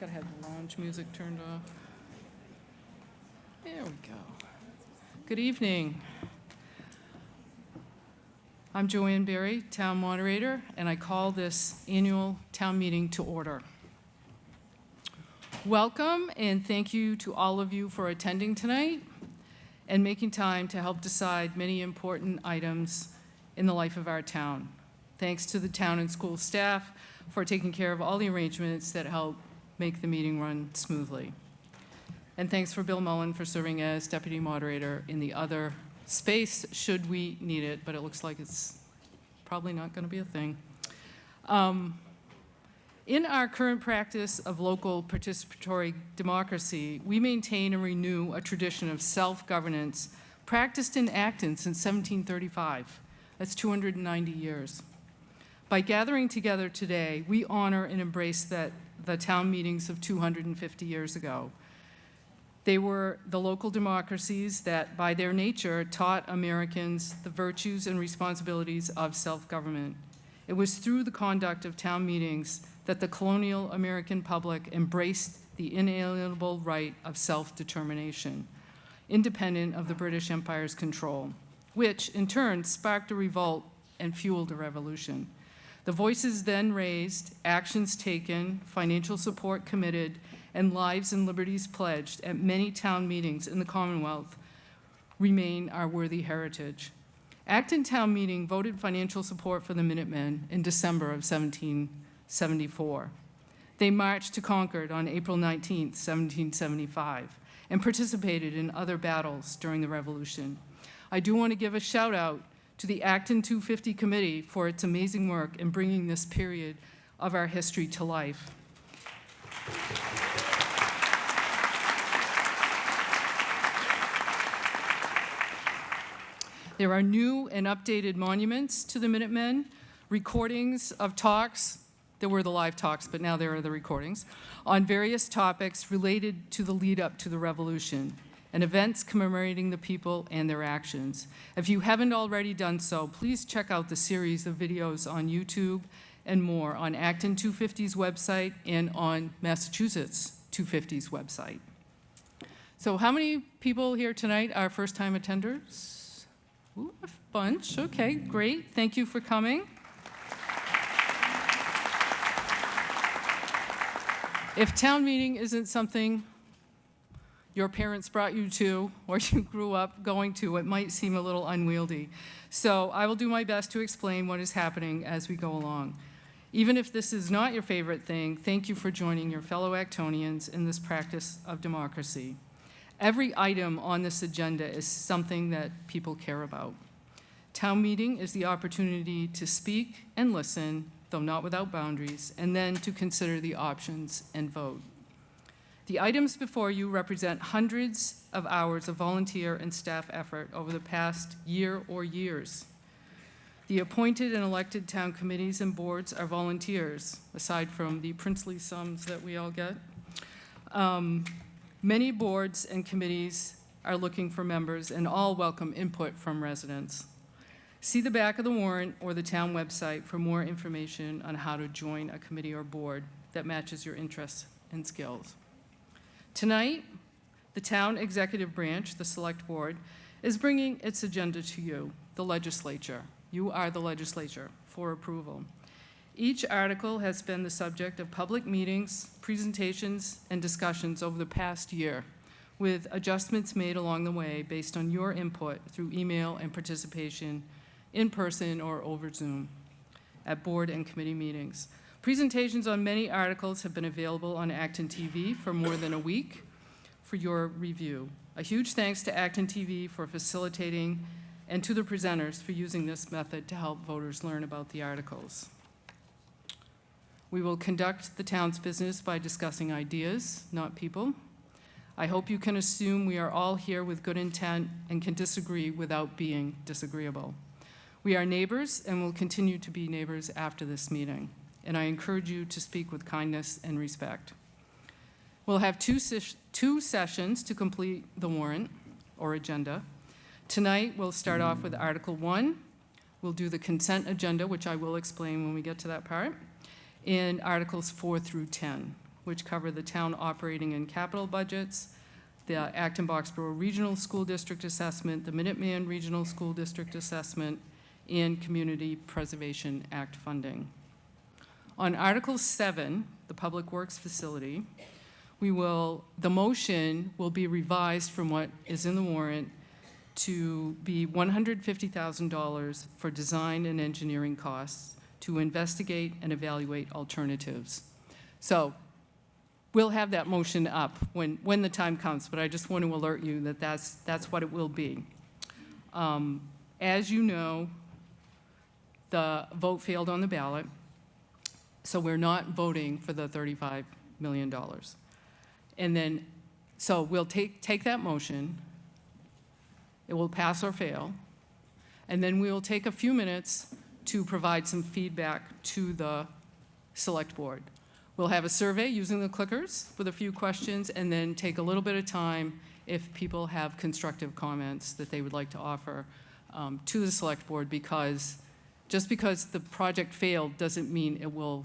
Gotta have the lounge music turned off. There we go. Good evening. I'm Joanne Berry, Town Moderator, and I call this annual town meeting to order. Welcome, and thank you to all of you for attending tonight and making time to help decide many important items in the life of our town. Thanks to the town and school staff for taking care of all the arrangements that help make the meeting run smoothly. And thanks for Bill Mullen for serving as Deputy Moderator in the other space, should we need it, but it looks like it's probably not going to be a thing. In our current practice of local participatory democracy, we maintain and renew a tradition of self-governance practiced in Acton since 1735. That's 290 years. By gathering together today, we honor and embrace the town meetings of 250 years ago. They were the local democracies that, by their nature, taught Americans the virtues and responsibilities of self-government. It was through the conduct of town meetings that the colonial American public embraced the inalienable right of self-determination, independent of the British Empire's control, which in turn sparked a revolt and fueled a revolution. The voices then raised, actions taken, financial support committed, and lives and liberties pledged at many town meetings in the Commonwealth remain our worthy heritage. Acton Town Meeting voted financial support for the Minutemen in December of 1774. They marched to Concord on April 19, 1775, and participated in other battles during the Revolution. I do want to give a shout out to the Acton 250 Committee for its amazing work in bringing this period of our history to life. There are new and updated monuments to the Minutemen, recordings of talks, there were the live talks, but now there are the recordings, on various topics related to the lead up to the Revolution, and events commemorating the people and their actions. If you haven't already done so, please check out the series of videos on YouTube and more on Acton 250's website and on Massachusetts 250's website. So how many people here tonight are first-time attenders? Ooh, a bunch. Okay, great. Thank you for coming. If town meeting isn't something your parents brought you to or you grew up going to, it might seem a little unwieldy. So I will do my best to explain what is happening as we go along. Even if this is not your favorite thing, thank you for joining your fellow Actonians in this practice of democracy. Every item on this agenda is something that people care about. Town meeting is the opportunity to speak and listen, though not without boundaries, and then to consider the options and vote. The items before you represent hundreds of hours of volunteer and staff effort over the past year or years. The appointed and elected town committees and boards are volunteers, aside from the princely sums that we all get. Many boards and committees are looking for members, and all welcome input from residents. See the back of the warrant or the town website for more information on how to join a committee or board that matches your interests and skills. Tonight, the town executive branch, the select board, is bringing its agenda to you, the legislature. You are the legislature for approval. Each article has been the subject of public meetings, presentations, and discussions over the past year, with adjustments made along the way based on your input through email and participation in person or over Zoom at board and committee meetings. Presentations on many articles have been available on ActonTV for more than a week for your review. A huge thanks to ActonTV for facilitating and to the presenters for using this method to help voters learn about the articles. We will conduct the town's business by discussing ideas, not people. I hope you can assume we are all here with good intent and can disagree without being disagreeable. We are neighbors and will continue to be neighbors after this meeting, and I encourage you to speak with kindness and respect. We'll have two sessions to complete the warrant or agenda. Tonight, we'll start off with Article 1. We'll do the consent agenda, which I will explain when we get to that part, in Articles 4 through 10. which cover the town operating and capital budgets, the Acton-Boxborough Regional School District Assessment, the Minuteman Regional School District Assessment, and Community Preservation Act funding. On Article 7, the Public Works Facility, the motion will be revised from what is in the warrant to be $150,000 for design and engineering costs to investigate and evaluate alternatives. So we'll have that motion up when the time comes, but I just want to alert you that that's what it will be. As you know, the vote failed on the ballot, so we're not voting for the $35 million. And then, so we'll take that motion, it will pass or fail, and then we'll take a few minutes to provide some feedback to the select board. We'll have a survey using the clickers with a few questions, and then take a little bit of time if people have constructive comments that they would like to offer to the select board, because just because the project failed doesn't mean it will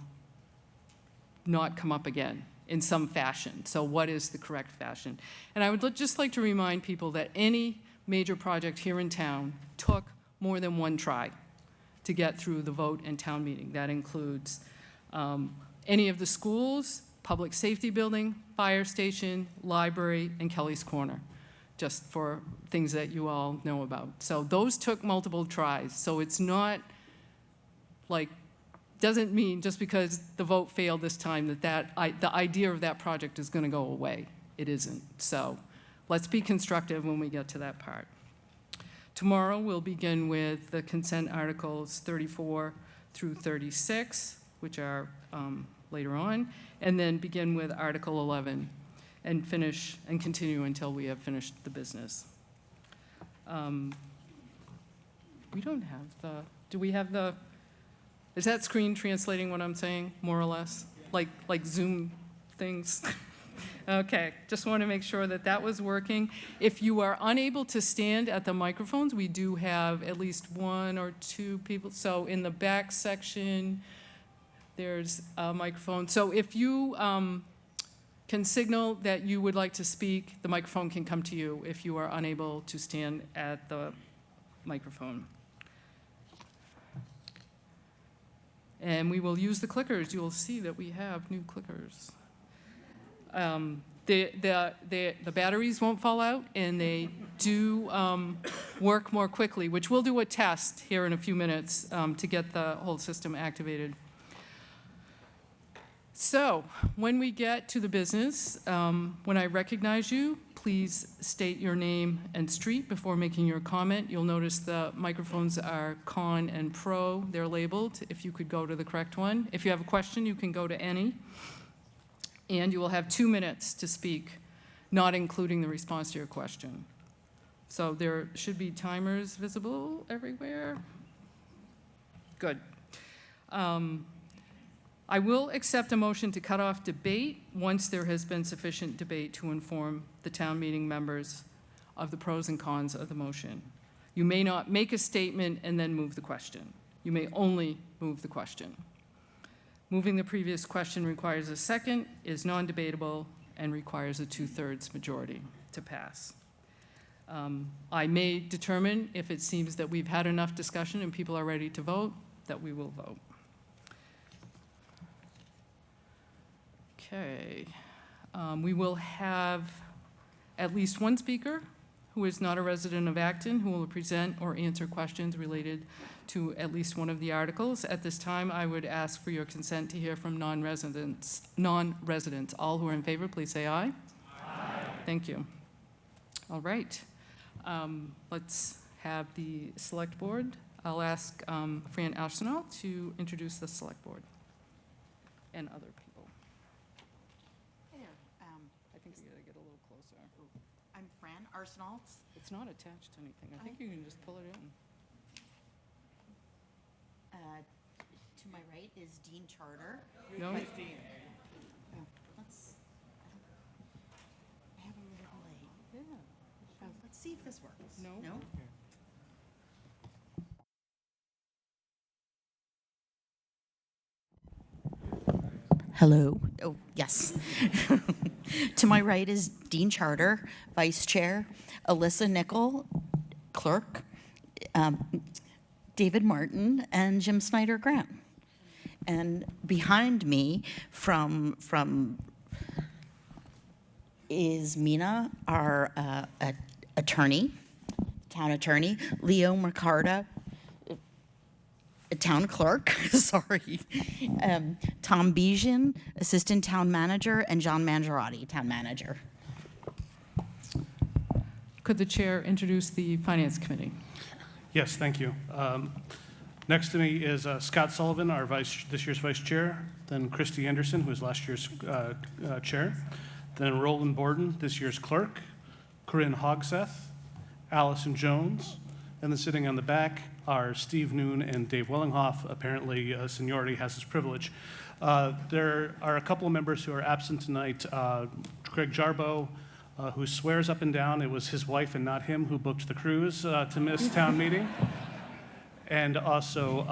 not come up again in some fashion. So what is the correct fashion? And I would just like to remind people that any major project here in town took more than one try to get through the vote and town meeting. That includes any of the schools, public safety building, fire station, library, and Kelly's Corner, just for things that you all know about. So those took multiple tries. So it's not like, doesn't mean just because the vote failed this time that the idea of that project is going to go away. It isn't. So let's be constructive when we get to that part. Tomorrow we'll begin with the consent articles 34 through 36, which are later on, and then begin with Article 11 and finish and continue until we have finished the business. We don't have do we have is that screen translating what I'm saying, more or less? Like Zoom things? Okay, just want to make sure that that was working. If you are unable to stand at the microphones, we do have at least one or two people. So in the back section, there's a microphone. So if you can signal that you would like to speak, the microphone can come to you if you are unable to stand at the microphone. And we will use the clickers. You will see that we have new clickers. The batteries won't fall out, and they do work more quickly, which we'll do a test here in a few minutes to get the whole system activated. So when we get to the business, when I recognize you, please state your name and street before making your comment. You'll notice the microphones are con and pro. They're labeled. If you could go to the correct one. If you have a question, you can go to any. And you will have 2 minutes to speak, not including the response to your question. So there should be timers visible everywhere. Good. I will accept a motion to cut off debate once there has been sufficient debate to inform the town meeting members of the pros and cons of the motion. You may not make a statement and then move the question. You may only move the question. Moving the previous question requires a second, is non-debatable, and requires a 2/3 majority to pass. I may determine, if it seems that we've had enough discussion and people are ready to vote, that we will vote. Okay. We will have at least one speaker who is not a resident of Acton who will present or answer questions related to at least one of the articles. At this time, I would ask for your consent to hear from non-residents. All who are in favor, please say aye. Aye. Thank you. All right. Let's have the select board. I'll ask Fran Arsenault to introduce the select board and other people. Hey there. I think you gotta get a little closer. I'm Fran Arsenault. It's not attached to anything. I think you can just pull it in. To my right is Dean Charter. No? Let's. I have a little light. Yeah. Let's see if this works. No? No. Hello. Oh, yes. To my right is Dean Charter, Vice Chair, Alyssa Nickel, Clerk, David Martin, and Jim Snyder Grant. And behind me is Mina, our attorney, town attorney, Leo Mercada, town clerk, sorry, Tom Bijan, assistant town manager, and John Mangiarotti, town manager. Could the chair introduce the Finance Committee? Yes, thank you. Next to me is Scott Sullivan, our this year's vice chair, then Christy Anderson, who was last year's chair, then Roland Borden, this year's clerk, Corinne Hogseth, Allison Jones, and then sitting on the back are Steve Noon and Dave Wellinghoff. Apparently, seniority has its privilege. There are a couple of members who are absent tonight. Craig Jarbo, who swears up and down it was his wife and not him who booked the cruise to miss town meeting. And also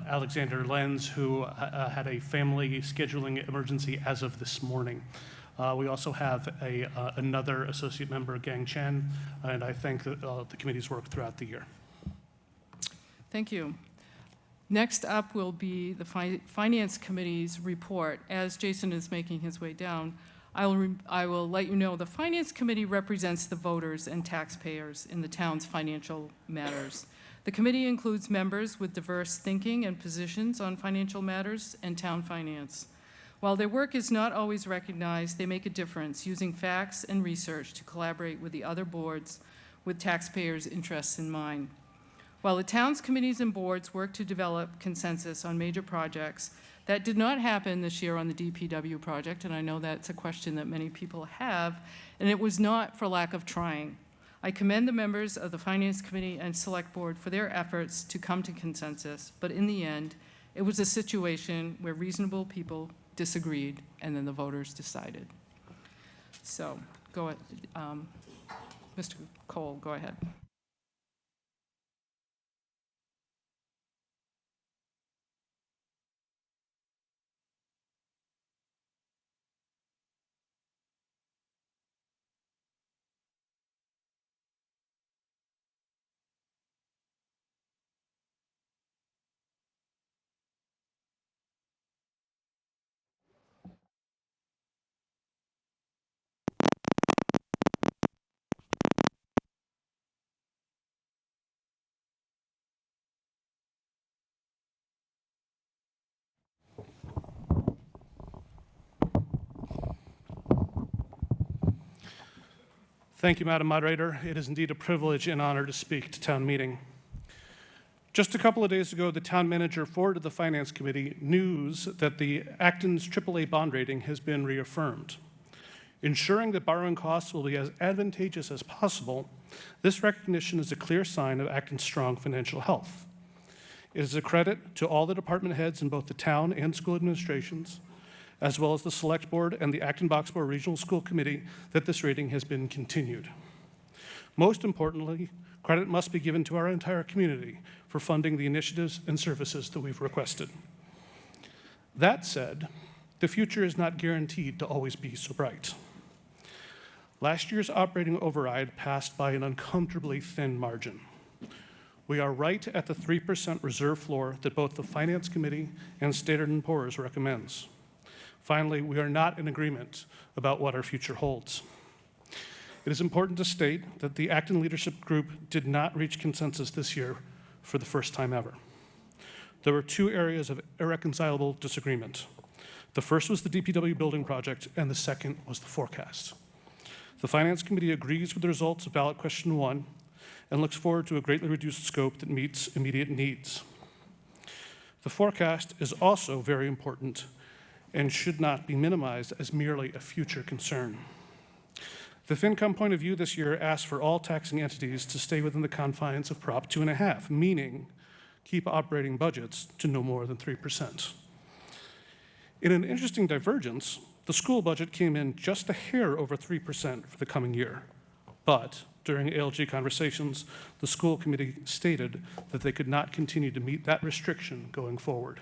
Alexander Lenz, who had a family scheduling emergency as of this morning. We also have another associate member, Gang Chen, and I thank the committee's work throughout the year. Thank you. Next up will be the Finance Committee's report. As Jason is making his way down, I will let you know the Finance Committee represents the voters and taxpayers in the town's financial matters. The committee includes members with diverse thinking and positions on financial matters and town finance. While their work is not always recognized, they make a difference using facts and research to collaborate with the other boards with taxpayers' interests in mind. While the town's committees and boards work to develop consensus on major projects, that did not happen this year on the DPW project, and I know that's a question that many people have, and it was not for lack of trying. I commend the members of the Finance Committee and Select Board for their efforts to come to consensus, but in the end, it was a situation where reasonable people disagreed, and then the voters decided. So, go ahead. Mr. Cole, go ahead. Thank you, Madam Moderator. It is indeed a privilege and honor to speak to town meeting. Just a couple of days ago, the town manager forwarded the Finance Committee news that the Acton's AAA bond rating has been reaffirmed. Ensuring that borrowing costs will be as advantageous as possible, this recognition is a clear sign of Acton's strong financial health. It is a credit to all the department heads in both the town and school administrations, as well as the Select Board and the Acton-Boxborough Regional School Committee, that this rating has been continued. Most importantly, credit must be given to our entire community for funding the initiatives and services that we've requested. That said, the future is not guaranteed to always be so bright. Last year's operating override passed by an uncomfortably thin margin. We are right at the 3% reserve floor that both the Finance Committee and Standard & Poor's recommends. Finally, we are not in agreement about what our future holds. It is important to state that the Acton Leadership Group did not reach consensus this year for the first time ever. There were two areas of irreconcilable disagreement. The first was the DPW building project, and the second was the forecast. The Finance Committee agrees with the results of ballot question 1 and looks forward to a greatly reduced scope that meets immediate needs. The forecast is also very important and should not be minimized as merely a future concern. The FinCom point of view this year asks for all taxing entities to stay within the confines of Prop 2.5, meaning keep operating budgets to no more than 3%. In an interesting divergence, the school budget came in just a hair over 3% for the coming year. But during ALG conversations, the school committee stated that they could not continue to meet that restriction going forward.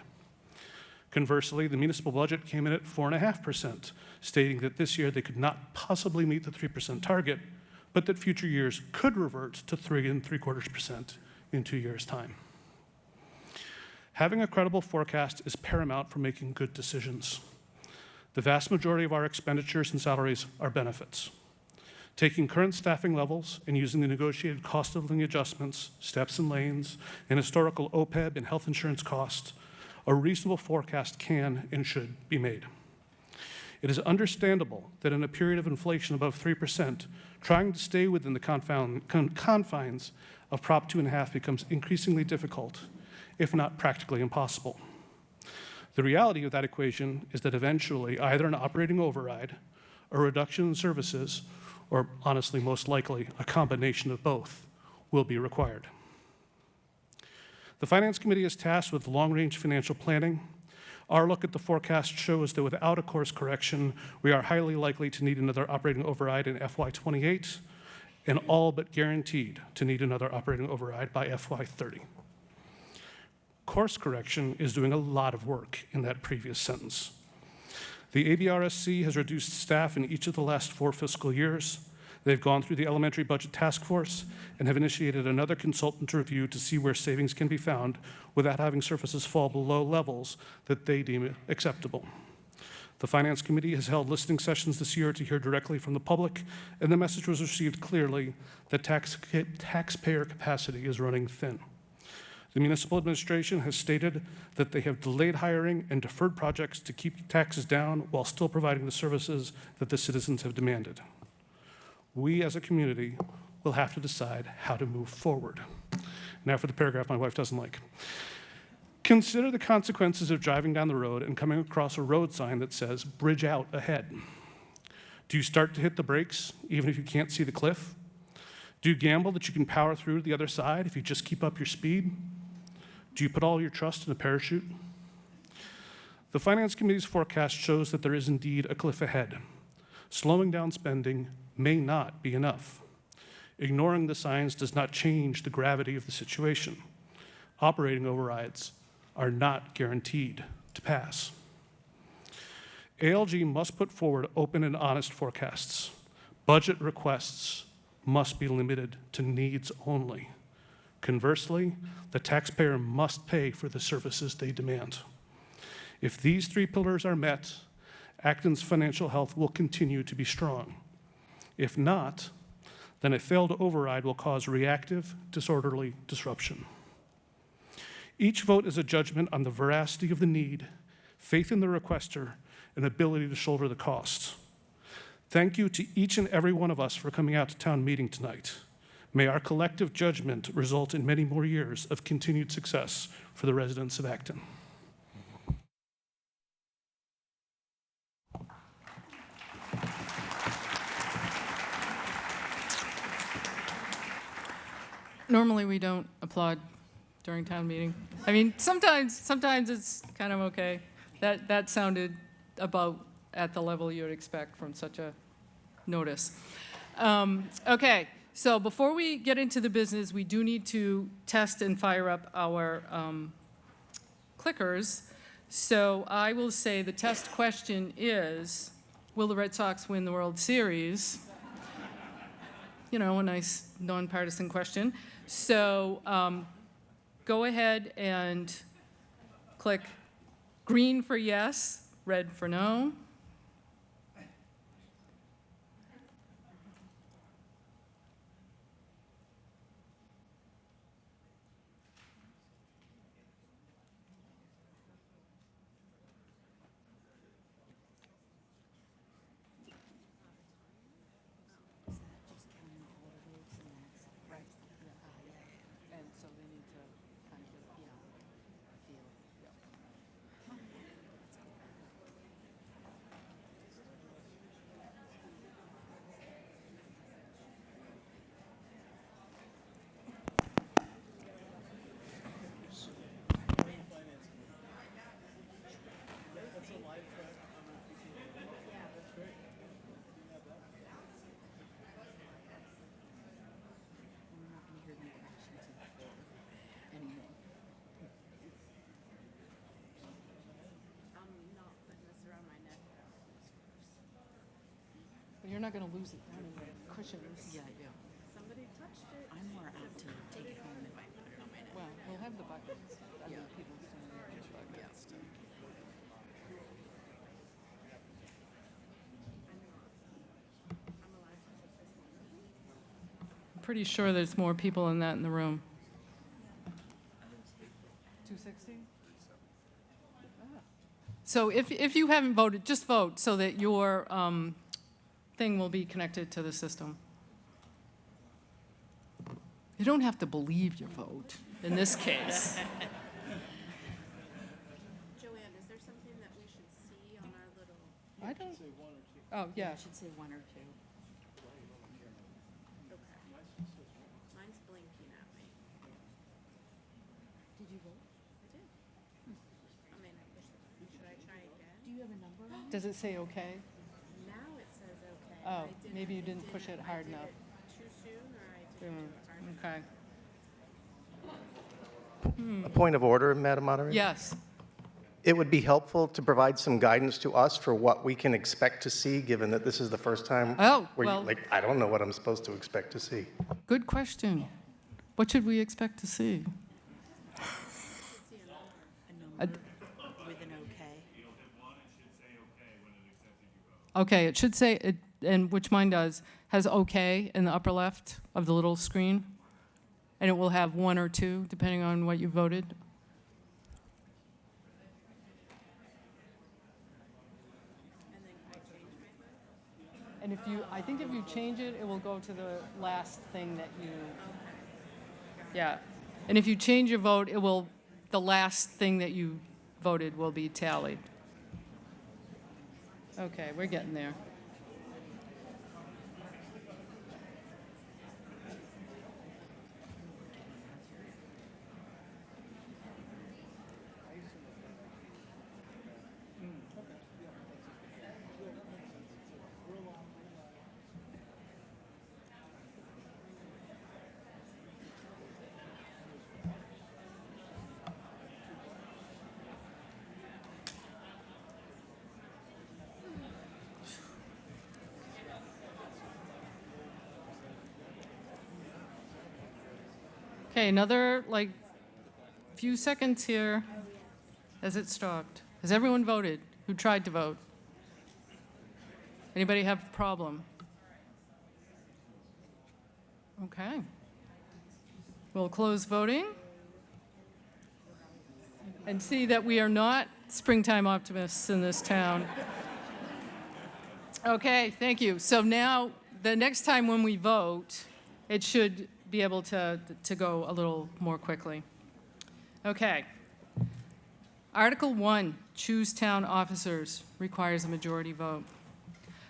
Conversely, the municipal budget came in at 4.5%, stating that this year they could not possibly meet the 3% target, but that future years could revert to 3.75% in 2 years' time. Having a credible forecast is paramount for making good decisions. The vast majority of our expenditures and salaries are benefits. Taking current staffing levels and using the negotiated cost of living adjustments, steps and lanes, and historical OPEB and health insurance costs, a reasonable forecast can and should be made. It is understandable that in a period of inflation above 3%, trying to stay within the confines of Prop 2.5 becomes increasingly difficult, if not practically impossible. The reality of that equation is that eventually either an operating override, a reduction in services, or honestly, most likely, a combination of both will be required. The Finance Committee is tasked with long-range financial planning. Our look at the forecast shows that without a course correction, we are highly likely to need another operating override in FY28, and all but guaranteed to need another operating override by FY30. Course correction is doing a lot of work in that previous sentence. The ABRSC has reduced staff in each of the last 4 fiscal years. They've gone through the Elementary Budget Task Force and have initiated another consultant review to see where savings can be found without having services fall below levels that they deem acceptable. The Finance Committee has held listening sessions this year to hear directly from the public, and the message was received clearly that taxpayer capacity is running thin. The municipal administration has stated that they have delayed hiring and deferred projects to keep taxes down while still providing the services that the citizens have demanded. We as a community will have to decide how to move forward. Now for the paragraph my wife doesn't like. Consider the consequences of driving down the road and coming across a road sign that says, "Bridge out ahead." Do you start to hit the brakes even if you can't see the cliff? Do you gamble that you can power through to the other side if you just keep up your speed? Do you put all your trust in a parachute? The Finance Committee's forecast shows that there is indeed a cliff ahead. Slowing down spending may not be enough. Ignoring the signs does not change the gravity of the situation. Operating overrides are not guaranteed to pass. ALG must put forward open and honest forecasts. Budget requests must be limited to needs only. Conversely, the taxpayer must pay for the services they demand. If these 3 pillars are met, Acton's financial health will continue to be strong. If not, then a failed override will cause reactive, disorderly disruption. Each vote is a judgment on the veracity of the need, faith in the requester, and ability to shoulder the costs. Thank you to each and every one of us for coming out to town meeting tonight. May our collective judgment result in many more years of continued success for the residents of Acton. Normally, we don't applaud during town meeting. I mean, sometimes it's kind of okay. That sounded about at the level you would expect from such a notice. Okay, so before we get into the business, we do need to test and fire up our clickers. So I will say the test question is, will the Red Sox win the World Series? You know, a nice nonpartisan question. So go ahead and click green for yes, red for no. not going to lose it down in the cushions. Yeah, I do. Somebody touched it. I'm more apt to take it home if I put it on my neck. Well, we'll have the buckets. I mean, Yeah. people standing there with buckets. I'm pretty sure there's more people than that in the room. 260? So if you haven't voted, just vote so that your thing will be connected to the system. You don't have to believe your vote in this case. Joanne, is there something that we should see on our little? I don't. Oh, yeah. I should say 1 or 2. Okay. Mine's blinking at me. Did you vote? I did. I mean, I push the button. Should I try again? Do you have a number on it? Does it say okay? Now it says okay. Oh, I didn't- maybe you didn't push it hard I did enough. it too soon, or I didn't do it hard enough? Okay. A point of order, Madam Moderator? Yes. It would be helpful to provide some guidance to us for what we can expect to see, given that this is the first time. Oh, where you- well- like, I don't know what I'm supposed to expect to see. Good question. What should we expect to see? A Uh, number with an okay. Okay, it should say, it, and which mine does, has okay in the upper left of the little screen. And it will have 1 or 2, depending on what you voted. And then can I change my mind? And if you, I think if you change it, it will go to the last thing that you, yeah. And if you change your vote, it will, the last thing that you voted will be tallied. Okay, we're getting there. Okay, another like few seconds here as it stopped. Has everyone voted who tried to vote? Anybody have a problem? Okay. We'll close voting and see that we are not springtime optimists in this town. Okay, thank you. So now, the next time when we vote, it should be able to go a little more quickly. Okay. Article 1, choose town officers, requires a majority vote.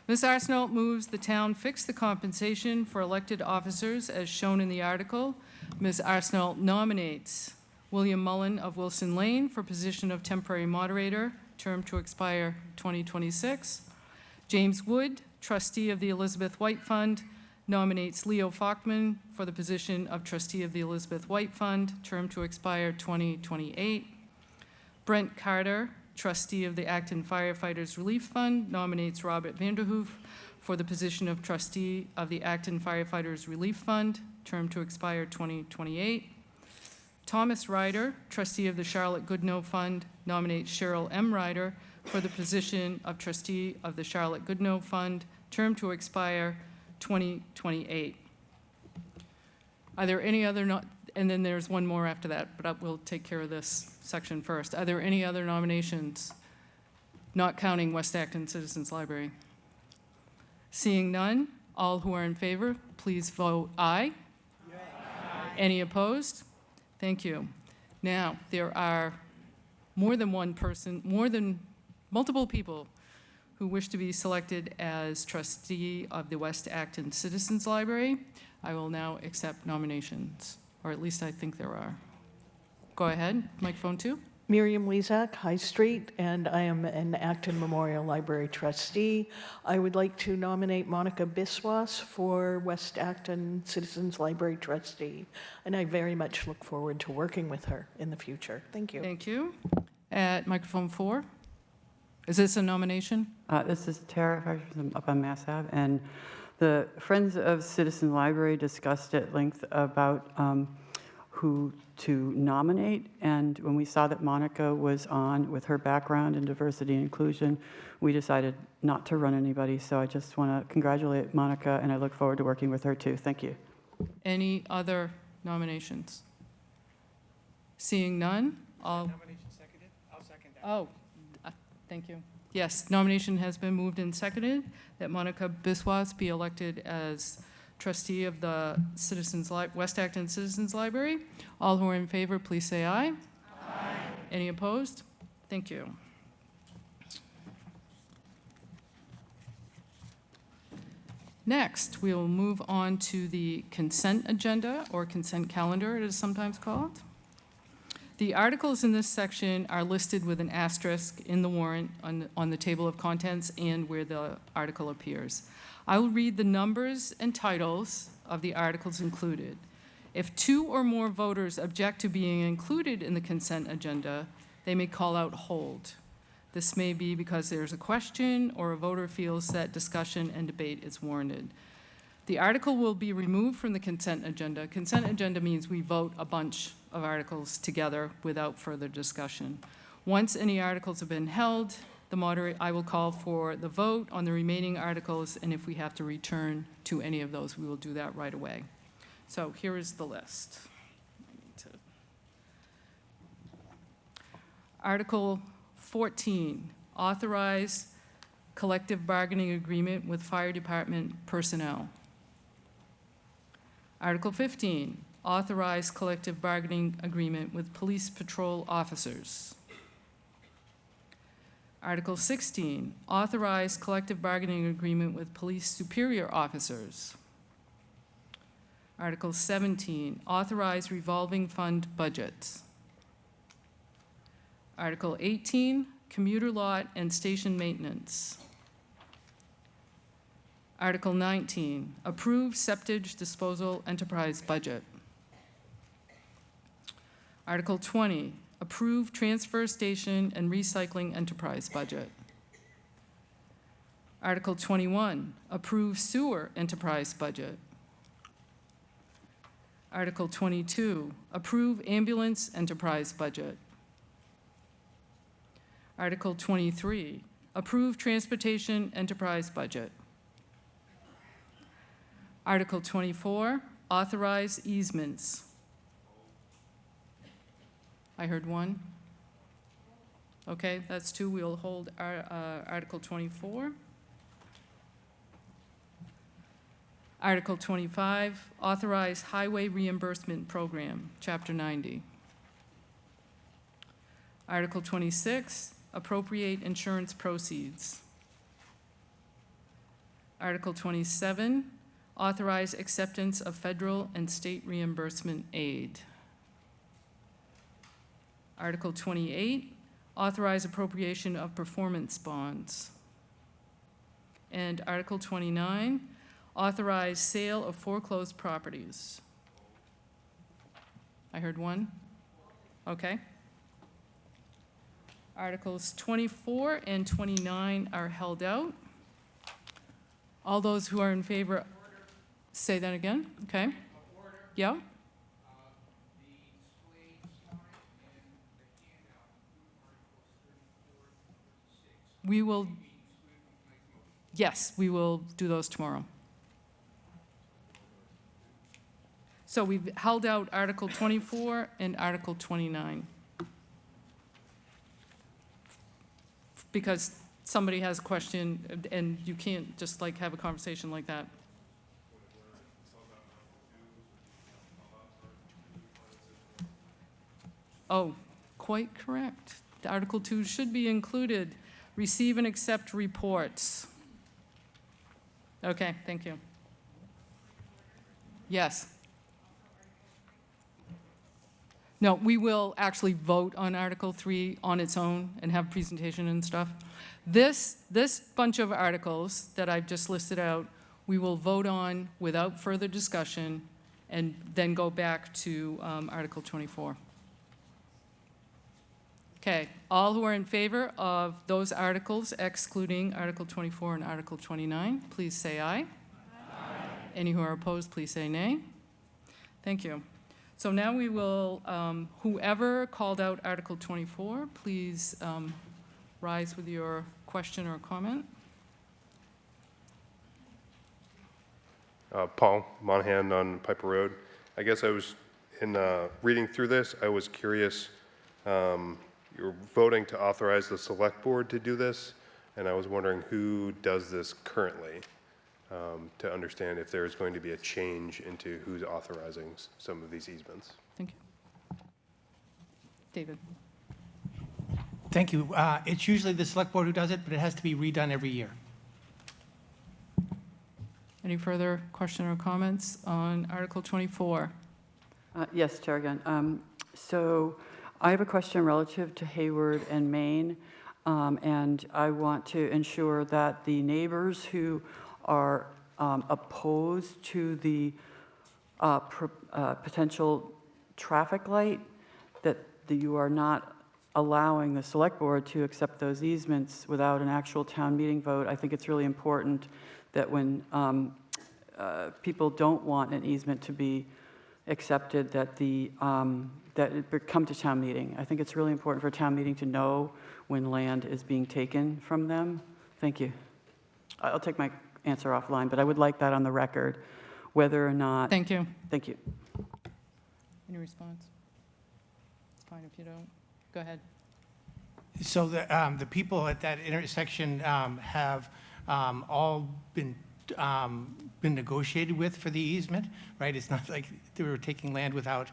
Ms. Arsenault moves the town fix the compensation for elected officers as shown in the article. Ms. Arsenault nominates William Mullen of Wilson Lane for position of temporary moderator, term to expire 2026. James Wood, trustee of the Elizabeth White Fund, nominates Leo Falkman for the position of trustee of the Elizabeth White Fund, term to expire 2028. Brent Carter, trustee of the Acton Firefighters Relief Fund, nominates Robert Vanderhoof for the position of trustee of the Acton Firefighters Relief Fund, term to expire 2028. Thomas Ryder, trustee of the Charlotte Goodnow Fund, nominates Cheryl M. Ryder for the position of trustee of the Charlotte Goodnow Fund, term to expire 2028. Are there any other, and then there's one more after that, but we'll take care of this section first. Are there any other nominations, not counting West Acton Citizens Library? Seeing none, all who are in favor, please vote aye. Aye. Any opposed? Thank you. Now, there are more than one person, multiple people who wish to be selected as trustee of the West Acton Citizens Library. I will now accept nominations, or at least I think there are. Go ahead, microphone 2. Miriam Lezak, High Street, and I am an Acton Memorial Library trustee. I would like to nominate Monica Biswas for West Acton Citizens Library trustee, and I very much look forward to working with her in the future. Thank you. Thank you. At microphone 4. Is this a nomination? This is Tara Fisher from up on Mass Ave, and the Friends of Citizen Library discussed at length about who to nominate, and when we saw that Monica was on with her background in diversity and inclusion, we decided not to run anybody, so I just want to congratulate Monica, and I look forward to working with her too. Thank you. Any other nominations? Seeing none, all... Nomination seconded? I'll second that. Oh, thank you. Yes, nomination has been moved and seconded that Monica Biswas be elected as trustee of the West Acton Citizens Library. All who are in favor, please say aye. Aye. Any opposed? Thank you. Next, we will move on to the consent agenda, or consent calendar, it is sometimes called. The articles in this section are listed with an asterisk in the warrant on the table of contents and where the article appears. I will read the numbers and titles of the articles included. If 2 or more voters object to being included in the consent agenda, they may call out hold. This may be because there's a question or a voter feels that discussion and debate is warranted. The article will be removed from the consent agenda. Consent agenda means we vote a bunch of articles together without further discussion. Once any articles have been held, I will call for the vote on the remaining articles, and if we have to return to any of those, we will do that right away. So here is the list. Article 14, authorize collective bargaining agreement with fire department personnel. Article 15, authorize collective bargaining agreement with police patrol officers. Article 16, authorize collective bargaining agreement with police superior officers. Article 17, authorize revolving fund budgets. Article 18, commuter lot and station maintenance. Article 19, approve septage disposal enterprise budget. Article 20, approve transfer station and recycling enterprise budget. Article 21, approve sewer enterprise budget. Article 22, approve ambulance enterprise budget. Article 23, approve transportation enterprise budget. Article 24, authorize easements. I heard one. Okay, that's 2. We'll hold Article 24. Article 25, authorize highway reimbursement program, Chapter 90. Article 26, appropriate insurance proceeds. Article 27, authorize acceptance of federal and state reimbursement aid. Article 28, authorize appropriation of performance bonds. And Article 29, authorize sale of foreclosed properties. I heard one. Okay. Articles 24 and 29 are held out. All those who are in favor, say that again, okay? Yeah? We will, yes, we will do those tomorrow. So we've held out Article 24 and Article 29. Because somebody has a question and you can't just like have a conversation like that. Oh, quite correct. Article 2 should be included. Receive and accept reports. Okay, thank you. Yes. No, we will actually vote on Article 3 on its own and have presentation and stuff. This bunch of articles that I've just listed out, we will vote on without further discussion and then go back to Article 24. Okay, all who are in favor of those articles excluding Article 24 and Article 29, please say aye. Aye. Any who are opposed, please say nay. Thank you. So now we will, whoever called out Article 24, please rise with your question or comment. Paul Monahan on Piper Road. I guess I was, in reading through this, I was curious, you're voting to authorize the select board to do this, and I was wondering who does this currently, to understand if there is going to be a change into who's authorizing some of these easements. Thank you. David. Thank you. It's usually the select board who does it, but it has to be redone every year. Any further question or comments on Article 24? Yes, Chair again. So I have a question relative to Hayward and Maine, and I want to ensure that the neighbors who are opposed to the potential traffic light, that you are not allowing the select board to accept those easements without an actual town meeting vote. I think it's really important that when people don't want an easement to be accepted, that that it come to town meeting. I think it's really important for town meeting to know when land is being taken from them. Thank you. I'll take my answer offline, but I would like that on the record, whether or not. Thank you. Thank you. Any response? It's fine if you don't. Go ahead. So the people at that intersection have all been negotiated with for the easement, right? It's not like they were taking land without,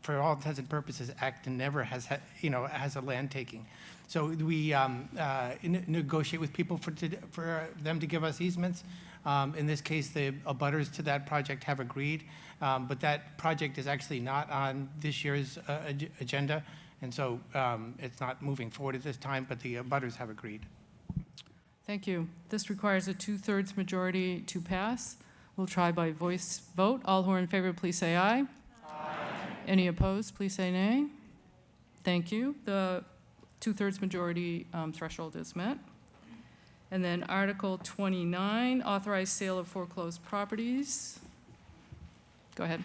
for all intents and purposes, Acton never has, has a land taking. So we negotiate with people for them to give us easements. In this case, the abutters to that project have agreed, but that project is actually not on this year's agenda, and so it's not moving forward at this time, but the abutters have agreed. Thank you. This requires a 2/3 majority to pass. We'll try by voice vote. All who are in favor, please say aye. Aye. Any opposed, please say nay. Thank you. The 2/3 majority threshold is met. And then Article 29, authorized sale of foreclosed properties. Go ahead.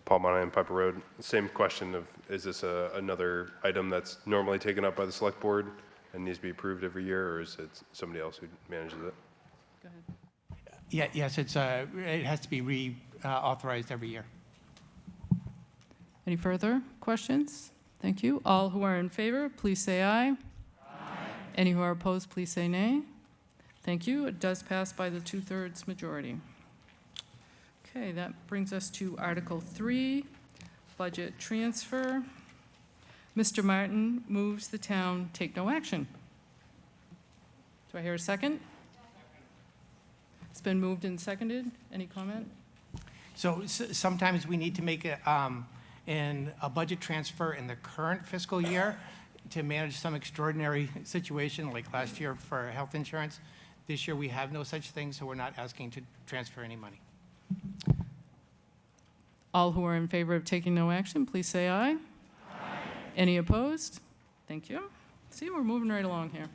Paul Monahan, Piper Road. Same question of, is this another item that's normally taken up by the select board and needs to be approved every year, or is it somebody else who manages it? Go ahead. Yeah, yes, it has to be reauthorized every year. Any further questions? Thank you. All who are in favor, please say aye. Aye. Any who are opposed, please say nay. Thank you. It does pass by the 2/3 majority. Okay, that brings us to Article 3, budget transfer. Mr. Martin moves the town take no action. Do I hear a second? It's been moved and seconded. Any comment? So sometimes we need to make a budget transfer in the current fiscal year to manage some extraordinary situation, like last year for health insurance. This year we have no such thing, so we're not asking to transfer any money. All who are in favor of taking no action, please say aye. Aye. Any opposed? Thank you. See, we're moving right along here.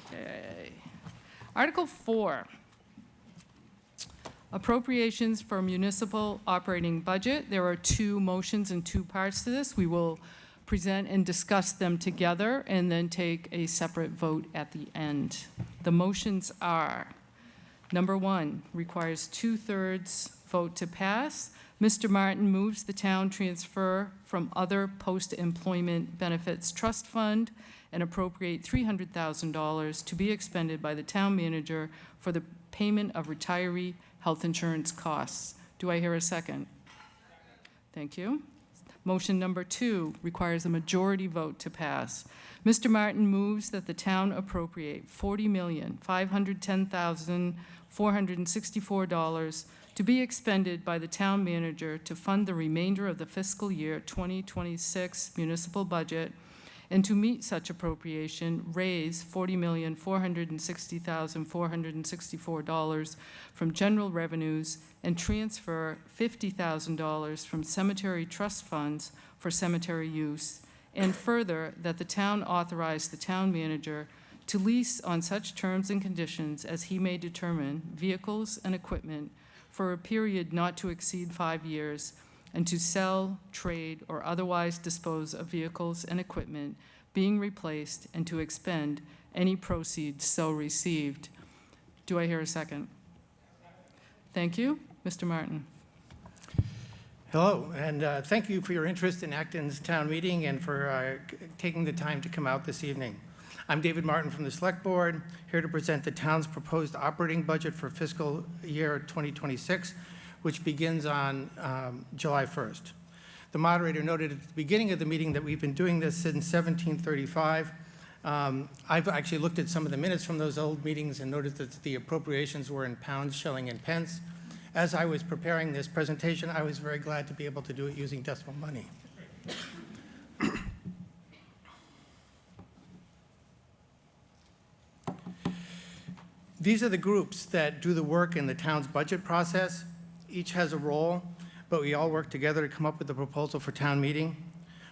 Okay. Article 4, appropriations for municipal operating budget. There are 2 motions and 2 parts to this. We will present and discuss them together and then take a separate vote at the end. The motions are: Number 1 requires 2/3 vote to pass. Mr. Martin moves the town transfer from other post-employment benefits trust fund and appropriate $300,000 to be expended by the town manager for the payment of retiree health insurance costs. Do I hear a second? Thank you. Motion number 2 requires a majority vote to pass. Mr. Martin moves that the town appropriate $40,510,464 to be expended by the town manager to fund the remainder of the fiscal year 2026 municipal budget and to meet such appropriation, raise $40,460,464 from general revenues and transfer $50,000 from cemetery trust funds for cemetery use, and further, that the town authorize the town manager to lease on such terms and conditions as he may determine vehicles and equipment for a period not to exceed 5 years, and to sell, trade, or otherwise dispose of vehicles and equipment being replaced, and to expend any proceeds so received. Do I hear a second? Thank you. Mr. Martin. Hello, and thank you for your interest in Acton's town meeting and for taking the time to come out this evening. I'm David Martin from the Select Board, here to present the town's proposed operating budget for fiscal year 2026, which begins on July 1st. The moderator noted at the beginning of the meeting that we've been doing this since 1735. I've actually looked at some of the minutes from those old meetings and noted that the appropriations were in pounds, shilling, and pence. As I was preparing this presentation, I was very glad to be able to do it using decimal money. These are the groups that do the work in the town's budget process. Each has a role, but we all work together to come up with a proposal for town meeting.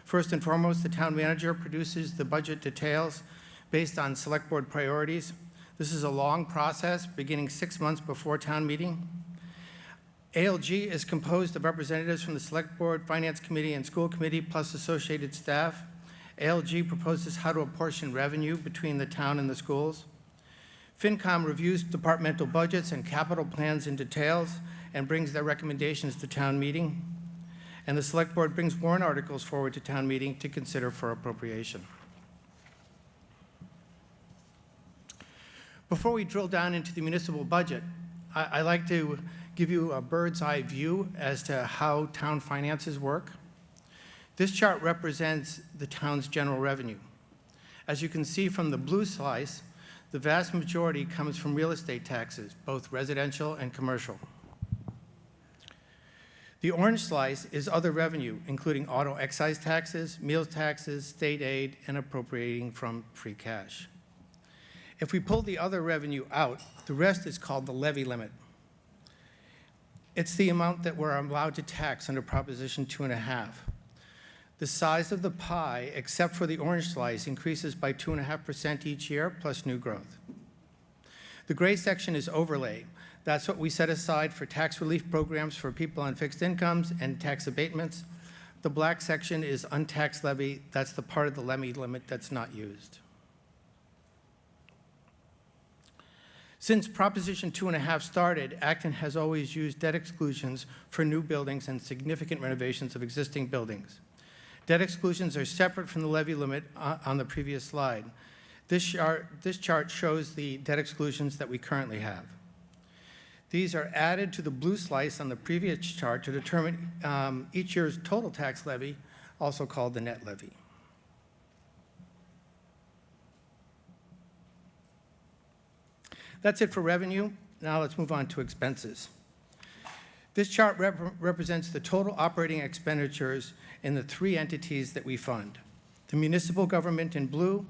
First and foremost, the town manager produces the budget details based on select board priorities. This is a long process, beginning 6 months before town meeting. ALG is composed of representatives from the select board, finance committee, and school committee, plus associated staff. ALG proposes how to apportion revenue between the town and the schools. FinCom reviews departmental budgets and capital plans in details and brings their recommendations to town meeting. And the select board brings warrant articles forward to town meeting to consider for appropriation. Before we drill down into the municipal budget, I like to give you a bird's eye view as to how town finances work. This chart represents the town's general revenue. As you can see from the blue slice, the vast majority comes from real estate taxes, both residential and commercial. The orange slice is other revenue, including auto excise taxes, meals taxes, state aid, and appropriating from free cash. If we pull the other revenue out, the rest is called the levy limit. It's the amount that we're allowed to tax under Proposition 2.5. The size of the pie, except for the orange slice, increases by 2.5% each year, plus new growth. The gray section is overlay. That's what we set aside for tax relief programs for people on fixed incomes and tax abatements. The black section is untaxed levy. That's the part of the levy limit that's not used. Since Proposition 2.5 started, Acton has always used debt exclusions for new buildings and significant renovations of existing buildings. Debt exclusions are separate from the levy limit on the previous slide. This chart shows the debt exclusions that we currently have. These are added to the blue slice on the previous chart to determine each year's total tax levy, also called the net levy. That's it for revenue. Now let's move on to expenses. This chart represents the total operating expenditures in the three entities that we fund: the municipal government in blue,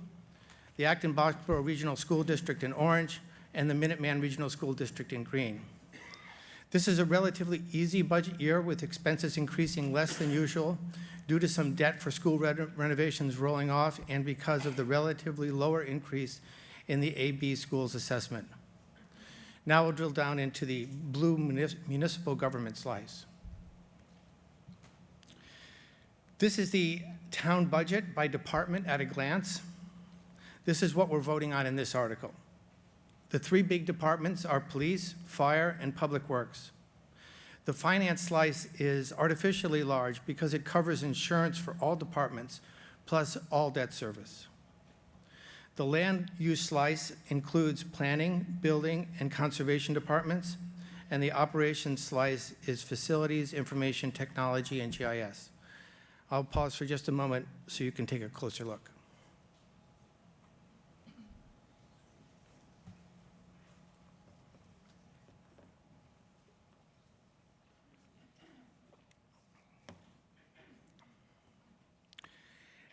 the Acton-Boxborough Regional School District in orange, and the Minuteman Regional School District in green. This is a relatively easy budget year with expenses increasing less than usual due to some debt for school renovations rolling off and because of the relatively lower increase in the AB schools assessment. Now we'll drill down into the blue municipal government slice. This is the town budget by department at a glance. This is what we're voting on in this article. The three big departments are police, fire, and public works. The finance slice is artificially large because it covers insurance for all departments, plus all debt service. The land use slice includes planning, building, and conservation departments, and the operations slice is facilities, information technology, and GIS. I'll pause for just a moment so you can take a closer look.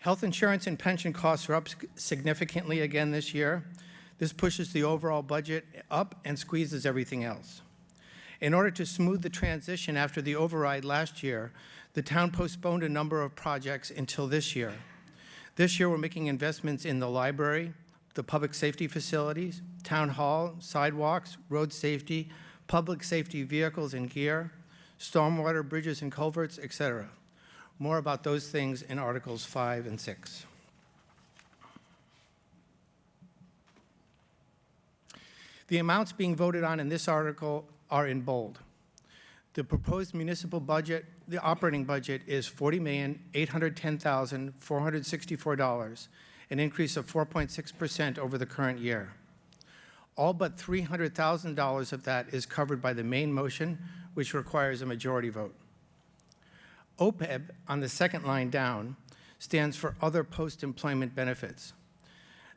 Health insurance and pension costs are up significantly again this year. This pushes the overall budget up and squeezes everything else. In order to smooth the transition after the override last year, the town postponed a number of projects until this year. This year, we're making investments in the library, the public safety facilities, town hall, sidewalks, road safety, public safety vehicles and gear, stormwater, bridges and culverts, etc. More about those things in Articles 5 and 6. The amounts being voted on in this article are in bold. The proposed municipal budget, the operating budget, is $40,810,464, an increase of 4.6% over the current year. All but $300,000 of that is covered by the main motion, which requires a majority vote. OPEB, on the second line down, stands for Other Post-Employment Benefits.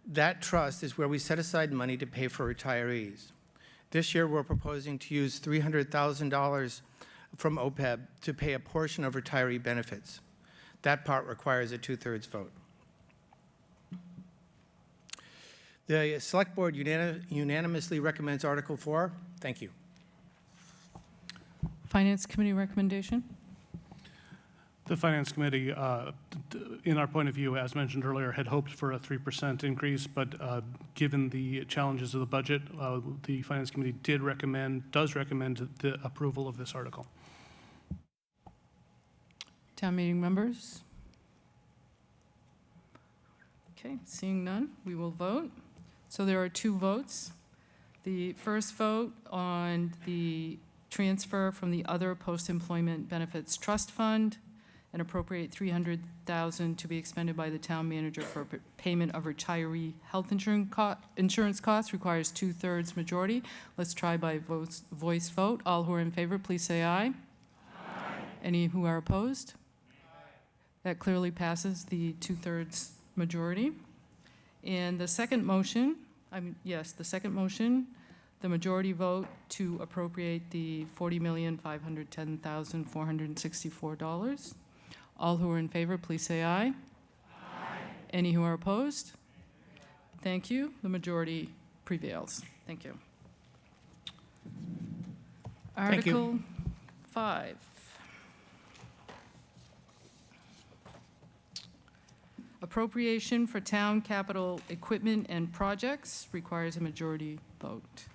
That trust is where we set aside money to pay for retirees. This year, we're proposing to use $300,000 from OPEB to pay a portion of retiree benefits. That part requires a 2/3 vote. The Select Board unanimously recommends Article 4. Thank you. Finance Committee recommendation? The Finance Committee, in our point of view, as mentioned earlier, had hoped for a 3% increase, but given the challenges of the budget, the Finance Committee does recommend the approval of this article. Town meeting members? Okay, seeing none, we will vote. So there are 2 votes. The first vote on the transfer from the Other Post-Employment Benefits Trust Fund and appropriate $300,000 to be expended by the town manager for payment of retiree health insurance costs requires 2/3 majority. Let's try by voice vote. All who are in favor, please say aye. Aye. Any who are opposed? That clearly passes the 2/3 majority. And the second motion, the majority vote to appropriate the $40,510,464. All who are in favor, please say aye. Aye. Any who are opposed? Thank you. The majority prevails. Thank you. Thank you. Article 5. Appropriation for town capital equipment and projects requires a majority vote.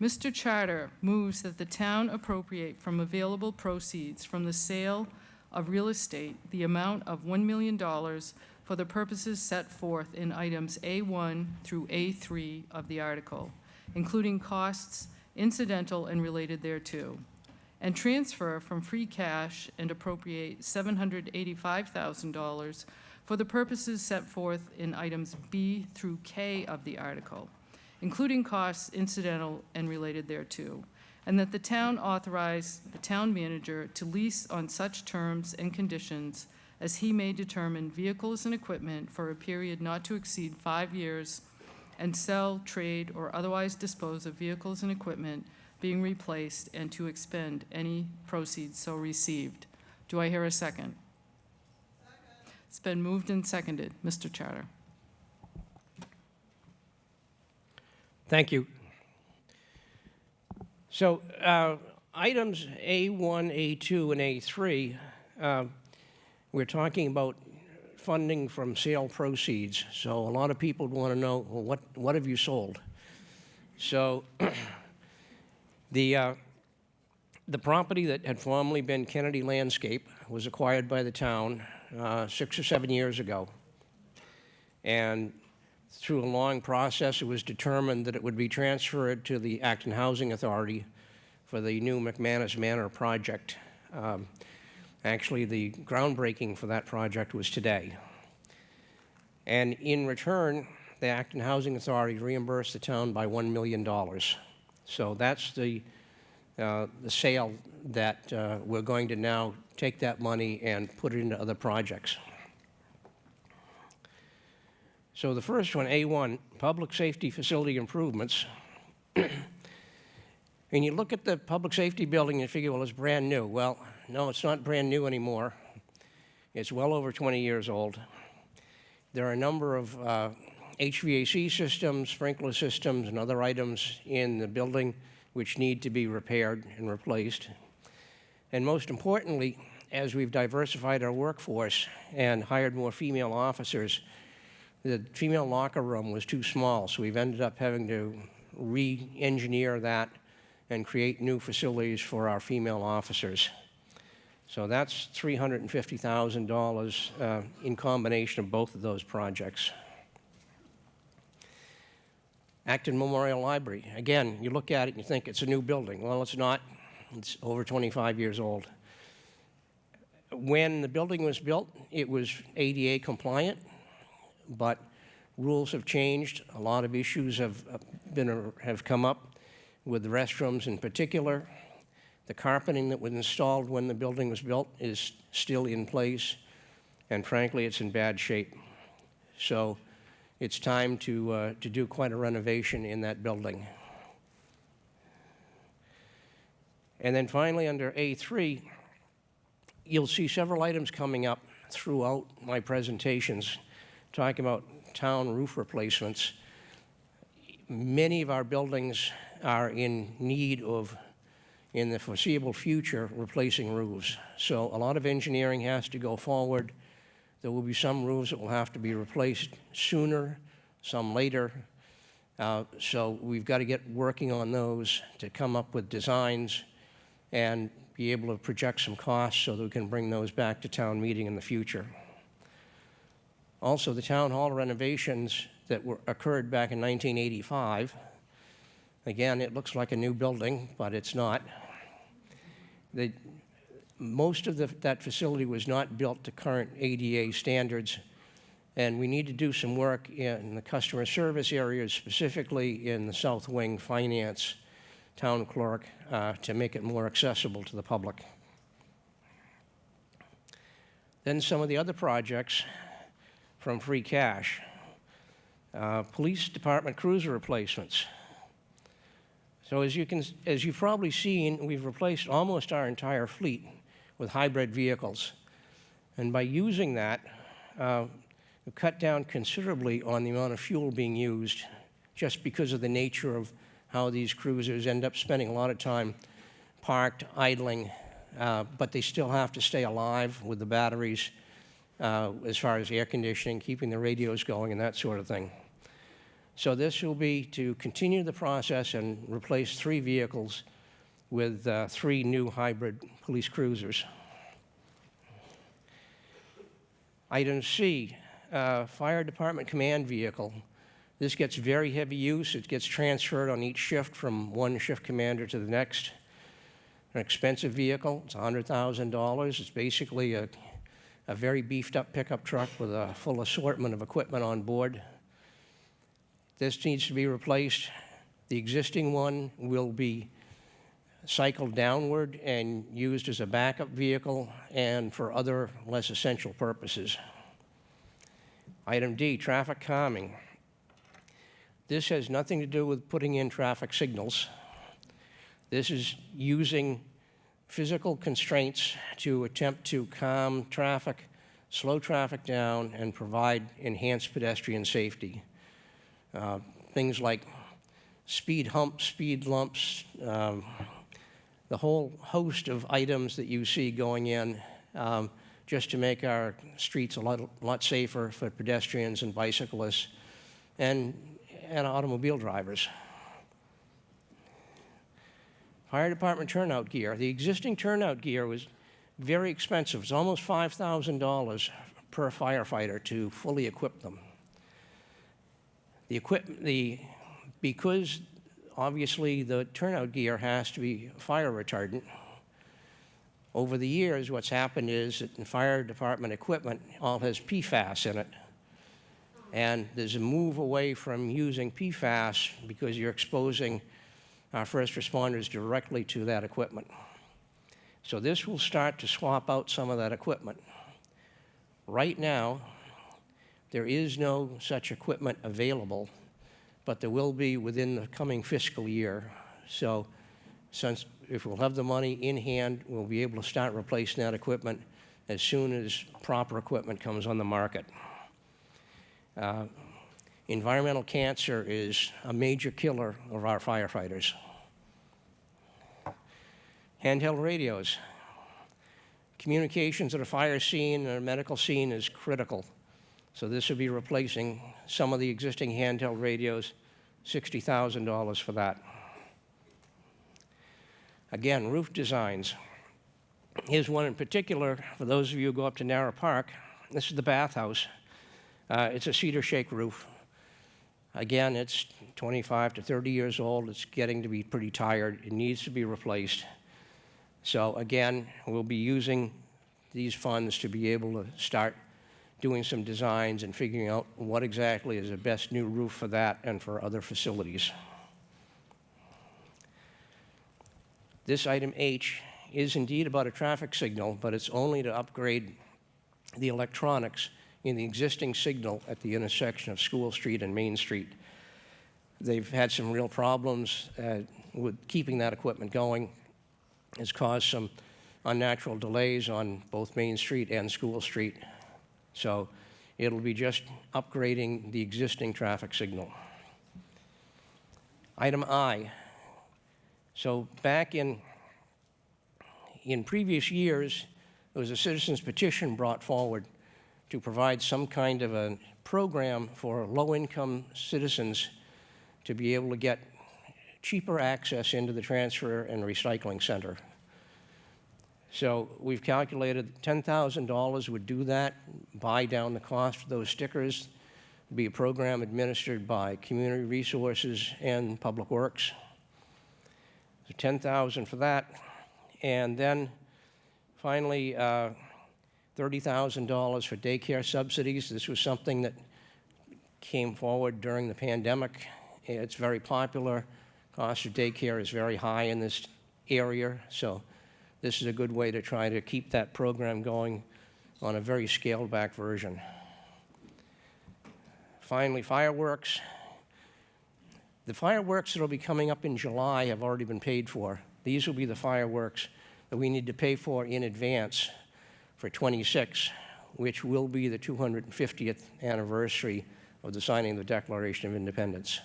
Mr. Charter moves that the town appropriate from available proceeds from the sale of real estate the amount of $1 million for the purposes set forth in items A1 through A3 of the article, including costs incidental and related thereto, and transfer from free cash and appropriate $785,000 for the purposes set forth in items B through K of the article, including costs incidental and related thereto, and that the town authorize the town manager to lease on such terms and conditions as he may determine vehicles and equipment for a period not to exceed 5 years, and sell, trade, or otherwise dispose of vehicles and equipment being replaced, and to expend any proceeds so received. Do I hear a second? It's been moved and seconded. Mr. Charter. Thank you. So items A1, A2, and A3, we're talking about funding from sale proceeds. So a lot of people want to know, well, what have you sold? So the property that had formerly been Kennedy Landscape was acquired by the town 6 or 7 years ago. And through a long process, it was determined that it would be transferred to the Acton Housing Authority for the new McManus Manor project. Actually, the groundbreaking for that project was today. And in return, the Acton Housing Authority reimbursed the town by $1 million. So that's the sale that we're going to now take that money and put it into other projects. So the first one, A1, public safety facility improvements. And you look at the public safety building and figure, well, it's brand new. Well, no, it's not brand new anymore. It's well over 20 years old. There are a number of HVAC systems, sprinkler systems, and other items in the building which need to be repaired and replaced. And most importantly, as we've diversified our workforce and hired more female officers, the female locker room was too small, so we've ended up having to re-engineer that and create new facilities for our female officers. So that's $350,000 in combination of both of those projects. Acton Memorial Library. Again, you look at it and you think it's a new building. Well, it's not. It's over 25 years old. When the building was built, it was ADA compliant, but rules have changed. A lot of issues have come up with the restrooms in particular. The carpeting that was installed when the building was built is still in place, and frankly, it's in bad shape. So it's time to do quite a renovation in that building. And then finally, under A3, you'll see several items coming up throughout my presentations talking about town roof replacements. Many of our buildings are in need of, in the foreseeable future, replacing roofs. So a lot of engineering has to go forward. There will be some roofs that will have to be replaced sooner, some later. So we've got to get working on those to come up with designs and be able to project some costs so that we can bring those back to town meeting in the future. Also, the town hall renovations that occurred back in 1985, again, it looks like a new building, but it's not. Most of that facility was not built to current ADA standards, and we need to do some work in the customer service areas, specifically in the South Wing Finance town clerk, to make it more accessible to the public. Then some of the other projects from free cash. Police department cruiser replacements. So as you've probably seen, we've replaced almost our entire fleet with hybrid vehicles. And by using that, we've cut down considerably on the amount of fuel being used, just because of the nature of how these cruisers end up spending a lot of time parked, idling, but they still have to stay alive with the batteries as far as air conditioning, keeping the radios going, and that sort of thing. So this will be to continue the process and replace 3 vehicles with 3 new hybrid police cruisers. Item C, fire department command vehicle. This gets very heavy use. It gets transferred on each shift from one shift commander to the next. An expensive vehicle. It's $100,000. It's basically a very beefed up pickup truck with a full assortment of equipment on board. This needs to be replaced. The existing one will be cycled downward and used as a backup vehicle and for other less essential purposes. Item D, traffic calming. This has nothing to do with putting in traffic signals. This is using physical constraints to attempt to calm traffic, slow traffic down, and provide enhanced pedestrian safety. Things like speed humps, speed lumps, the whole host of items that you see going in just to make our streets a lot safer for pedestrians and bicyclists and automobile drivers. Fire department turnout gear. The existing turnout gear was very expensive. It's almost $5,000 per firefighter to fully equip them. Because obviously the turnout gear has to be fire retardant, over the years what's happened is that the fire department equipment all has PFAS in it. And there's a move away from using PFAS because you're exposing our first responders directly to that equipment. So this will start to swap out some of that equipment. Right now, there is no such equipment available, but there will be within the coming fiscal year. So since if we'll have the money in hand, we'll be able to start replacing that equipment as soon as proper equipment comes on the market. Environmental cancer is a major killer of our firefighters. Handheld radios. Communications at a fire scene or a medical scene is critical. So this would be replacing some of the existing handheld radios, $60,000 for that. Again, roof designs. Here's one in particular for those of you who go up to Narrow Park. This is the bathhouse. It's a cedar shake roof. Again, it's 25 to 30 years old. It's getting to be pretty tired. It needs to be replaced. So again, we'll be using these funds to be able to start doing some designs and figuring out what exactly is the best new roof for that and for other facilities. This item H is indeed about a traffic signal, but it's only to upgrade the electronics in the existing signal at the intersection of School Street and Main Street. They've had some real problems with keeping that equipment going. It's caused some unnatural delays on both Main Street and School Street. So it'll be just upgrading the existing traffic signal. Item I. So back in previous years, there was a citizen's petition brought forward to provide some kind of a program for low-income citizens to be able to get cheaper access into the transfer and recycling center. So we've calculated $10,000 would do that, buy down the cost of those stickers, be a program administered by Community Resources and Public Works. So $10,000 for that. And then finally, $30,000 for daycare subsidies. This was something that came forward during the pandemic. It's very popular. Cost of daycare is very high in this area, so this is a good way to try to keep that program going on a very scaled-back version. Finally, fireworks. The fireworks that will be coming up in July have already been paid for. These will be the fireworks that we need to pay for in advance for 26, which will be the 250th anniversary of the signing of the Declaration of Independence.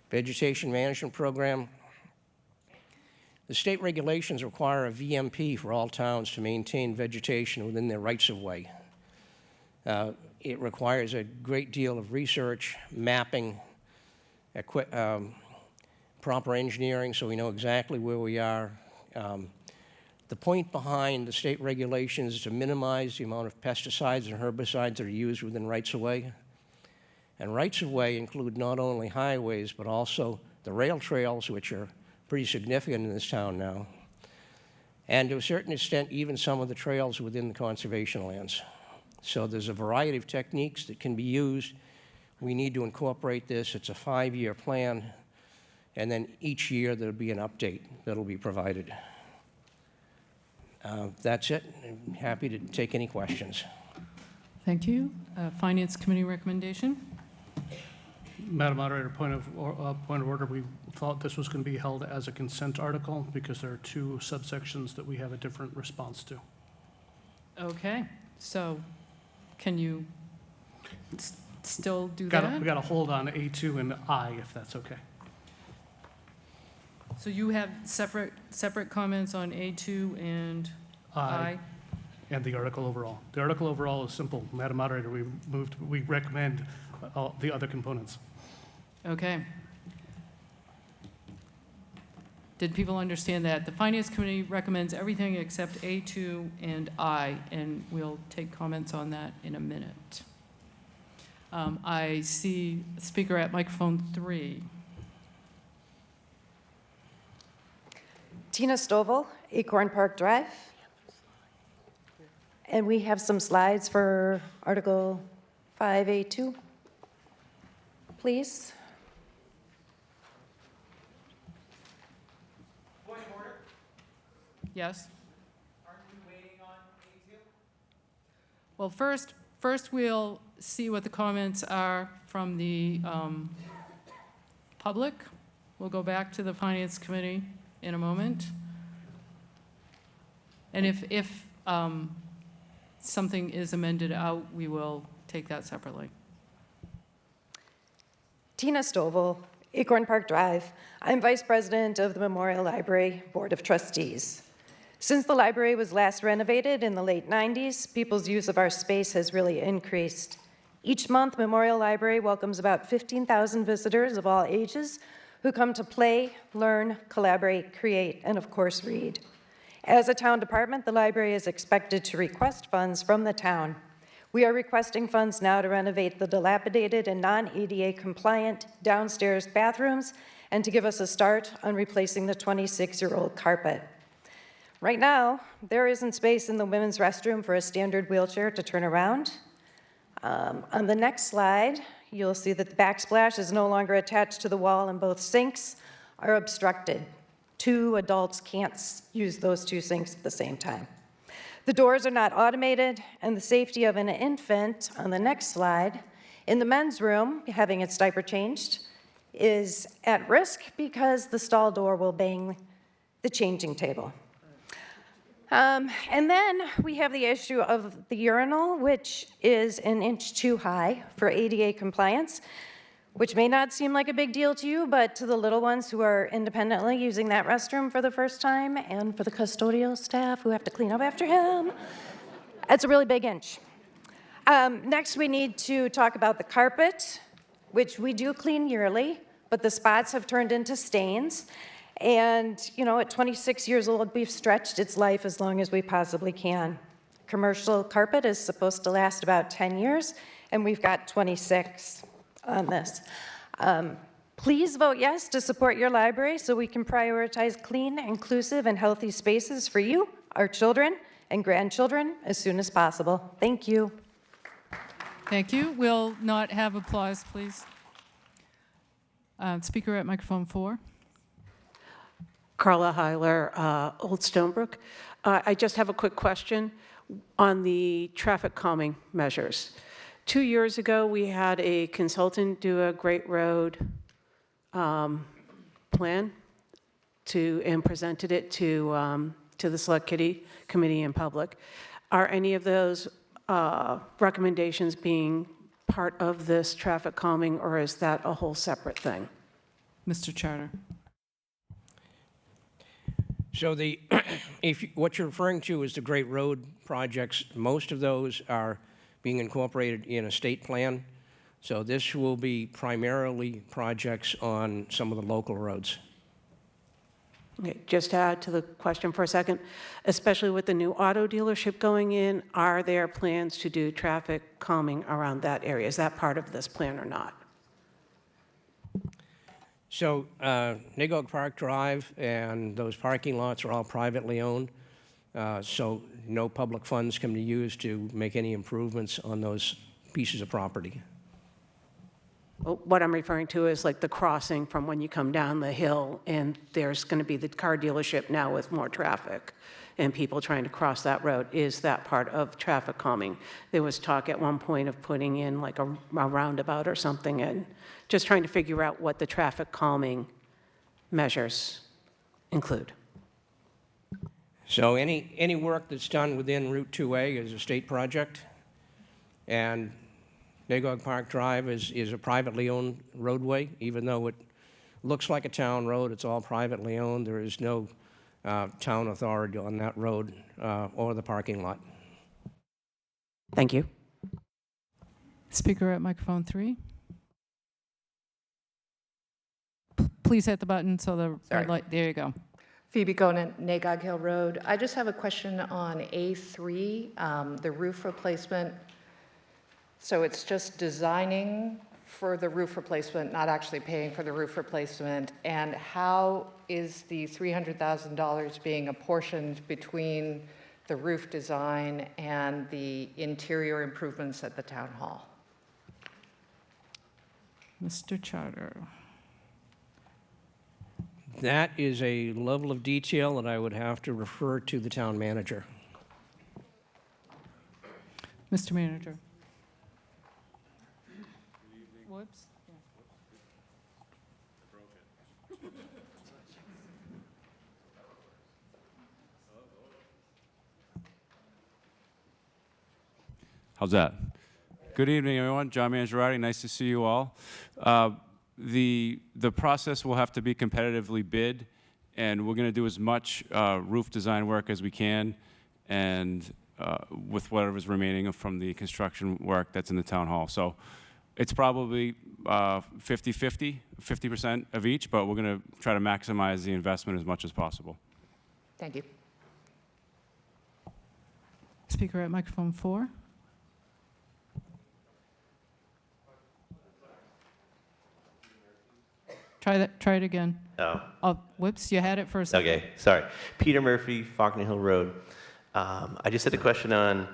Vegetation Management Program. The state regulations require a VMP for all towns to maintain vegetation within their rights-of-way. It requires a great deal of research, mapping, proper engineering so we know exactly where we are. The point behind the state regulations is to minimize the amount of pesticides and herbicides that are used within rights-of-way. And rights-of-way include not only highways, but also the rail trails, which are pretty significant in this town now, and to a certain extent, even some of the trails within the conservation lands. So there's a variety of techniques that can be used. We need to incorporate this. It's a 5-year plan, and then each year there'll be an update that'll be provided. That's it. I'm happy to take any questions. Thank you. Finance Committee recommendation? Madam Moderator, point of order. We thought this was going to be held as a consent article because there are 2 subsections that we have a different response to. Okay, so can you still do that? We got to hold on A2 and I, if that's okay. So you have separate comments on A2 and I? And the article overall. The article overall is simple. Madam Moderator, we recommend the other components. Okay. Did people understand that? The Finance Committee recommends everything except A2 and I, and we'll take comments on that in a minute. I see a speaker at microphone 3. Tina Stovall, Acorn Park Drive. And we have some slides for Article 5A2. Please. Point of order. Yes? Aren't we waiting on A2? Well, first we'll see what the comments are from the public. We'll go back to the Finance Committee in a moment. And if something is amended out, we will take that separately. Tina Stovall, Acorn Park Drive. I'm Vice President of the Memorial Library Board of Trustees. Since the library was last renovated in the late 90s, people's use of our space has really increased. Each month, Memorial Library welcomes about 15,000 visitors of all ages who come to play, learn, collaborate, create, and of course, read. As a town department, the library is expected to request funds from the town. We are requesting funds now to renovate the dilapidated and non-ADA compliant downstairs bathrooms and to give us a start on replacing the 26-year-old carpet. Right now, there isn't space in the women's restroom for a standard wheelchair to turn around. On the next slide, you'll see that the backsplash is no longer attached to the wall and both sinks are obstructed. 2 adults can't use those 2 sinks at the same time. The doors are not automated, and the safety of an infant, on the next slide, in the men's room, having its diaper changed, is at risk because the stall door will bang the changing table. And then we have the issue of the urinal, which is an inch too high for ADA compliance, which may not seem like a big deal to you, but to the little ones who are independently using that restroom for the first time, and for the custodial staff who have to clean up after him, it's a really big inch. Next, we need to talk about the carpet, which we do clean yearly, but the spots have turned into stains. And, you know, at 26 years old, we've stretched its life as long as we possibly can. Commercial carpet is supposed to last about 10 years, and we've got 26 on this. Please vote yes to support your library so we can prioritize clean, inclusive, and healthy spaces for you, our children, and grandchildren as soon as possible. Thank you. Thank you. We'll not have applause, please. Speaker at microphone 4. Carla Heiler, Old Stonebrook. I just have a quick question on the traffic calming measures. 2 years ago, we had a consultant do a Great Road plan and presented it to the Select Committee in public. Are any of those recommendations being part of this traffic calming, or is that a whole separate thing? Mr. Charter. So what you're referring to is the Great Road projects. Most of those are being incorporated in a state plan. So this will be primarily projects on some of the local roads. Okay, just to add to the question for a second, especially with the new auto dealership going in, are there plans to do traffic calming around that area? Is that part of this plan or not? So Nagog Park Drive and those parking lots are all privately owned. So no public funds can be used to make any improvements on those pieces of property. What I'm referring to is like the crossing from when you come down the hill, and there's going to be the car dealership now with more traffic and people trying to cross that road. Is that part of traffic calming? There was talk at one point of putting in like a roundabout or something, and just trying to figure out what the traffic calming measures include. So any work that's done within Route 2A is a state project, and Nagog Park Drive is a privately owned roadway. Even though it looks like a town road, it's all privately owned. There is no town authority on that road or the parking lot. Thank you. Speaker at microphone 3. Please hit the button so the red light, there you go. Phoebe Gonan, Nagog Hill Road. I just have a question on A3, the roof replacement. So it's just designing for the roof replacement, not actually paying for the roof replacement. And how is the $300,000 being apportioned between the roof design and the interior improvements at the town hall? Mr. Charter. That is a level of detail that I would have to refer to the town manager. Mr. Manager. Whoops. How's that? Good evening, everyone. John Mangiarotti, nice to see you all. The process will have to be competitively bid, and we're going to do as much roof design work as we can, and with whatever's remaining from the construction work that's in the town hall. So it's probably 50-50, 50% of each, but we're going to try to maximize the investment as much as possible. Thank you. Speaker at microphone 4. Try it again. Oh, whoops, you had it for a second. Okay, sorry. Peter Murphy, Faulkner Hill Road. I just had a question on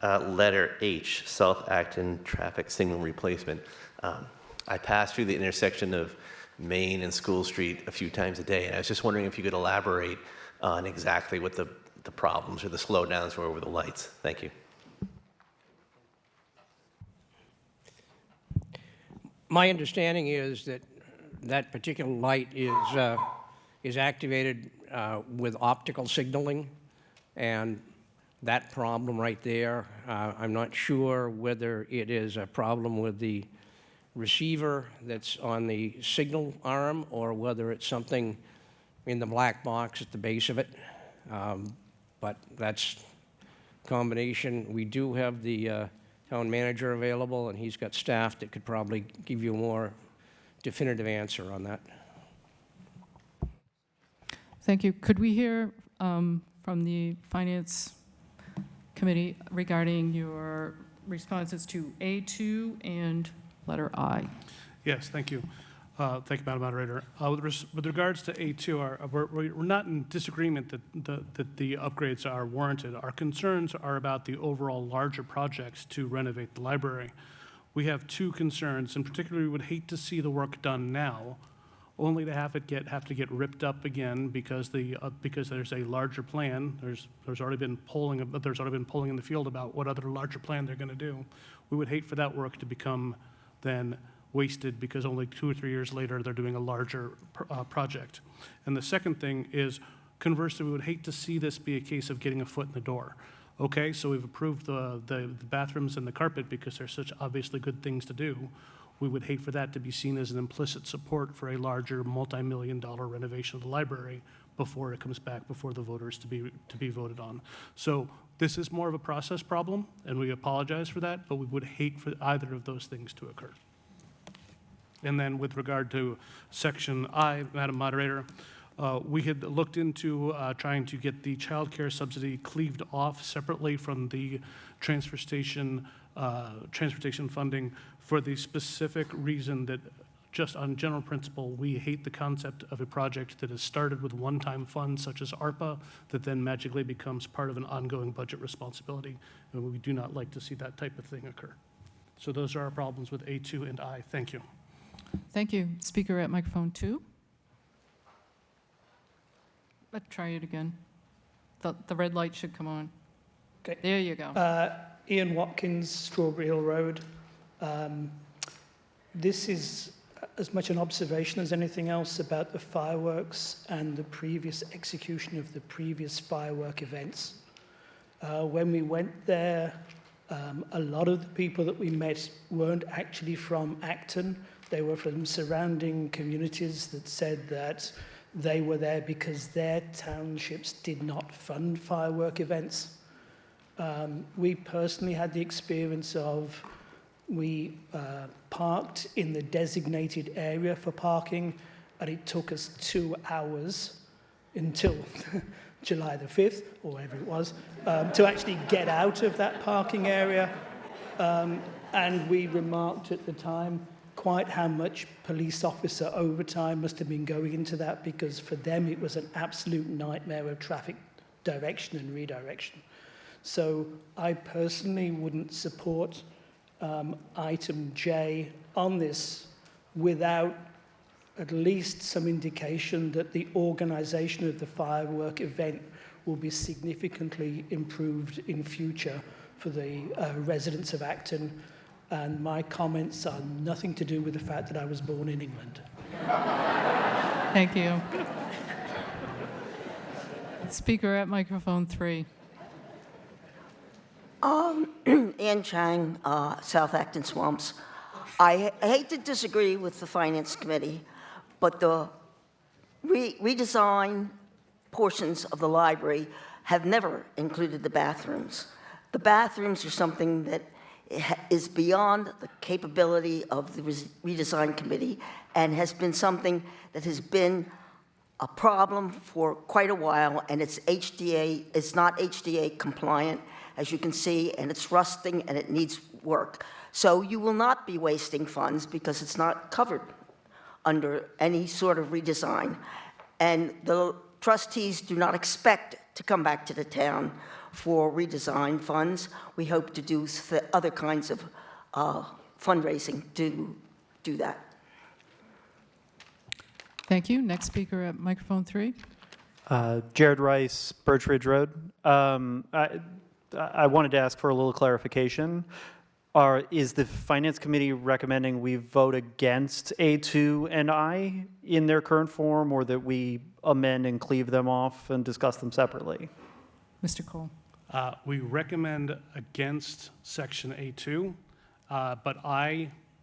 letter H, South Acton traffic signal replacement. I pass through the intersection of Main and School Street a few times a day, and I was just wondering if you could elaborate on exactly what the problems or the slowdowns were with the lights. Thank you. My understanding is that that particular light is activated with optical signaling, and that problem right there, I'm not sure whether it is a problem with the receiver that's on the signal arm or whether it's something in the black box at the base of it. But that's a combination. We do have the town manager available, and he's got staff that could probably give you a more definitive answer on that. Thank you. Could we hear from the Finance Committee regarding your responses to A2 and letter I? Yes, thank you. Thank you, Madam Moderator. With regards to A2, we're not in disagreement that the upgrades are warranted. Our concerns are about the overall larger projects to renovate the library. We have two concerns. In particular, we would hate to see the work done now, only to have to get ripped up again because there's a larger plan. There's already been polling in the field about what other larger plan they're going to do. We would hate for that work to become then wasted because only 2 or 3 years later they're doing a larger project. And the second thing is, conversely, we would hate to see this be a case of getting a foot in the door. Okay, so we've approved the bathrooms and the carpet because they're such obviously good things to do. We would hate for that to be seen as an implicit support for a larger multi-million-dollar renovation of the library before it comes back before the voters to be voted on. So this is more of a process problem, and we apologize for that, but we would hate for either of those things to occur. And then with regard to section I, Madam Moderator, we had looked into trying to get the child care subsidy cleaved off separately from the transportation funding for the specific reason that just on general principle, we hate the concept of a project that is started with one-time funds such as ARPA that then magically becomes part of an ongoing budget responsibility. And we do not like to see that type of thing occur. So those are our problems with A2 and I. Thank you. Thank you. Speaker at microphone 2. Let's try it again. The red light should come on. Okay. There you go. Ian Watkins, Strawberry Hill Road. This is as much an observation as anything else about the fireworks and the previous execution of the previous firework events. When we went there, a lot of the people that we met weren't actually from Acton. They were from surrounding communities that said that they were there because their townships did not fund firework events. We personally had the experience of we parked in the designated area for parking, and it took us 2 hours until July the 5th, or whatever it was, to actually get out of that parking area. And we remarked at the time quite how much police officer overtime must have been going into that, because for them it was an absolute nightmare of traffic direction and redirection. So I personally wouldn't support item J on this without at least some indication that the organization of the firework event will be significantly improved in future for the residents of Acton. And my comments are nothing to do with the fact that I was born in England. Thank you. Speaker at microphone 3. Ann Chang, South Acton Swamps. I hate to disagree with the Finance Committee, but the redesign portions of the library have never included the bathrooms. The bathrooms are something that is beyond the capability of the redesign committee and has been something that has been a problem for quite a while, and it's not HDA compliant, as you can see, and it's rusting and it needs work. So you will not be wasting funds because it's not covered under any sort of redesign. And the trustees do not expect to come back to the town for redesign funds. We hope to do other kinds of fundraising to do that. Thank you. Next speaker at microphone 3. Jared Rice, Birch Ridge Road. I wanted to ask for a little clarification. Is the Finance Committee recommending we vote against A2 and I in their current form, or that we amend and cleave them off and discuss them separately? Mr. Cole. We recommend against Section A2, but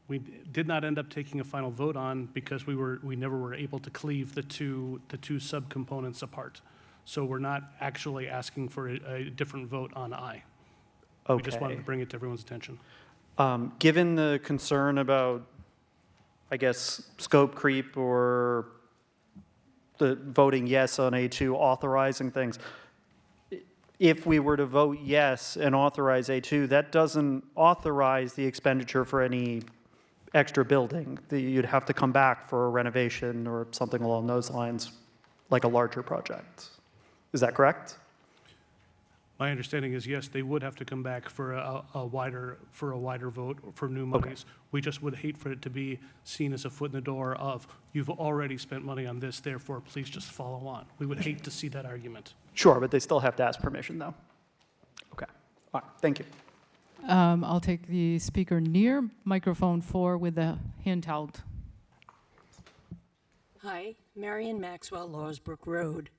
we did not end up taking a final vote on because we never were able to cleave the two subcomponents apart. So we're not actually asking for a different vote on I. Okay. We just wanted to bring it to everyone's attention. Given the concern about, I guess, scope creep or the voting yes on A2 authorizing things, if we were to vote yes and authorize A2, that doesn't authorize the expenditure for any extra building. You'd have to come back for a renovation or something along those lines, like a larger project. Is that correct? My understanding is yes, they would have to come back for a wider vote for new monies. Okay. We just would hate for it to be seen as a foot in the door of you've already spent money on this, therefore please just follow on. We would hate to see that argument. Sure, but they still have to ask permission, though. Okay. All right. Thank you. I'll take the speaker near microphone 4 with the hand held. Hi, Marion Maxwell, Lawsbrook Road.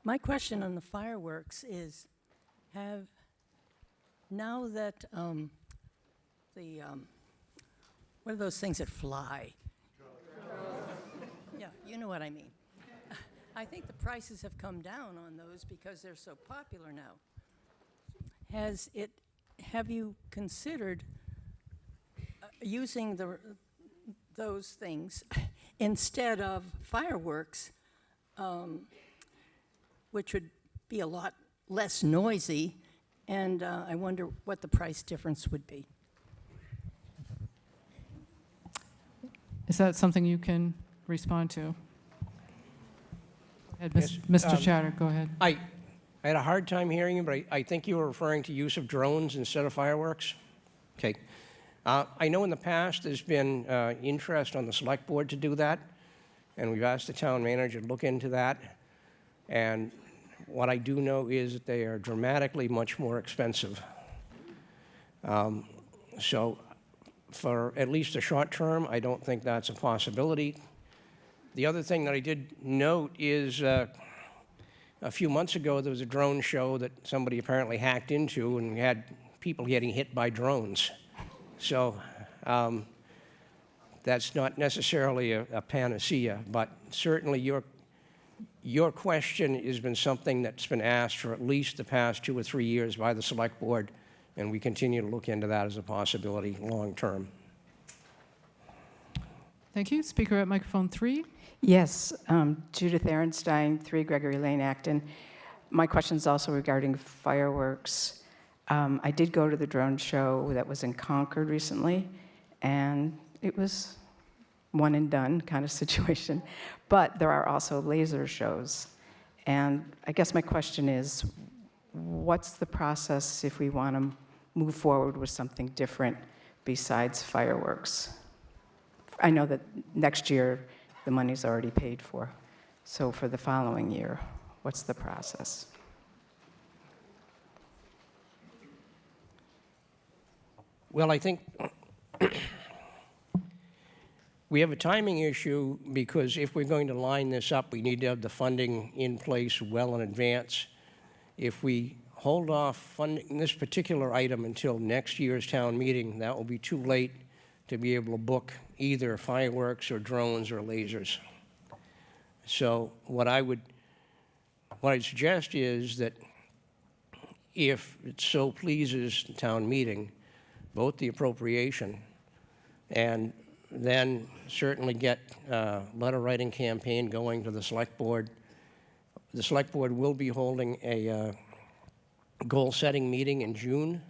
My question on the fireworks is, now that what are those things that fly? Yeah, you know what I mean. I think the prices have come down on those because they're so popular now. Have you considered using those things instead of fireworks, which would be a lot less noisy, and I wonder what the price difference would be. Is that something you can respond to? Yes, Mr. Chatter, go ahead. I had a hard time hearing you, but I think you were referring to use of drones instead of fireworks. Okay. I know in the past there's been interest on the select board to do that, and we've asked the town manager to look into that. And what I do know is that they are dramatically much more expensive. So for at least a short term, I don't think that's a possibility. The other thing that I did note is a few months ago, there was a drone show that somebody apparently hacked into, and we had people getting hit by drones. So that's not necessarily a panacea, but certainly your question has been something that's been asked for at least the past 2 or 3 years by the select board, and we continue to look into that as a possibility long term. Thank you. Speaker at microphone 3. Yes, Judith Ehrenstein, 3 Gregory Lane, Acton. My question is also regarding fireworks. I did go to the drone show that was in Concord recently, and it was one and done kind of situation. But there are also laser shows. And I guess my question is, what's the process if we want to move forward with something different besides fireworks? I know that next year the money's already paid for. So for the following year, what's the process? Well, I think we have a timing issue because if we're going to line this up, we need to have the funding in place well in advance. If we hold off funding this particular item until next year's town meeting. That will be too late to be able to book either fireworks or drones or lasers. So what I'd suggest is that if it so pleases the town meeting, vote the appropriation, and then certainly get a letter writing campaign going to the select board. The select board will be holding a goal-setting meeting in June,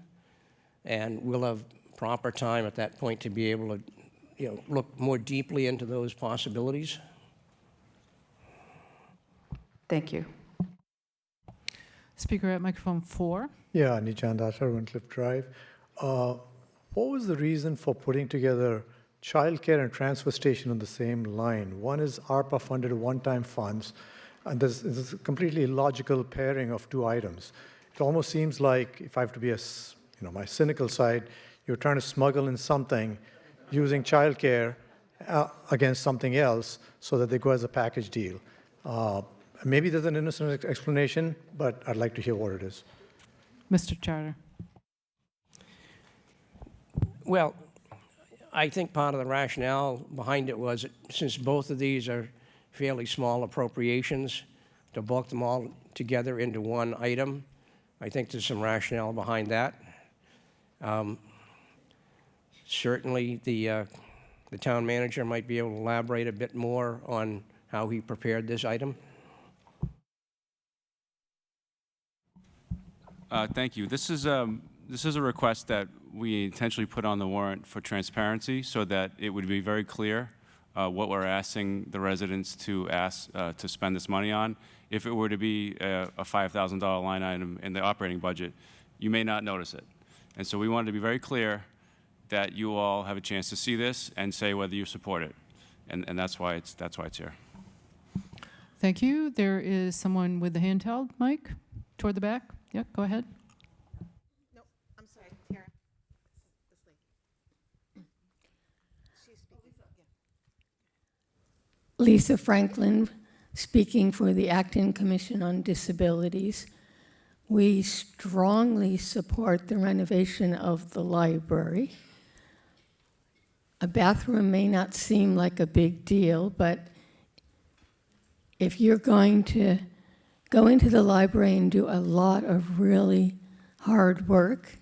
and we'll have proper time at that point to be able to, look more deeply into those possibilities. Thank you. Speaker at microphone 4. Yeah, Nichand Ashar, Wincliffe Drive. What was the reason for putting together childcare and transfer station on the same line? One is ARPA-funded one-time funds, and this is a completely illogical pairing of two items. It almost seems like, if I have to be my cynical side, you're trying to smuggle in something using childcare against something else so that they go as a package deal. Maybe there's an innocent explanation, but I'd like to hear what it is. Mr. Charter. Well, I think part of the rationale behind it was that since both of these are fairly small appropriations, to bulk them all together into one item, I think there's some rationale behind that. Certainly, the town manager might be able to elaborate a bit more on how he prepared this item. Thank you. This is a request that we intentionally put on the warrant for transparency so that it would be very clear what we're asking the residents to spend this money on. If it were to be a $5,000 line item in the operating budget, you may not notice it. And so we wanted to be very clear that you all have a chance to see this and say whether you support it. And that's why it's here. Thank you. There is someone with the handheld mic toward the back. Yep, go ahead. No, I'm sorry, Tara. This lady. She's speaking. Yeah. Lisa Franklin, speaking for the Acton Commission on Disabilities. We strongly support the renovation of the library. A bathroom may not seem like a big deal, but if you're going to go into the library and do a lot of really hard work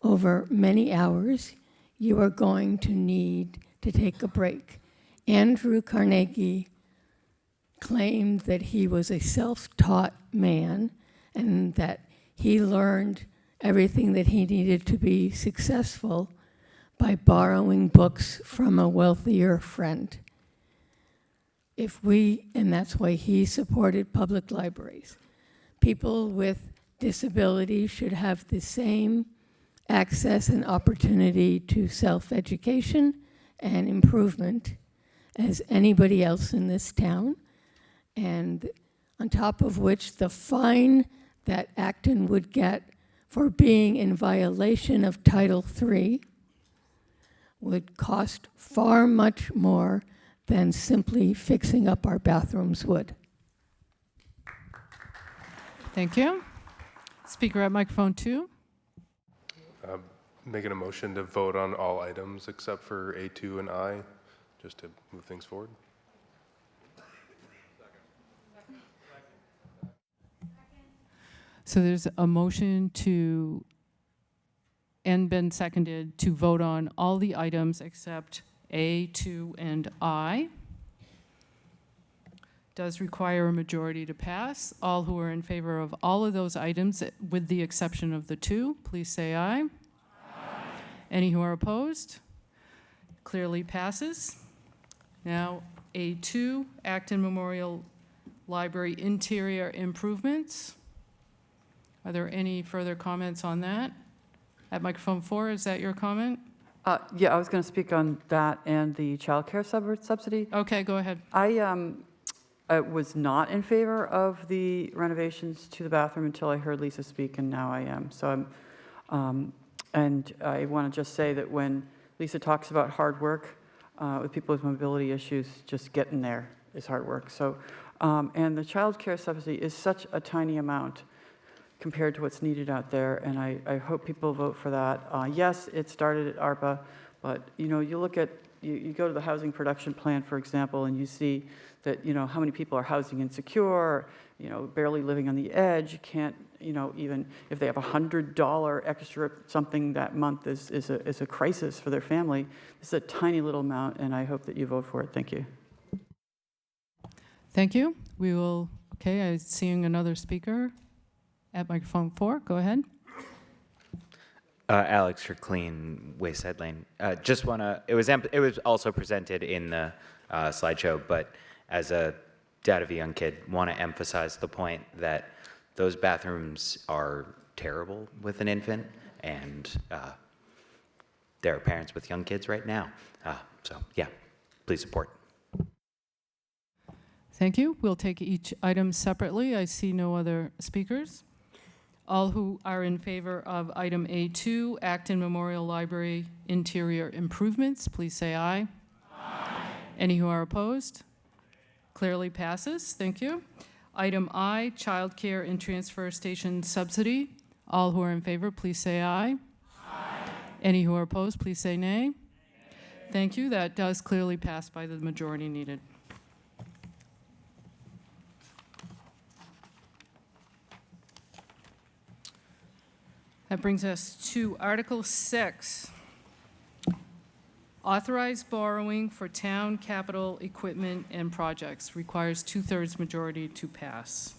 over many hours, you are going to need to take a break. Andrew Carnegie claimed that he was a self-taught man and that he learned everything that he needed to be successful by borrowing books from a wealthier friend. And that's why he supported public libraries. People with disabilities should have the same access and opportunity to self-education and improvement as anybody else in this town. And on top of which, the fine that Acton would get for being in violation of Title III would cost far much more than simply fixing up our bathrooms would. Thank you. Speaker at microphone 2. Making a motion to vote on all items except for A2 and I, just to move things forward. So there's a motion and been seconded to vote on all the items except A, 2, and I. Does require a majority to pass. All who are in favor of all of those items, with the exception of the 2, please say aye. Aye. Any who are opposed? Clearly passes. Now, A2, Acton Memorial Library interior improvements. Are there any further comments on that? At microphone 4, is that your comment? Yeah, I was going to speak on that and the child care subsidy. Okay, go ahead. I was not in favor of the renovations to the bathroom until I heard Lisa speak, and now I am. So and I want to just say that when Lisa talks about hard work with people with mobility issues, just getting there is hard work. So, and the child care subsidy is such a tiny amount compared to what's needed out there, and I hope people vote for that. Yes, it started at ARPA, but, you know, you look at, you go to the housing production plan, for example, and you see that, you know, how many people are housing insecure, you know, barely living on the edge. You can't, you know, even if they have $100 extra something that month is a crisis for their family. It's a tiny little amount, and I hope that you vote for it. Thank you. Thank you. We will, okay, I'm seeing another speaker at microphone 4. Go ahead. Alex for Clean Wayside Lane. Just wanna, it was also presented in the slideshow, but as a dad of a young kid, want to emphasize the point that those bathrooms are terrible with an infant, and there are parents with young kids right now. So yeah, please support. Thank you. We'll take each item separately. I see no other speakers. All who are in favor of item A2, Acton Memorial Library interior improvements, please say aye. Aye. Any who are opposed? Clearly passes. Thank you. Item I, Child Care and Transfer Station Subsidy. All who are in favor, please say aye. Aye. Any who are opposed, please say nay. Thank you. That does clearly pass by the majority needed. That brings us to Article 6. Authorized borrowing for town capital equipment and projects requires 2/3 majority to pass.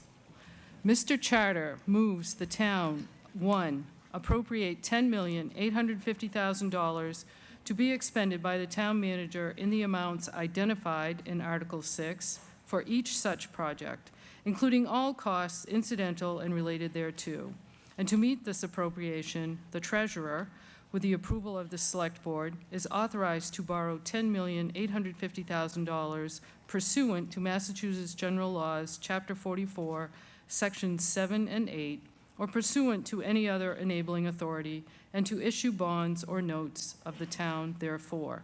Mr. Charter moves the town, 1, appropriate $10,850,000 to be expended by the town manager in the amounts identified in Article 6 for each such project, including all costs incidental and related thereto. And to meet this appropriation, the treasurer, with the approval of the Select Board, is authorized to borrow $10,850,000 pursuant to Massachusetts General Laws, Chapter 44, Sections 7 and 8, or pursuant to any other enabling authority, and to issue bonds or notes of the town therefore.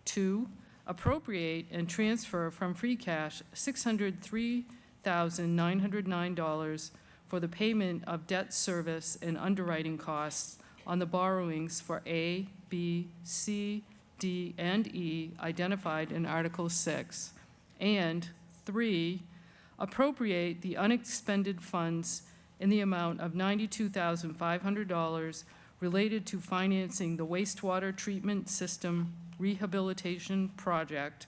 2, appropriate and transfer from free cash $603,909 for the payment of debt service and underwriting costs on the borrowings for A, B, C, D, and E identified in Article 6. And 3, appropriate the unexpended funds in the amount of $92,500 related to financing the wastewater treatment system rehabilitation project,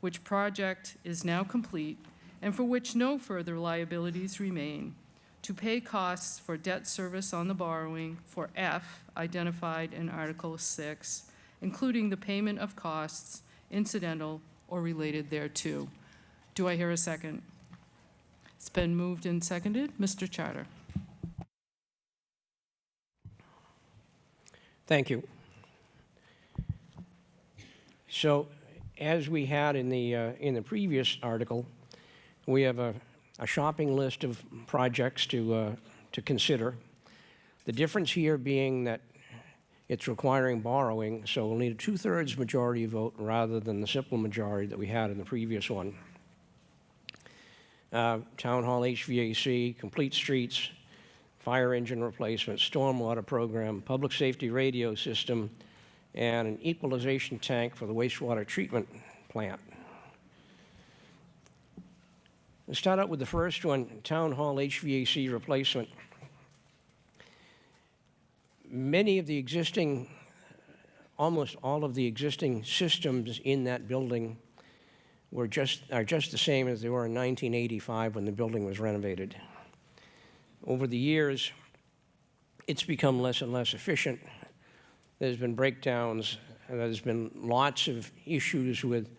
which project is now complete and for which no further liabilities remain, to pay costs for debt service on the borrowing for F, identified in Article 6, including the payment of costs incidental or related thereto. Do I hear a second? It's been moved and seconded. Mr. Charter. Thank you. So, as we had in the previous article, we have a shopping list of projects to consider. The difference here being that it's requiring borrowing, so we'll need a 2/3 majority vote rather than the simple majority that we had in the previous one. Town Hall HVAC, complete streets, fire engine replacement, stormwater program, public safety radio system, and an equalization tank for the wastewater treatment plant. Let's start out with the first one, Town Hall HVAC replacement. Many of the existing, almost all of the existing systems in that building are just the same as they were in 1985 when the building was renovated. Over the years, it's become less and less efficient. There's been breakdowns, and there's been lots of issues with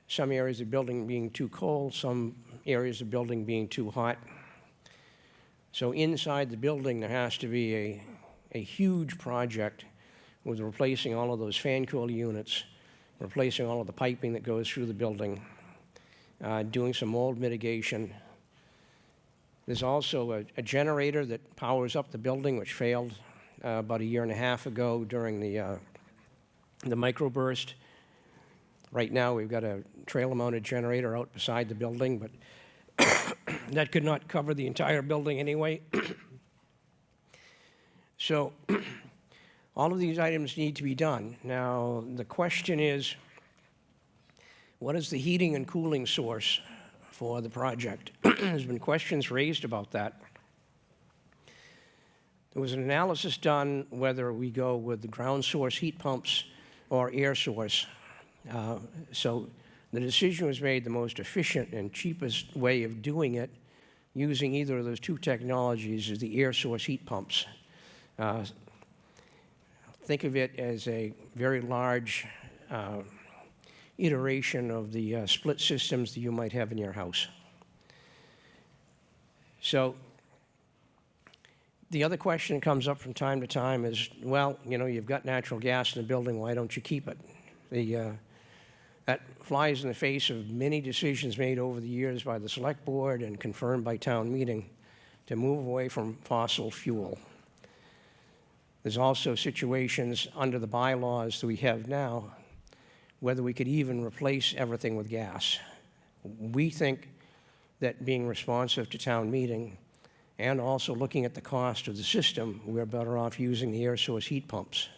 some areas of the building being too cold, some areas of the building being too hot. So inside the building, there has to be a huge project with replacing all of those fan coil units, replacing all of the piping that goes through the building, doing some mold mitigation. There's also a generator that powers up the building, which failed about 1.5 years ago during the microburst. Right now, we've got a trailer-mounted generator out beside the building, but that could not cover the entire building anyway. So all of these items need to be done. Now, the question is, what is the heating and cooling source for the project? There's been questions raised about that. There was an analysis done whether we go with the ground source heat pumps or air source. So the decision was made the most efficient and cheapest way of doing it using either of those two technologies is the air source heat pumps. Think of it as a very large iteration of the split systems that you might have in your house. So the other question that comes up from time to time is, well, you know, you've got natural gas in the building, why don't you keep it? That flies in the face of many decisions made over the years by the select board and confirmed by town meeting to move away from fossil fuel. There's also situations under the bylaws that we have now whether we could even replace everything with gas. We think that being responsive to town meeting and also looking at the cost of the system, we're better off using the air source heat pumps.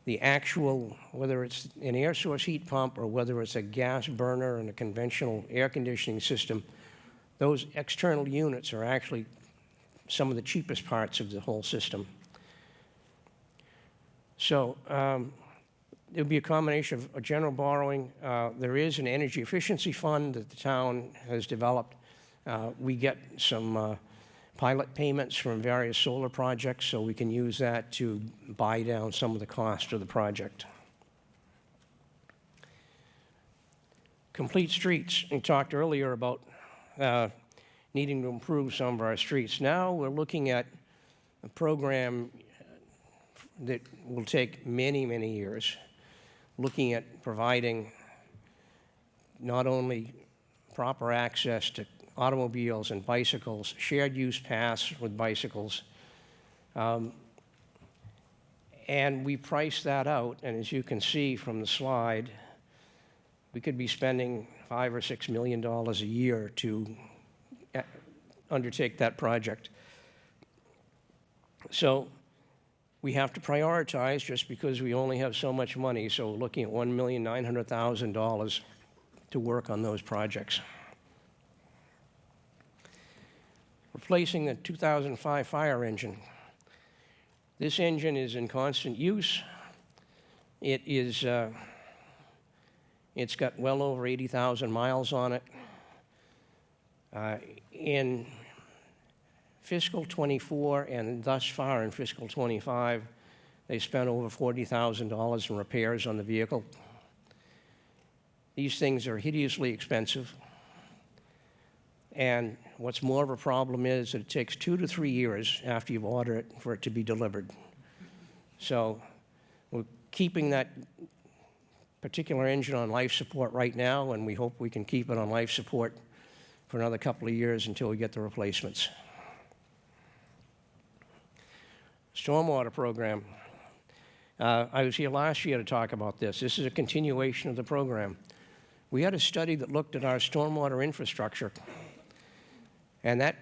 The actual, whether it's an air source heat pump or whether it's a gas burner and a conventional air conditioning system, those external units are actually some of the cheapest parts of the whole system. So it would be a combination of a general borrowing. There is an energy efficiency fund that the town has developed. We get some pilot payments from various solar projects, so we can use that to buy down some of the cost of the project. Complete streets. We talked earlier about needing to improve some of our streets. Now we're looking at a program that will take many, many years, looking at providing not only proper access to automobiles and bicycles, shared use paths with bicycles, and we price that out, and as you can see from the slide, we could be spending $5 or $6 million a year to undertake that project. So we have to prioritize just because we only have so much money, so we're looking at $1,900,000 to work on those projects. Replacing the 2005 fire engine. This engine is in constant use. It is, it's got well over 80,000 miles on it. In fiscal 24 and thus far in fiscal 25, they spent over $40,000 in repairs on the vehicle. These things are hideously expensive. And what's more of a problem is that it takes 2 to 3 years after you've ordered it for it to be delivered. So we're keeping that particular engine on life support right now, and we hope we can keep it on life support for another couple of years until we get the replacements. Stormwater program. I was here last year to talk about this. This is a continuation of the program. We had a study that looked at our stormwater infrastructure, and that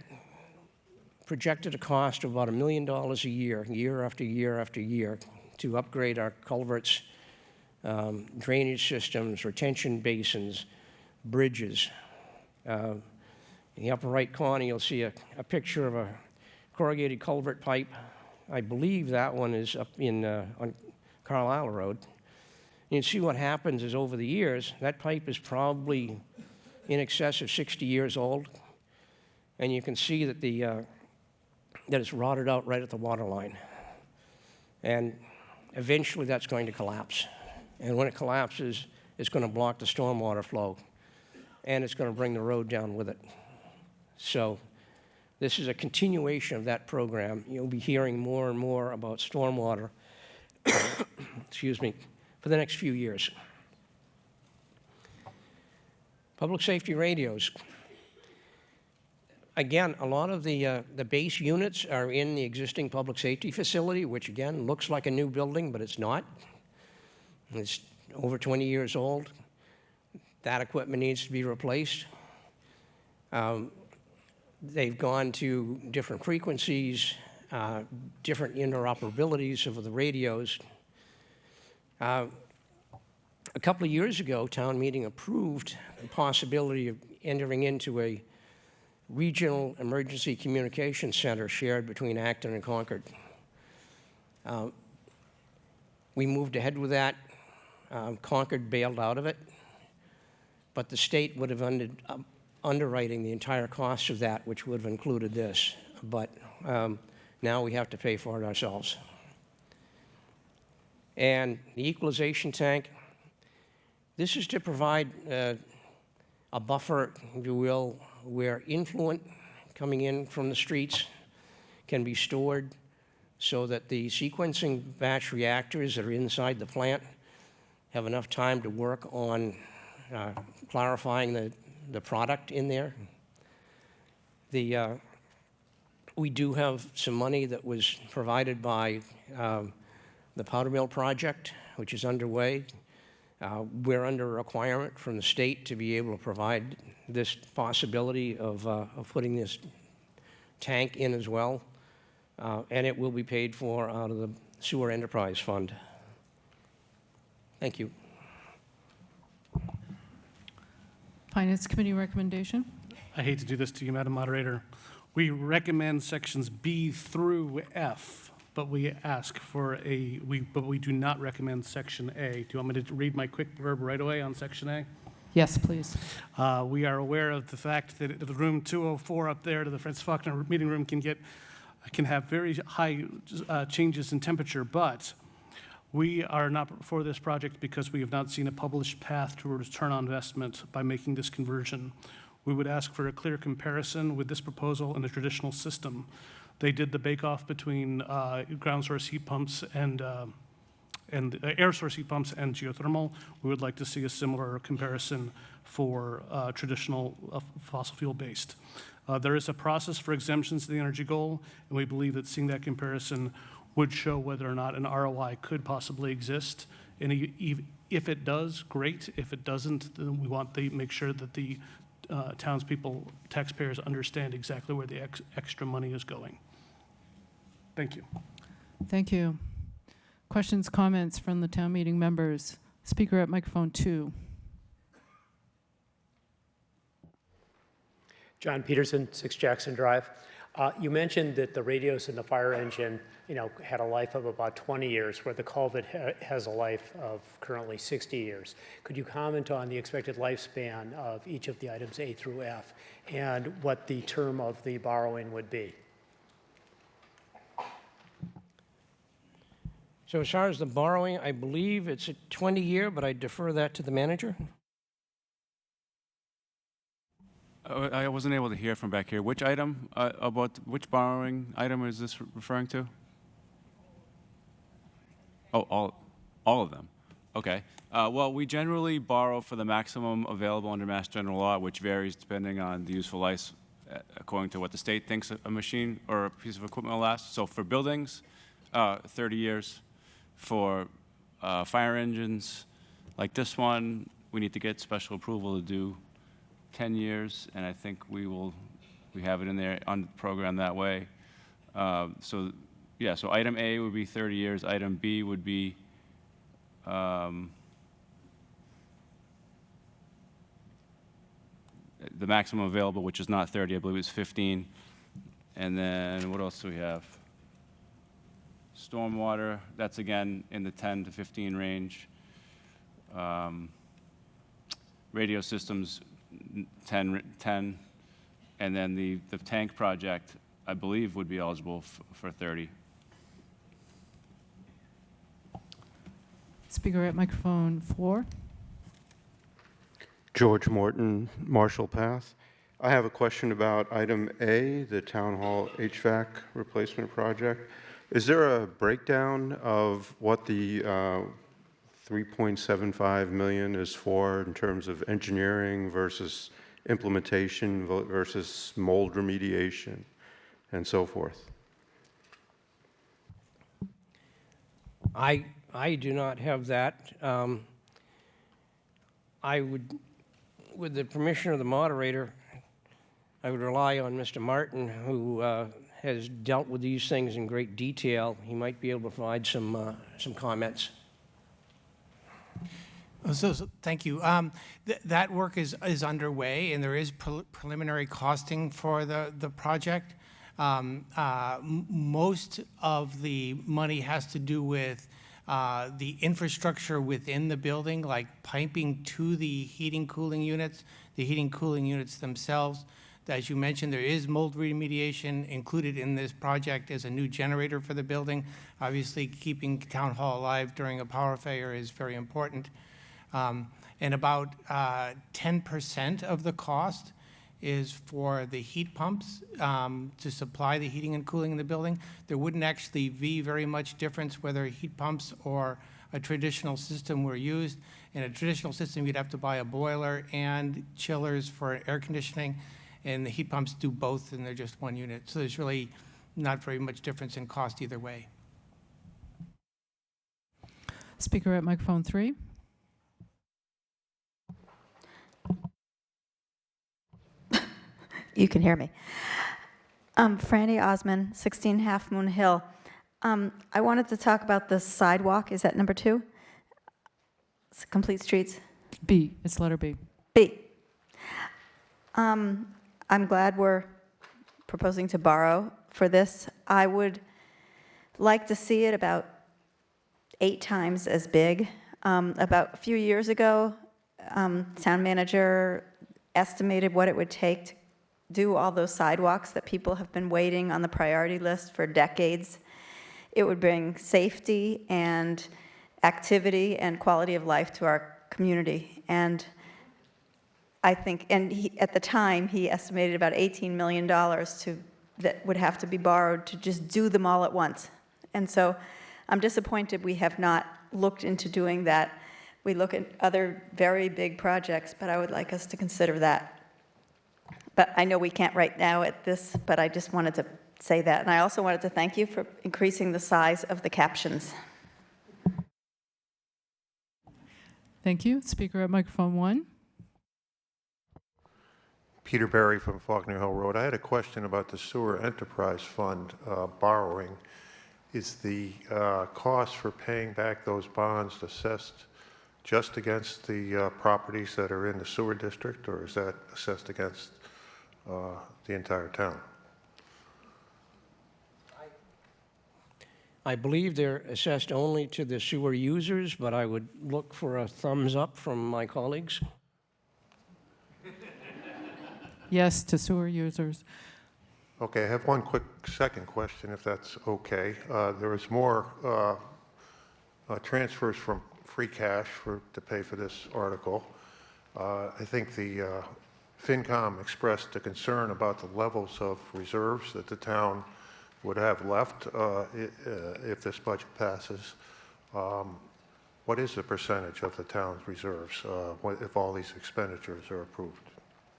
projected a cost of about $1 million a year, year after year after year, to upgrade our culverts, drainage systems, retention basins, bridges. In the upper right corner, you'll see a picture of a corrugated culvert pipe. I believe that one is up in on Carlisle Road. You can see what happens is over the years, that pipe is probably in excess of 60 years old. And you can see that that it's rotted out right at the water line. And eventually that's going to collapse. And when it collapses, it's going to block the stormwater flow. And it's going to bring the road down with it. So this is a continuation of that program. You'll be hearing more and more about stormwater, excuse me, for the next few years. Public safety radios. Again, a lot of the base units are in the existing public safety facility, which again looks like a new building, but it's not. It's over 20 years old. That equipment needs to be replaced. They've gone to different frequencies, different interoperabilities of the radios. A couple of years ago, town meeting approved the possibility of entering into a regional emergency communication center shared between Acton and Concord. We moved ahead with that. Concord bailed out of it, but the state would have underwriting the entire cost of that, which would have included this. But now we have to pay for it ourselves. And the equalization tank, this is to provide a buffer, if you will, where influent coming in from the streets can be stored so that the sequencing batch reactors that are inside the plant have enough time to work on clarifying the product in there. We do have some money that was provided by the powder mill project, which is underway. We're under a requirement from the state to be able to provide this possibility of putting this tank in as well, and it will be paid for out of the Sewer Enterprise Fund. Thank you. Finance Committee recommendation? I hate to do this to you, Madam Moderator. We recommend sections B through F, but we ask for but we do not recommend section A. Do you want me to read my quick verb right away on section A? Yes, please. We are aware of the fact that the room 204 up there to the Francis Faulkner meeting room can have very high changes in temperature, but we are not for this project because we have not seen a published path to a return on investment by making this conversion. We would ask for a clear comparison with this proposal and the traditional system. They did the bake-off between ground source heat pumps and air source heat pumps and geothermal. We would like to see a similar comparison for traditional fossil fuel based. There is a process for exemptions to the energy goal, and we believe that seeing that comparison would show whether or not an ROI could possibly exist. And if it does, great. If it doesn't, then we want to make sure that the townspeople, taxpayers understand exactly where the extra money is going. Thank you. Thank you. Questions, comments from the town meeting members? Speaker at microphone 2. John Peterson, 6 Jackson Drive. You mentioned that the radios in the fire engine, had a life of about 20 years, where the culvert has a life of currently 60 years. Could you comment on the expected lifespan of each of the items A through F and what the term of the borrowing would be? So as far as the borrowing, I believe it's a 20-year, but I defer that to the manager. I wasn't able to hear from back here. Which item, which borrowing item is this referring to? Oh, all of them. Okay. Well, we generally borrow for the maximum available under Mass General Law, which varies depending on the useful life, according to what the state thinks a machine or a piece of equipment will last. So for buildings, 30 years. For fire engines like this one, we need to get special approval to do 10 years, and I think we have it in there on the program that way. So item A would be 30 years. Item B would be the maximum available, which is not 30, I believe it's 15. And then what else do we have? Stormwater, that's again in the 10 to 15 range. Radio systems, 10, and then the tank project, I believe, would be eligible for 30. Speaker at microphone 4. George Morton, Marshall Path. I have a question about item A, the Town Hall HVAC replacement project. Is there a breakdown of what the 3.75 million is for in terms of engineering versus implementation versus mold remediation and so forth? I do not have that. I would, with the permission of the moderator, I would rely on Mr. Martin, who has dealt with these things in great detail. He might be able to provide some comments. Thank you. That work is underway, and there is preliminary costing for the project. Most of the money has to do with the infrastructure within the building, like piping to the heating cooling units, themselves. As you mentioned, there is mold remediation included in this project as a new generator for the building. Obviously, keeping Town Hall alive during a power failure is very important. And about 10% of the cost is for the heat pumps to supply the heating and cooling in the building. There wouldn't actually be very much difference whether heat pumps or a traditional system were used. In a traditional system, you'd have to buy a boiler and chillers for air conditioning, and the heat pumps do both, and they're just one unit. So there's really not very much difference in cost either way. Speaker at microphone 3. You can hear me. Franny Osman, 16 Half Moon Hill. I wanted to talk about the sidewalk. Is that number 2? It's complete streets. B. It's letter B. B. I'm glad we're proposing to borrow for this. I would like to see it about 8 times as big. About a few years ago, town manager estimated what it would take to do all those sidewalks that people have been waiting on the priority list for decades. It would bring safety and activity and quality of life to our community. And I think, at the time, he estimated about $18 million that would have to be borrowed to just do them all at once. And so I'm disappointed we have not looked into doing that. We look at other very big projects, but I would like us to consider that. But I know we can't right now at this, but I just wanted to say that. And I also wanted to thank you for increasing the size of the captions. Thank you. Speaker at microphone 1. Peter Berry from Faulkner Hill Road. I had a question about the Sewer Enterprise Fund borrowing. Is the cost for paying back those bonds assessed just against the properties that are in the sewer district, or is that assessed against the entire town? I believe they're assessed only to the sewer users, but I would look for a thumbs up from my colleagues. Yes, to sewer users. Okay, I have one quick second question, if that's okay. There was more transfers from free cash to pay for this article. I think the FinCom expressed a concern about the levels of reserves that the town would have left if this budget passes. What is the percentage of the town's reserves if all these expenditures are approved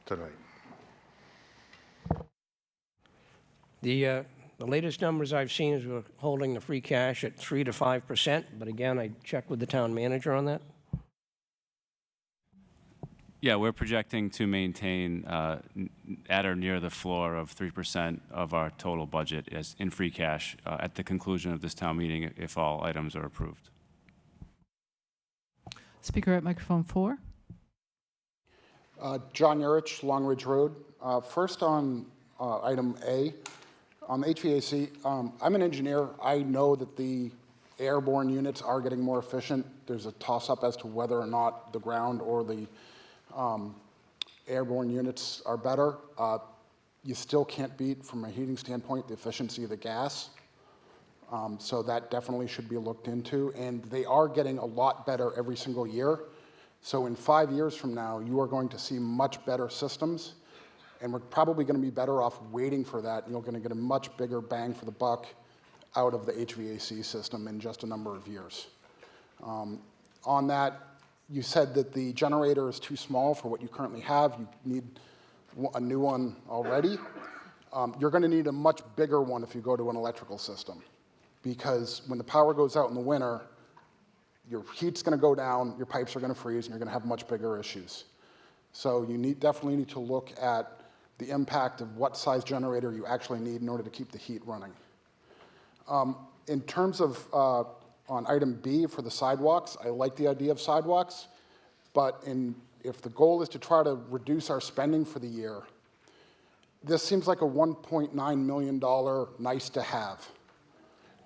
tonight? The latest numbers I've seen is we're holding the free cash at 3 to 5%, but again, I checked with the town manager on that. Yeah, we're projecting to maintain at or near the floor of 3% of our total budget as in free cash at the conclusion of this town meeting if all items are approved. Speaker at microphone 4. John Urich, Long Ridge Road. First on item A, on the HVAC, I'm an engineer. I know that the airborne units are getting more efficient. There's a toss-up as to whether or not the ground or the airborne units are better. You still can't beat, from a heating standpoint, the efficiency of the gas. So that definitely should be looked into. And they are getting a lot better every single year. So in 5 years from now, you are going to see much better systems. And we're probably going to be better off waiting for that. You're going to get a much bigger bang for the buck out of the HVAC system in just a number of years. On that, you said that the generator is too small for what you currently have. You need a new one already. You're going to need a much bigger one if you go to an electrical system, because when the power goes out in the winter, your heat's going to go down, your pipes are going to freeze, and you're going to have much bigger issues. So you definitely need to look at the impact of what size generator you actually need in order to keep the heat running. In terms of on item B for the sidewalks, I like the idea of sidewalks, but if the goal is to try to reduce our spending for the year, this seems like a $1.9 million nice to have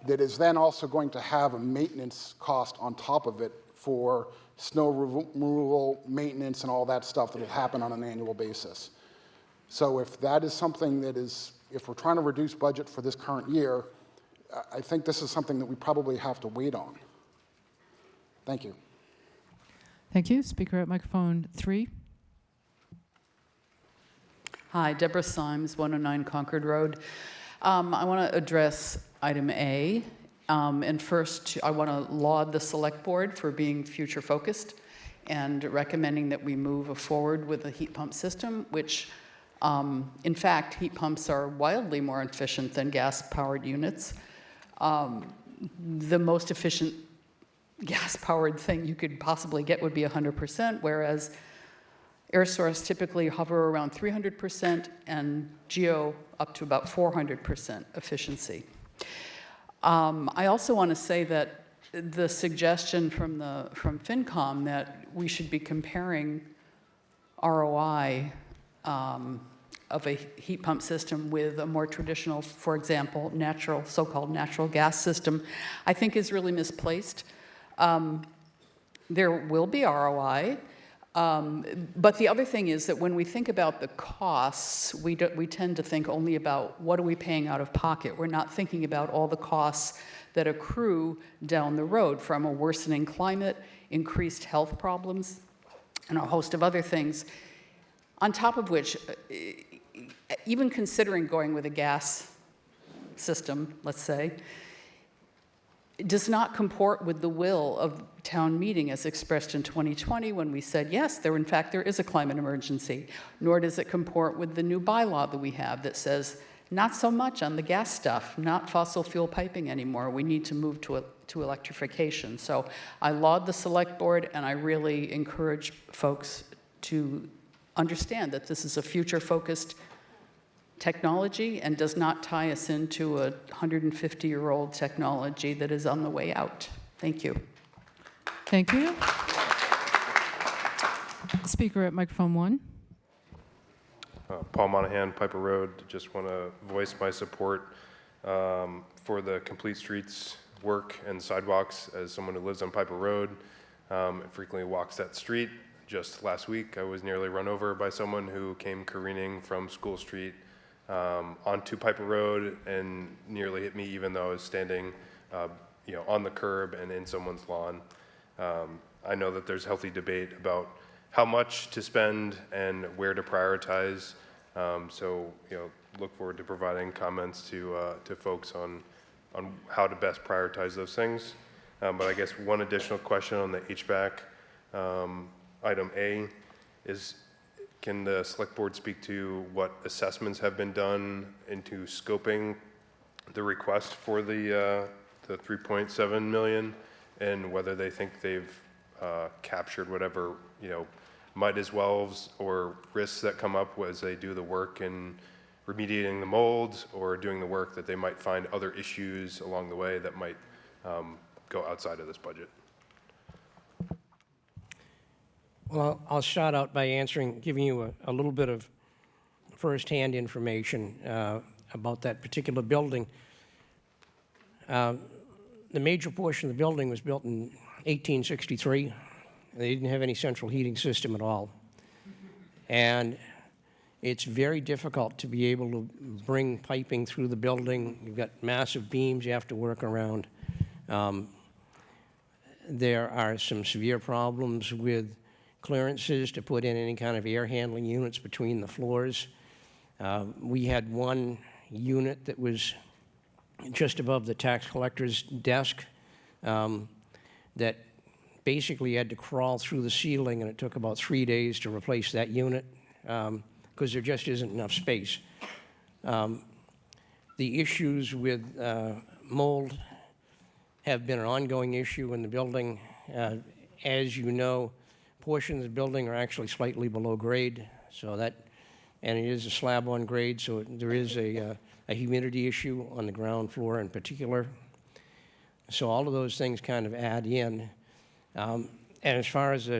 that is then also going to have a maintenance cost on top of it for snow removal, maintenance, and all that stuff that will happen on an annual basis. So if that is something that is, if we're trying to reduce budget for this current year, I think this is something that we probably have to wait on. Thank you. Thank you. Speaker at microphone 3. Hi, Deborah Symes, 109 Concord Road. I want to address item A. And first, I want to laud the Select Board for being future-focused and recommending that we move forward with a heat pump system, which, in fact, heat pumps are wildly more efficient than gas-powered units. The most efficient gas-powered thing you could possibly get would be 100%, whereas air source typically hover around 300% and geo up to about 400% efficiency. I also want to say that the suggestion from FinCom that we should be comparing ROI of a heat pump system with a more traditional, for example, so-called natural gas system, I think is really misplaced. There will be ROI, but the other thing is that when we think about the costs, we tend to think only about what are we paying out of pocket. We're not thinking about all the costs that accrue down the road from a worsening climate, increased health problems, and a host of other things. On top of which, even considering going with a gas system, let's say, does not comport with the will of town meeting as expressed in 2020 when we said, yes, in fact, there is a climate emergency, nor does it comport with the new bylaw that we have that says, not so much on the gas stuff, not fossil fuel piping anymore. We need to move to electrification. So I laud the Select Board, and I really encourage folks to understand that this is a future-focused technology and does not tie us into a 150-year-old technology that is on the way out. Thank you. Thank you. Speaker at microphone 1. Paul Monahan, Piper Road. Just want to voice my support for the Complete Streets work and sidewalks as someone who lives on Piper Road and frequently walks that street. Just last week, I was nearly run over by someone who came careening from School Street onto Piper Road and nearly hit me, even though I was standing, on the curb and in someone's lawn. I know that there's healthy debate about how much to spend and where to prioritize. So, look forward to providing comments to folks on how to best prioritize those things. But I guess one additional question on the HVAC, item A, is can the Select Board speak to what assessments have been done into scoping the request for the 3.7 million and whether they think they've captured whatever, might as wells or risks that come up as they do the work in remediating the molds or doing the work that they might find other issues along the way that might go outside of this budget? Well, I'll start out by giving you a little bit of firsthand information about that particular building. The major portion of the building was built in 1863. They didn't have any central heating system at all. And it's very difficult to be able to bring piping through the building. You've got massive beams you have to work around. There are some severe problems with clearances to put in any kind of air handling units between the floors. We had one unit that was just above the tax collector's desk that basically had to crawl through the ceiling, and it took about 3 days to replace that unit because there just isn't enough space. The issues with mold have been an ongoing issue in the building. As you know, portions of the building are actually slightly below grade, so that and it is a slab on grade, so there is a humidity issue on the ground floor in particular. So all of those things kind of add in. And as far as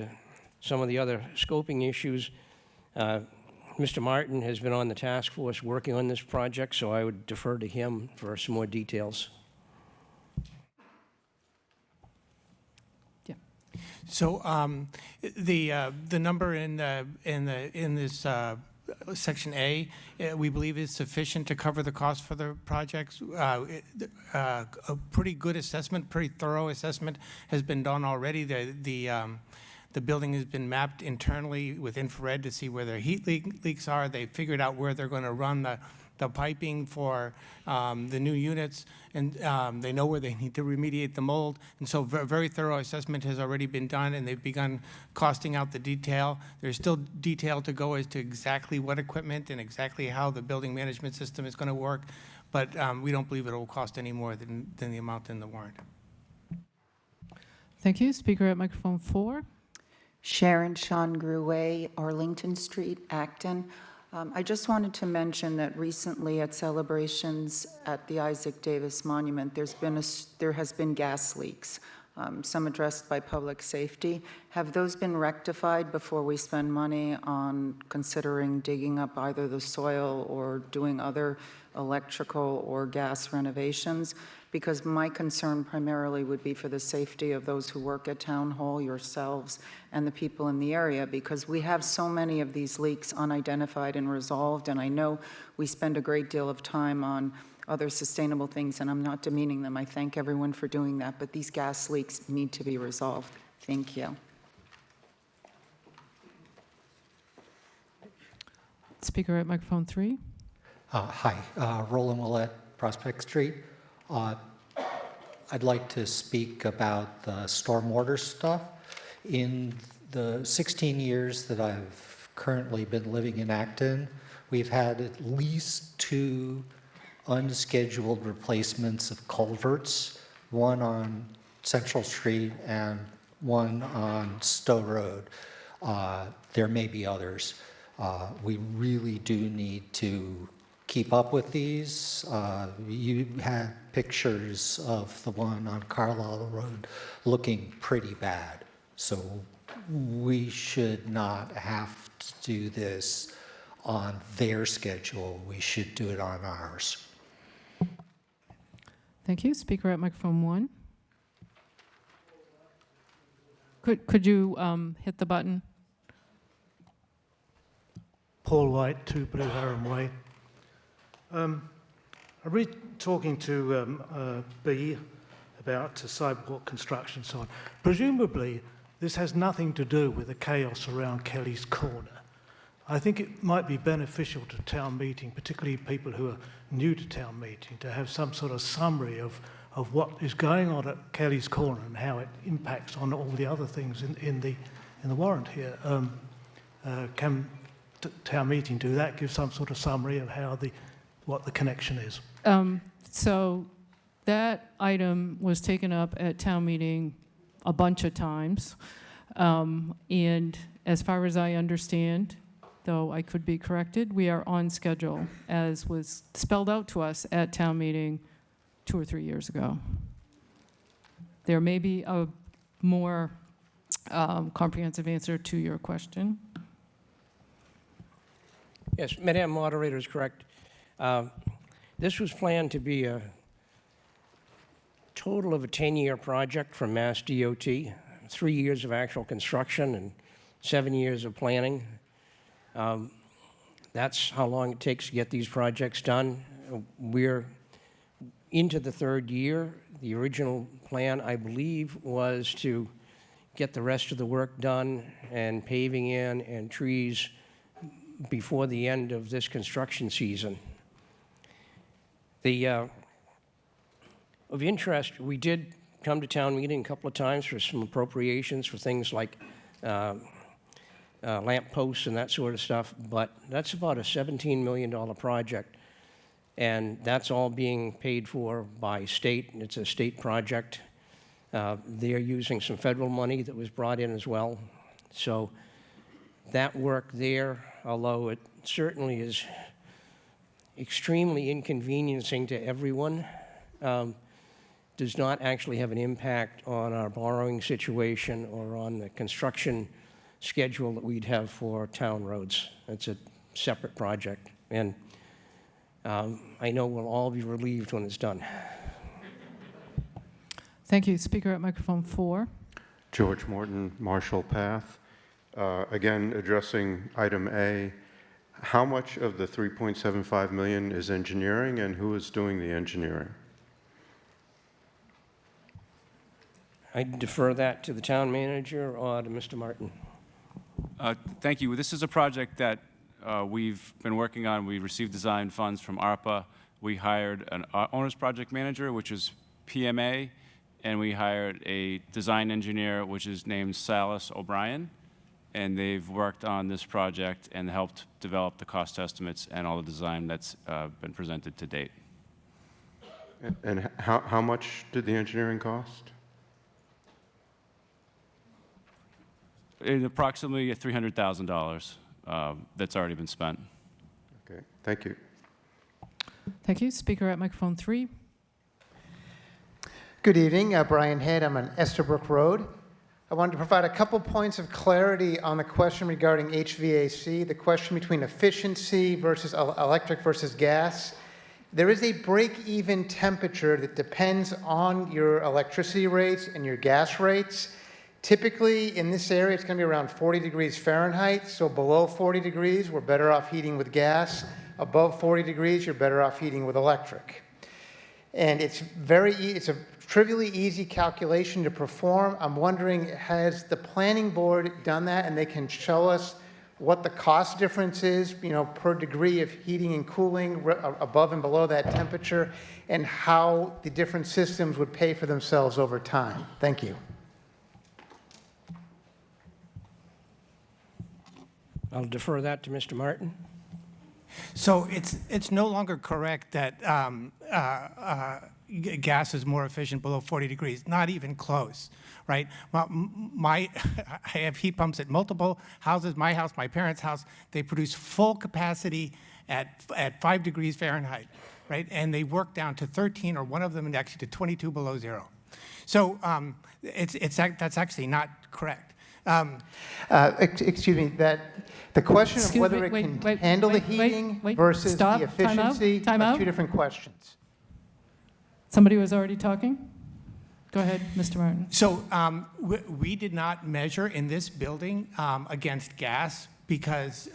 some of the other scoping issues, Mr. Martin has been on the task force working on this project, so I would defer to him for some more details. So the number in this Section A, we believe is sufficient to cover the cost for the projects. A pretty good assessment, pretty thorough assessment has been done already. The building has been mapped internally with infrared to see where their heat leaks are. They figured out where they're going to run the piping for the new units, and they know where they need to remediate the mold. And so a very thorough assessment has already been done, and they've begun costing out the detail. There's still detail to go as to exactly what equipment and exactly how the building management system is going to work, but we don't believe it will cost any more than the amount in the warrant. Thank you. Speaker at microphone 4. Sharon Sean Gruet, Arlington Street, Acton. I just wanted to mention that recently at celebrations at the Isaac Davis Monument, there has been gas leaks, some addressed by public safety. Have those been rectified before we spend money on considering digging up either the soil or doing other electrical or gas renovations? Because my concern primarily would be for the safety of those who work at Town Hall, yourselves, and the people in the area, because we have so many of these leaks unidentified and resolved, and I know we spend a great deal of time on other sustainable things, and I'm not demeaning them. I thank everyone for doing that, but these gas leaks need to be resolved. Thank you. Speaker at microphone 3. Hi, Roland Willett, Prospect Street. I'd like to speak about the stormwater stuff. In the 16 years that I've currently been living in Acton, we've had at least 2 unscheduled replacements of culverts, one on Central Street and one on Stowe Road. There may be others. We really do need to keep up with these. You had pictures of the one on Carlisle Road looking pretty bad. So we should not have to do this on their schedule. We should do it on ours. Thank you. Speaker at microphone 1. Could you hit the button? Paul White, 2 Blue Heron Way. I read talking to B about sidewalk construction and so on. Presumably, this has nothing to do with the chaos around Kelly's Corner. I think it might be beneficial to town meeting, particularly people who are new to town meeting, to have some sort of summary of what is going on at Kelly's Corner and how it impacts on all the other things in the warrant here. Can town meeting do that? Give some sort of summary of how what the connection is. So that item was taken up at town meeting a bunch of times. And as far as I understand, though I could be corrected, we are on schedule, as was spelled out to us at town meeting 2 or 3 years ago. There may be a more comprehensive answer to your question. Yes, Madam Moderator is correct. This was planned to be a total of a 10-year project from Mass DOT, 3 years of actual construction and 7 years of planning. That's how long it takes to get these projects done. We're into the 3rd year. The original plan, I believe, was to get the rest of the work done and paving in and trees before the end of this construction season. Of interest, we did come to town meeting a couple of times for some appropriations for things like lamp posts and that sort of stuff, but that's about a $17 million project, and that's all being paid for by state. It's a state project. They're using some federal money that was brought in as well. So that work there, although it certainly is extremely inconveniencing to everyone, does not actually have an impact on our borrowing situation or on the construction schedule that we'd have for town roads. It's a separate project, and I know we'll all be relieved when it's done. Thank you. Speaker at microphone 4. George Morton, Marshall Path. Again, addressing item A, how much of the $3.75 million is engineering, and who is doing the engineering? I defer that to the town manager or to Mr. Martin. Thank you. This is a project that we've been working on. We received design funds from ARPA. We hired an owner's project manager, which is PMA, and we hired a design engineer, which is named Salas O'Brien. And they've worked on this project and helped develop the cost estimates and all the design that's been presented to date. And how much did the engineering cost? Approximately $300,000 that's already been spent. Okay, thank you. Thank you. Speaker at microphone 3. Good evening, Brian Head. I'm on Esterbrook Road. I wanted to provide a couple points of clarity on the question regarding HVAC, the question between efficiency versus electric versus gas. There is a break-even temperature that depends on your electricity rates and your gas rates. Typically, in this area, it's going to be around 40 degrees Fahrenheit. So below 40 degrees, we're better off heating with gas. Above 40 degrees, you're better off heating with electric. And it's it's a trivially easy calculation to perform. I'm wondering, has the planning board done that, and they can show us what the cost difference is, per degree of heating and cooling above and below that temperature, and how the different systems would pay for themselves over time? Thank you. I'll defer that to Mr. Martin. So it's no longer correct that gas is more efficient below 40 degrees, not even close, right? Well, I have heat pumps at multiple houses, my house, my parents' house. They produce full capacity at 5 degrees Fahrenheit, right? And they work down to 13, or one of them actually to 22 below zero. So that's actually not correct. Excuse me, the question of whether it can handle the heating versus the efficiency are two different questions. Somebody was already talking? Go ahead, Mr. Martin. So we did not measure in this building against gas because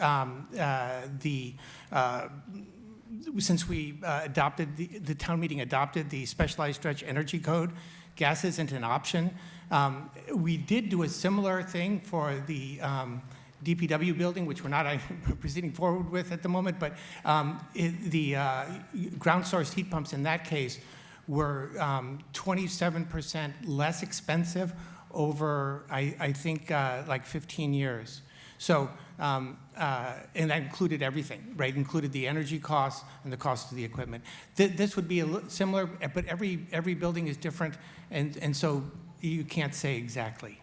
since we adopted, the town meeting adopted the specialized stretch energy code, gas isn't an option. We did do a similar thing for the DPW building, which we're not proceeding forward with at the moment, but the ground source heat pumps in that case were 27% less expensive over, I think, like 15 years. So, and that included everything, right? Included the energy costs and the cost of the equipment. This would be similar, but every building is different, and so you can't say exactly.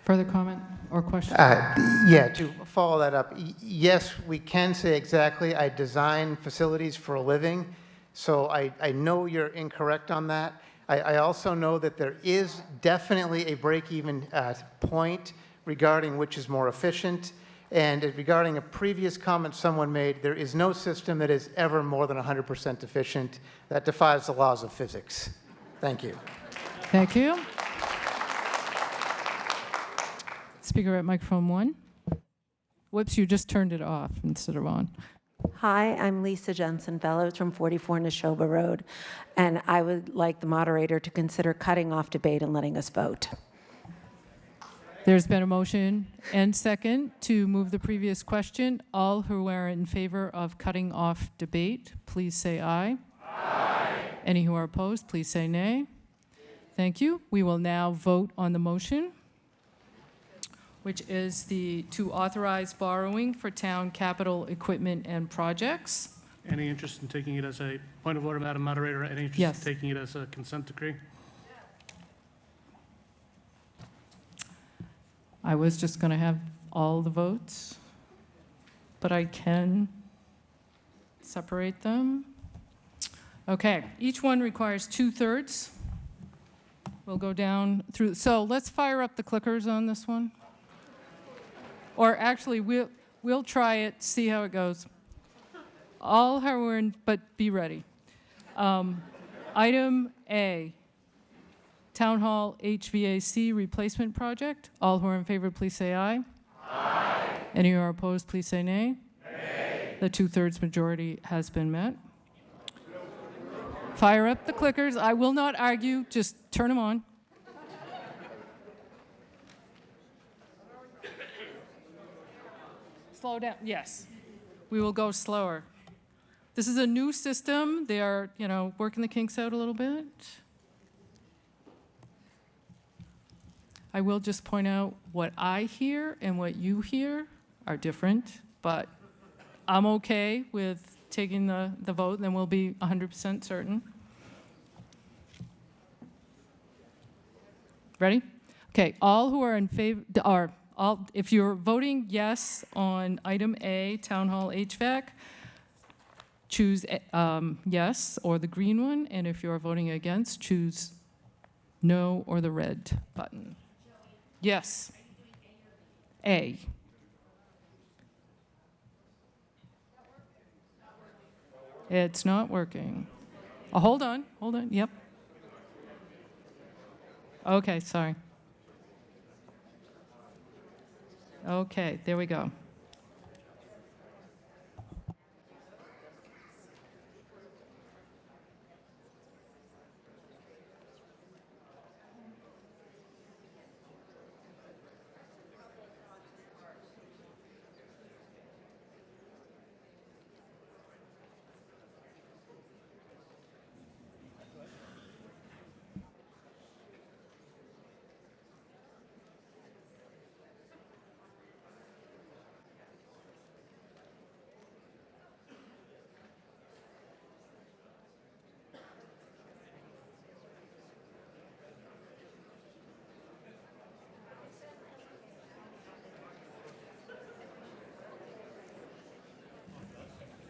Further comment or question? Yeah, to follow that up, yes, we can say exactly. I design facilities for a living, so I know you're incorrect on that. I also know that there is definitely a break-even point regarding which is more efficient. And regarding a previous comment someone made, there is no system that is ever more than 100% efficient. That defies the laws of physics. Thank you. Thank you. Speaker at microphone 1. Whoops, you just turned it off instead of on. Hi, I'm Lisa Jensen Fellows from 44 Neshoba Road, and I would like the moderator to consider cutting off debate and letting us vote. There's been a motion and second to move the previous question. All who are in favor of cutting off debate, please say aye. Aye. Any who are opposed, please say nay. Thank you. We will now vote on the motion, which is to authorize borrowing for town capital equipment and projects. Any interest in taking it as a point of order, Madam Moderator? Any interest Yes. in taking it as a consent decree? I was just going to have all the votes, but I can separate them. Okay, each one requires 2/3. We'll go down through, so let's fire up the clickers on this one. Or actually, we'll try it, see how it goes. All who are in, but be ready. Item A, Town Hall HVAC replacement project. All who are in favor, please say aye. Aye. Any who are opposed, please say nay. Nay. The 2/3 majority has been met. Fire up the clickers. I will not argue, just turn them on. Slow down, yes. We will go slower. This is a new system. They are, working the kinks out a little bit. I will just point out what I hear and what you hear are different, but I'm okay with taking the vote, and then we'll be 100% certain. Ready? Okay, all who are in favor, if you're voting yes on item A, Town Hall HVAC, choose yes or the green one, and if you're voting against, choose no or the red button. Yes. A. It's not working. Oh, hold on, yep. Okay, sorry. Okay, there we go.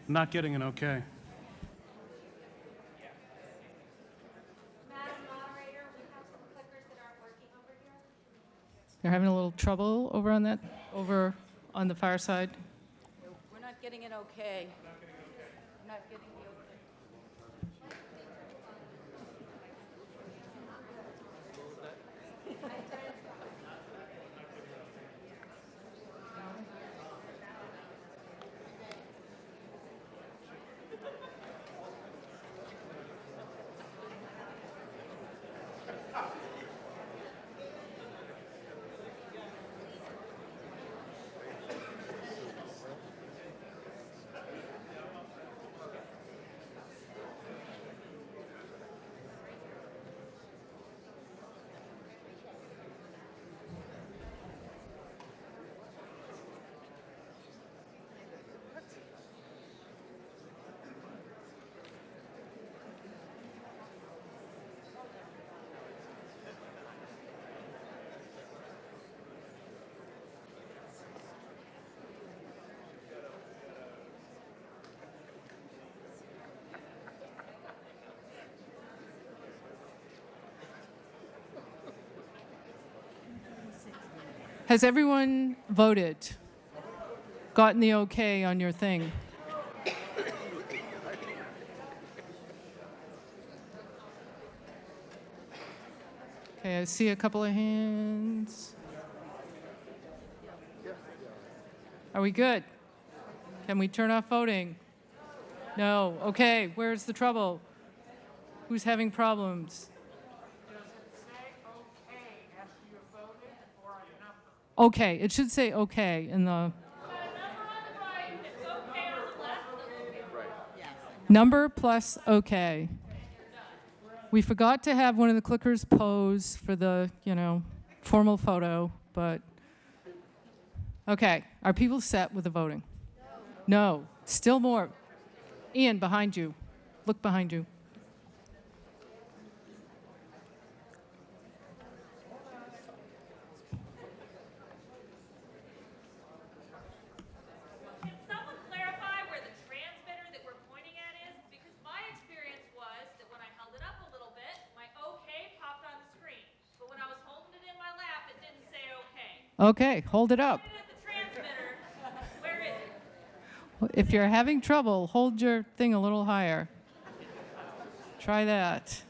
Not getting an okay. They're having a little trouble over on the far side. We're not getting an okay. We're not getting the okay. Has everyone voted? Gotten the okay on your thing? Okay, I see a couple of hands. Are we good? Can we turn off voting? No. Okay, where's the trouble? Who's having problems? Okay, it should say okay in the number plus okay. We forgot to have one of the clickers pose for the, formal photo, but okay. Are people set with the voting? No. Still more. Ian, behind you. Look behind you. Okay, hold it up. If you're having trouble, hold your thing a little higher. Try that.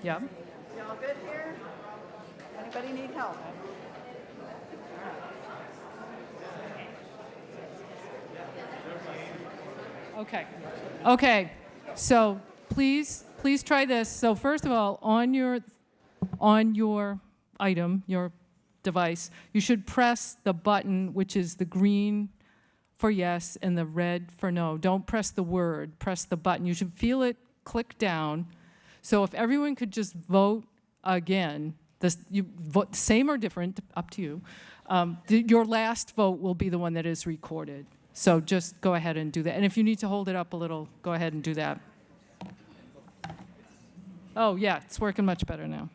Yeah. Y'all good here? Anybody need help? Okay. Okay. So please try this. So first of all, on your item, your device, you should press the button, which is the green for yes and the red for no. Don't press the word, press the button. You should feel it click down. So if everyone could just vote again, you vote same or different, up to you. Your last vote will be the one that is recorded. So just go ahead and do that. And if you need to hold it up a little, go ahead and do that. Oh, yeah, it's working much better now.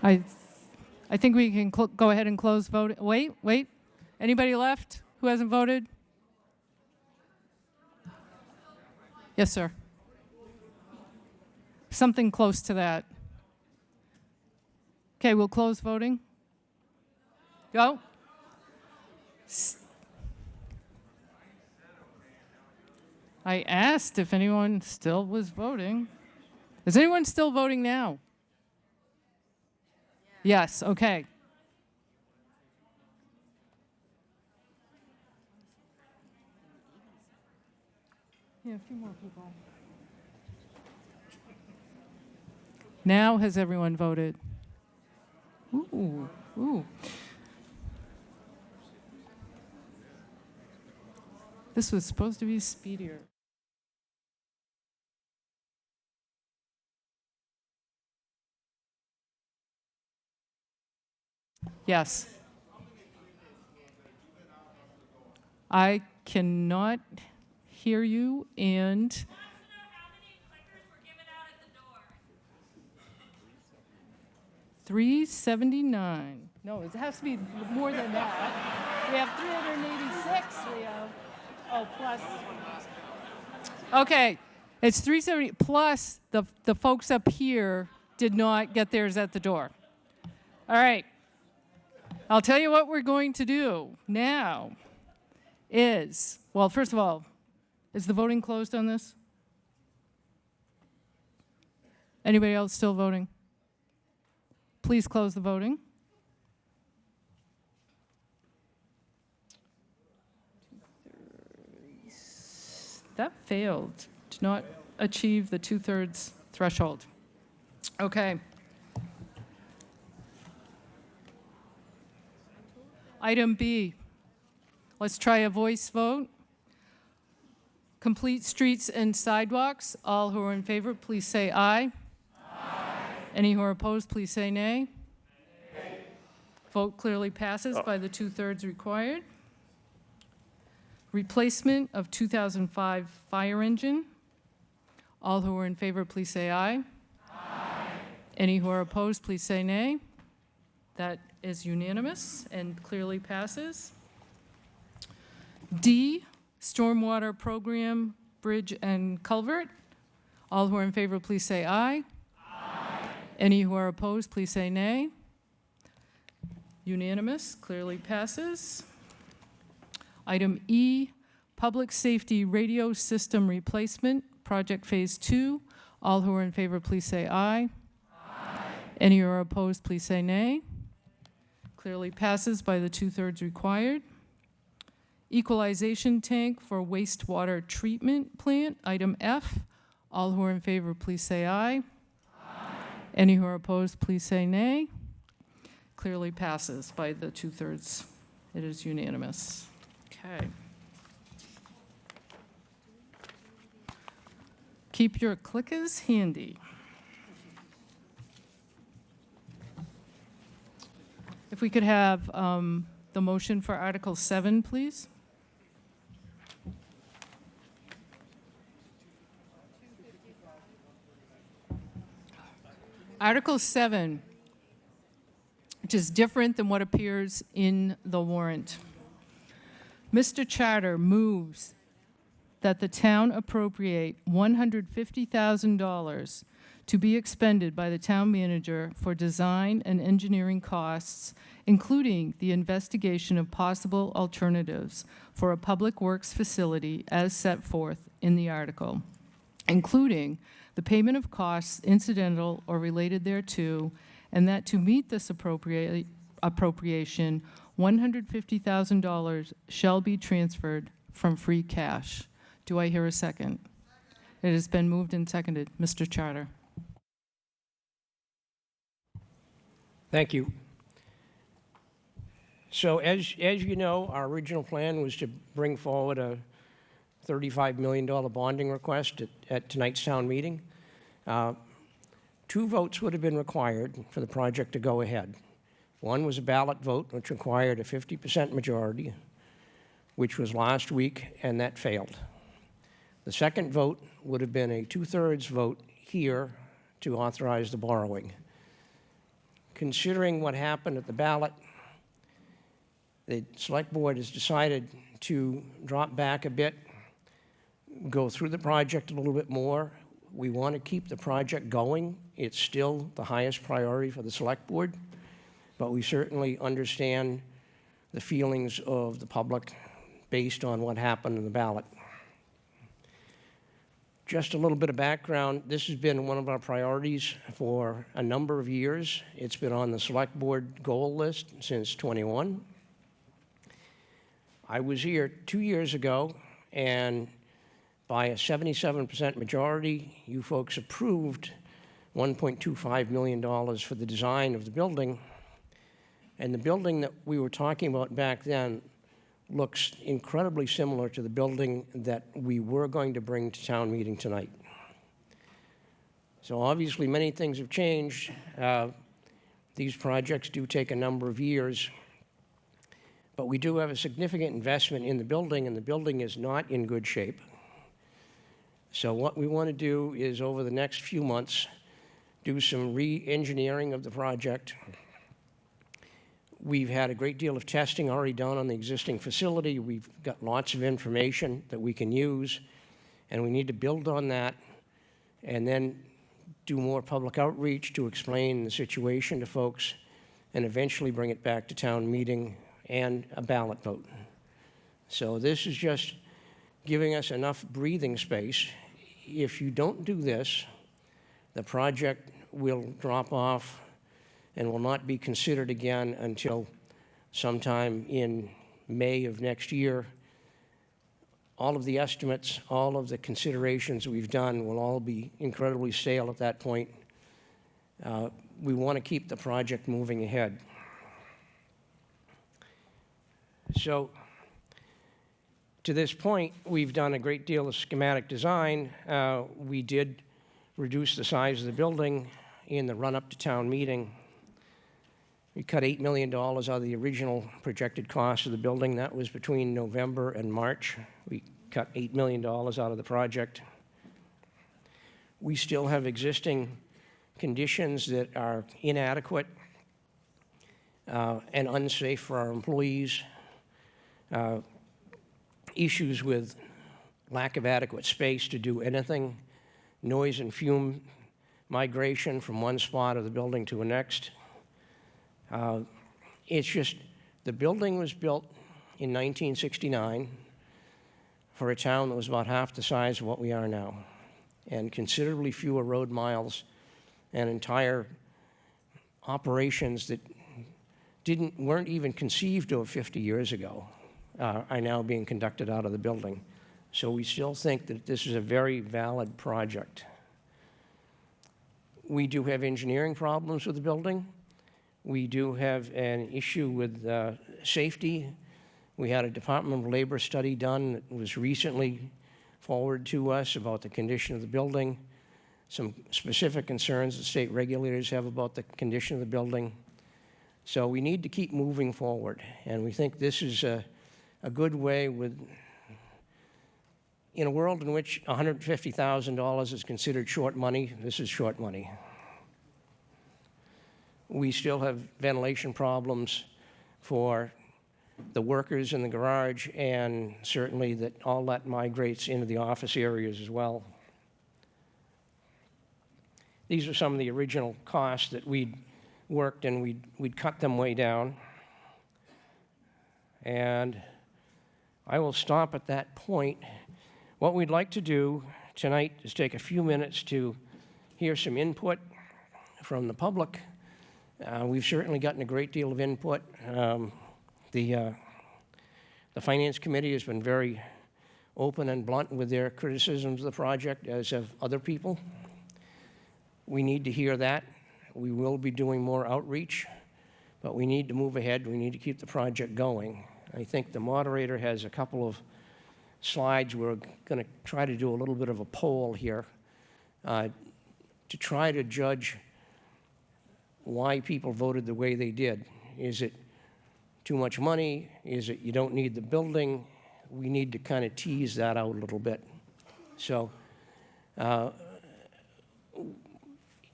I think we can go ahead and close voting. Wait. Anybody left who hasn't voted? Yes, sir. Something close to that. Okay, we'll close voting. Go. I asked if anyone still was voting. Is anyone still voting now? Yes, okay. Yeah, a few more people. Now has everyone voted? Ooh. This was supposed to be speedier. Yes. I cannot hear you, and 379. No, it has to be more than that. We have 386. We have, plus. Okay, it's 370, plus the folks up here did not get theirs at the door. All right. I'll tell you what we're going to do now is, well, first of all, is the voting closed on this? Anybody else still voting? Please close the voting. That failed. Did not achieve the 2/3 threshold. Okay. Item B. Let's try a voice vote. Complete streets and sidewalks. All who are in favor, please say aye. Aye. Any who are opposed, please say nay. Nay. Vote clearly passes by the 2/3 required. Replacement of 2005 fire engine. All who are in favor, please say aye. Aye. Any who are opposed, please say nay. That is unanimous and clearly passes. D, Stormwater Program, Bridge and Culvert. All who are in favor, please say aye. Aye. Any who are opposed, please say nay. Unanimous, clearly passes. Item E, Public Safety Radio System Replacement, Project Phase 2. All who are in favor, please say aye. Aye. Any who are opposed, please say nay. Clearly passes by the 2/3 required. Equalization tank for wastewater treatment plant, item F. All who are in favor, please say aye. Aye. Any who are opposed, please say nay. Clearly passes by the 2/3. It is unanimous. Okay. Keep your clickers handy. If we could have the motion for Article 7, please. Article 7, which is different than what appears in the warrant. Mr. Charter moves that the town appropriate $150,000 to be expended by the town manager for design and engineering costs, including the investigation of possible alternatives for a public works facility as set forth in the article, including the payment of costs incidental or related thereto, and that to meet this appropriation, $150,000 shall be transferred from free cash. Do I hear a second? It has been moved and seconded. Mr. Charter. Thank you. So as you know, our original plan was to bring forward a $35 million bonding request at tonight's town meeting. 2 votes would have been required for the project to go ahead. One was a ballot vote, which required a 50% majority, which was last week, and that failed. The second vote would have been a 2/3 vote here to authorize the borrowing. Considering what happened at the ballot, the Select Board has decided to drop back a bit, go through the project a little bit more. We want to keep the project going. It's still the highest priority for the Select Board, but we certainly understand the feelings of the public based on what happened in the ballot. Just a little bit of background, this has been one of our priorities for a number of years. It's been on the Select Board goal list since '21. I was here 2 years ago, and by a 77% majority, you folks approved $1.25 million for the design of the building. And the building that we were talking about back then looks incredibly similar to the building that we were going to bring to town meeting tonight. So obviously many things have changed. These projects do take a number of years, but we do have a significant investment in the building, and the building is not in good shape. So what we want to do is, over the next few months, do some re-engineering of the project. We've had a great deal of testing already done on the existing facility. We've got lots of information that we can use, and we need to build on that and then do more public outreach to explain the situation to folks and eventually bring it back to town meeting and a ballot vote. So this is just giving us enough breathing space. If you don't do this, the project will drop off and will not be considered again until sometime in May of next year. All of the estimates, all of the considerations we've done will all be incredibly stale at that point. We want to keep the project moving ahead. So to this point, we've done a great deal of schematic design. We did reduce the size of the building in the run-up to town meeting. We cut $8 million out of the original projected cost of the building. That was between November and March. We cut $8 million out of the project. We still have existing conditions that are inadequate and unsafe for our employees. Issues with lack of adequate space to do anything, noise and fume migration from one spot of the building to the next. It's just, the building was built in 1969 for a town that was about half the size of what we are now, and considerably fewer road miles, and entire operations that weren't even conceived of 50 years ago are now being conducted out of the building. So we still think that this is a very valid project. We do have engineering problems with the building. We do have an issue with safety. We had a Department of Labor study done that was recently forwarded to us about the condition of the building, some specific concerns that state regulators have about the condition of the building. So we need to keep moving forward, and we think this is a good way in a world in which $150,000 is considered short money. This is short money. We still have ventilation problems for the workers in the garage, and certainly that all that migrates into the office areas as well. These are some of the original costs that we'd worked, and we'd cut them way down. And I will stop at that point. What we'd like to do tonight is take a few minutes to hear some input from the public. We've certainly gotten a great deal of input. The Finance Committee has been very open and blunt with their criticisms of the project, as have other people. We need to hear that. We will be doing more outreach, but we need to move ahead. We need to keep the project going. I think the moderator has a couple of slides. We're going to try to do a little bit of a poll here to try to judge why people voted the way they did. Is it too much money? Is it you don't need the building? We need to kind of tease that out a little bit. So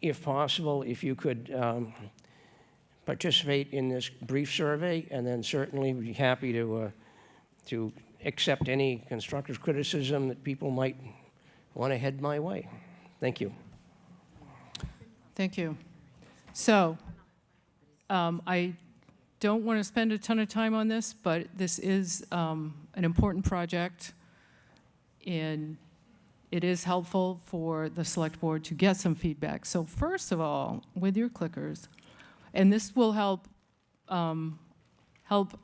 if possible, if you could participate in this brief survey, and then certainly we'd be happy to accept any constructive criticism that people might want to head my way. Thank you. Thank you. So I don't want to spend a ton of time on this, but this is an important project, and it is helpful for the select board to get some feedback. So first of all, with your clickers, and this will help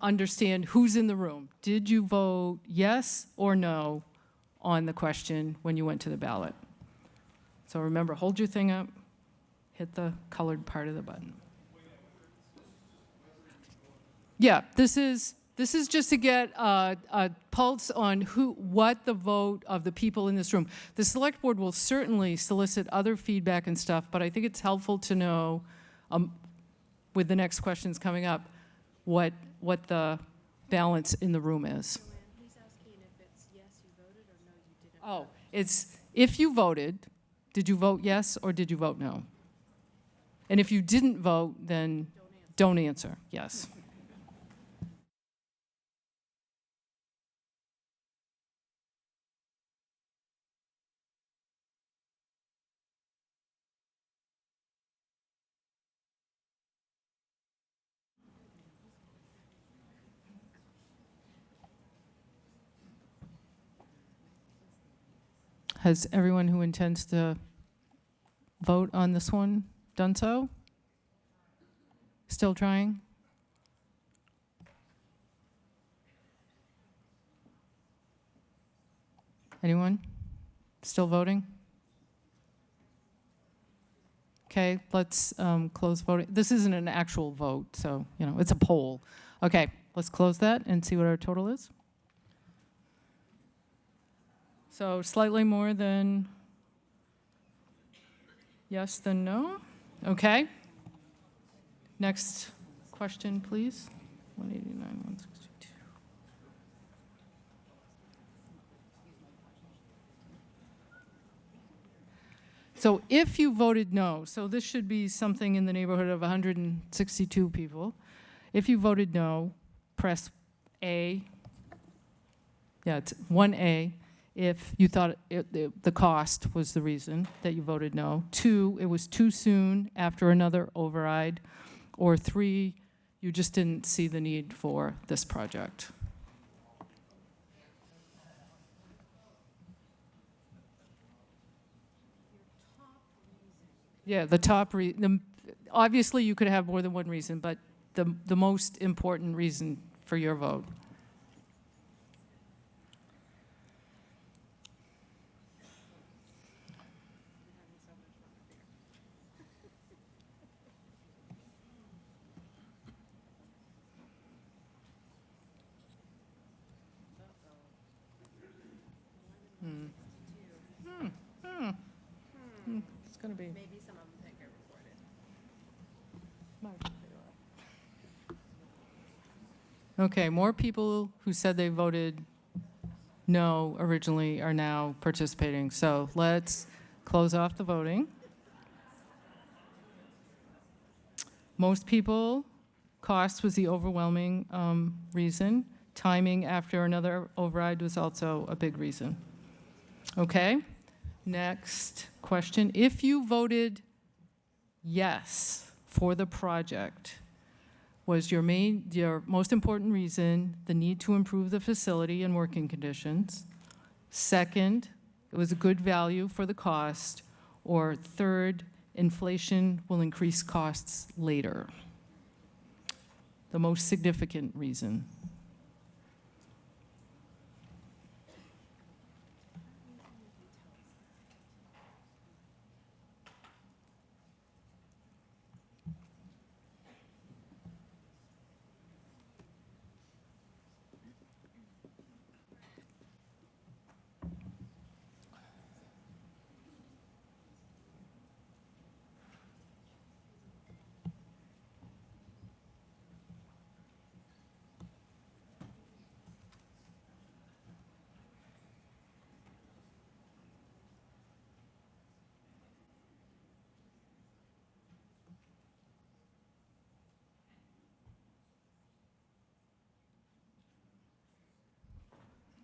understand who's in the room. Did you vote yes or no on the question when you went to the ballot? So remember, hold your thing up, hit the colored part of the button. Yeah, this is just to get a pulse on what the vote of the people in this room. The select board will certainly solicit other feedback and stuff, but I think it's helpful to know, with the next questions coming up, what the balance in the room is. He's asking if it's yes, you voted, or no, you didn't. Oh, it's if you voted, did you vote yes or did you vote no? And if you didn't vote, then don't answer. Yes. Has everyone who intends to vote on this one done so? Still trying? Anyone? Still voting? Okay, let's close voting. This isn't an actual vote, so, it's a poll. Okay, let's close that and see what our total is. So slightly more than yes than no. Okay. Next question, please. 189, 162. So if you voted no, so this should be something in the neighborhood of 162 people. If you voted no, press A. Yeah, it's 1A. If you thought the cost was the reason that you voted no. 2, it was too soon after another override. Or 3, you just didn't see the need for this project. Yeah, the top reason. Obviously, you could have more than one reason, but the most important reason for your vote. It's going to be. Maybe some of them think I recorded. Okay, more people who said they voted no originally are now participating. So let's close off the voting. Most people, cost was the overwhelming reason. Timing after another override was also a big reason. Okay, next question. If you voted yes for the project, was your most important reason the need to improve the facility and working conditions? Second, it was a good value for the cost. Or third, inflation will increase costs later? The most significant reason.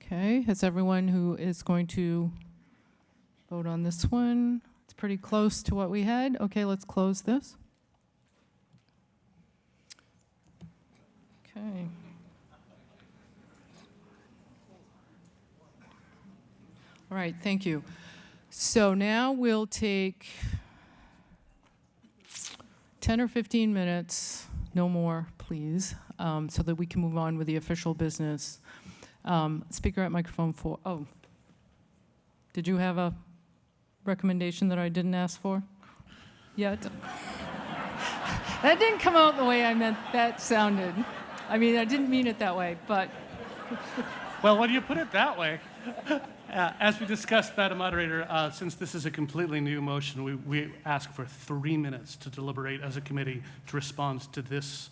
Okay, has everyone who is going to vote on this one? It's pretty close to what we had. Okay, let's close this. Okay. All right, thank you. So now we'll take 10 or 15 minutes, no more, please, so that we can move on with the official business. Speaker at microphone 4. Oh, did you have a recommendation that I didn't ask for yet? That didn't come out the way I meant that sounded. I mean, I didn't mean it that way, but. Well, when you put it that way, as we discussed, Madam Moderator, since this is a completely new motion, we ask for 3 minutes to deliberate as a committee to respond to this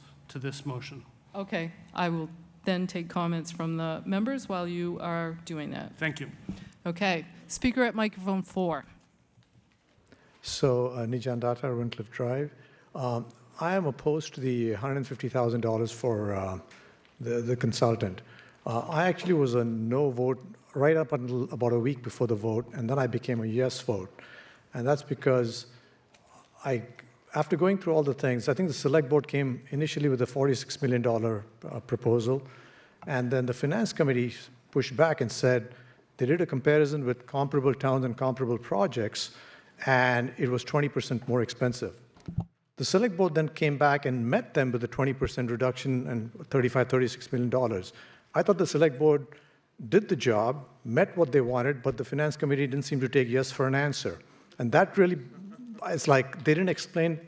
motion. Okay, I will then take comments from the members while you are doing that. Thank you. Okay, speaker at microphone 4. So, Nijan Datta, Wincliffe Drive. I am opposed to the $150,000 for the consultant. I actually was a no vote right up until about a week before the vote, and then I became a yes vote. And that's because after going through all the things, I think the select board came initially with a $46 million proposal, and then the finance committee pushed back and said they did a comparison with comparable towns and comparable projects, and it was 20% more expensive. The select board then came back and met them with a 20% reduction and $36 million. I thought the select board did the job, met what they wanted, but the finance committee didn't seem to take yes for an answer. And that really, it's like they didn't explain,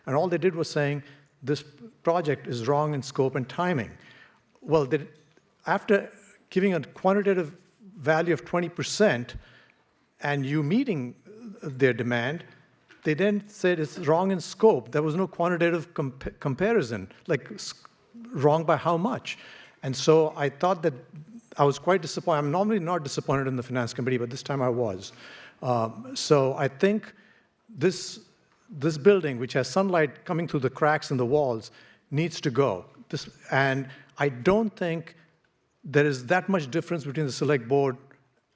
and all they did was saying, this project is wrong in scope and timing. Well, after giving a quantitative value of 20% and you meeting their demand, they then said it's wrong in scope. There was no quantitative comparison, like wrong by how much. And so I thought that I was quite disappointed. I'm normally not disappointed in the finance committee, but this time I was. So I think this building, which has sunlight coming through the cracks in the walls, needs to go. And I don't think there is that much difference between the select board.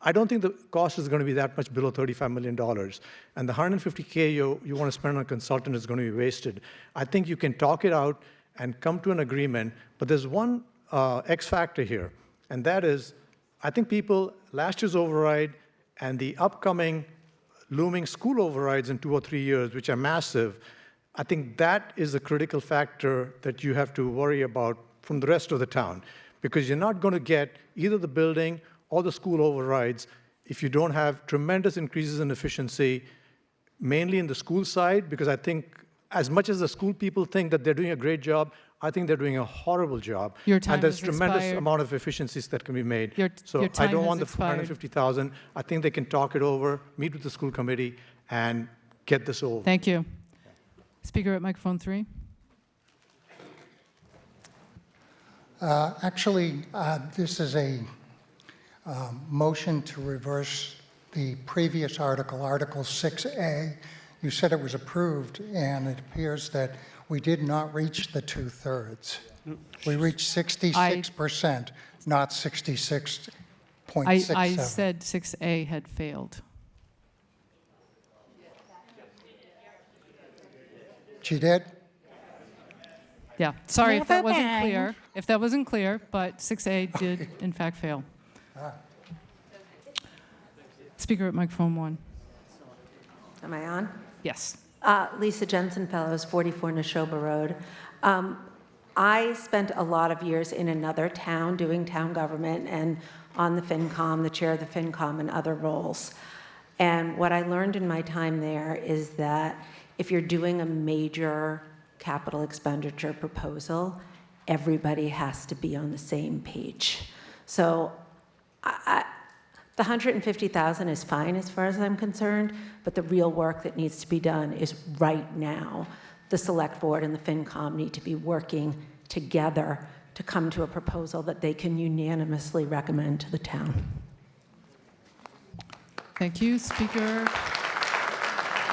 I don't think the cost is going to be that much below $35 million. And the $150K you want to spend on a consultant is going to be wasted. I think you can talk it out and come to an agreement, but there's one X factor here, and that is, I think last year's override and the upcoming looming school overrides in 2 or 3 years, which are massive, I think that is a critical factor that you have to worry about from the rest of the town, because you're not going to get either the building or the school overrides if you don't have tremendous increases in efficiency, mainly in the school side, because I think as much as the school people think that they're doing a great job, I think they're doing a horrible job. Your time and there's has tremendous expired. amount of efficiencies that can be made. Your So time I don't has want the expired. 150,000. I think they can talk it over, meet with the school committee, and get this over. Thank you. Speaker at microphone 3. This is a motion to reverse the previous article, Article 6A. You said it was approved, and it appears that we did not reach the 2/3. We reached 66%, not 66.67. I said 6A had failed. She did? Yeah, sorry if that Never wasn't mind. clear. If that wasn't clear, but 6A did in fact fail. Speaker at microphone 1. Am I on? Yes. Lisa Jensen Fellows, 44 Neshoba Road. I spent a lot of years in another town doing town government and on the FinCom, the chair of the FinCom, and other roles. And what I learned in my time there is that if you're doing a major capital expenditure proposal, everybody has to be on the same page. So the $150,000 is fine as far as I'm concerned, but the real work that needs to be done is right now. The Select Board and the FinCom need to be working together to come to a proposal that they can unanimously recommend to the town. Thank you, Speaker.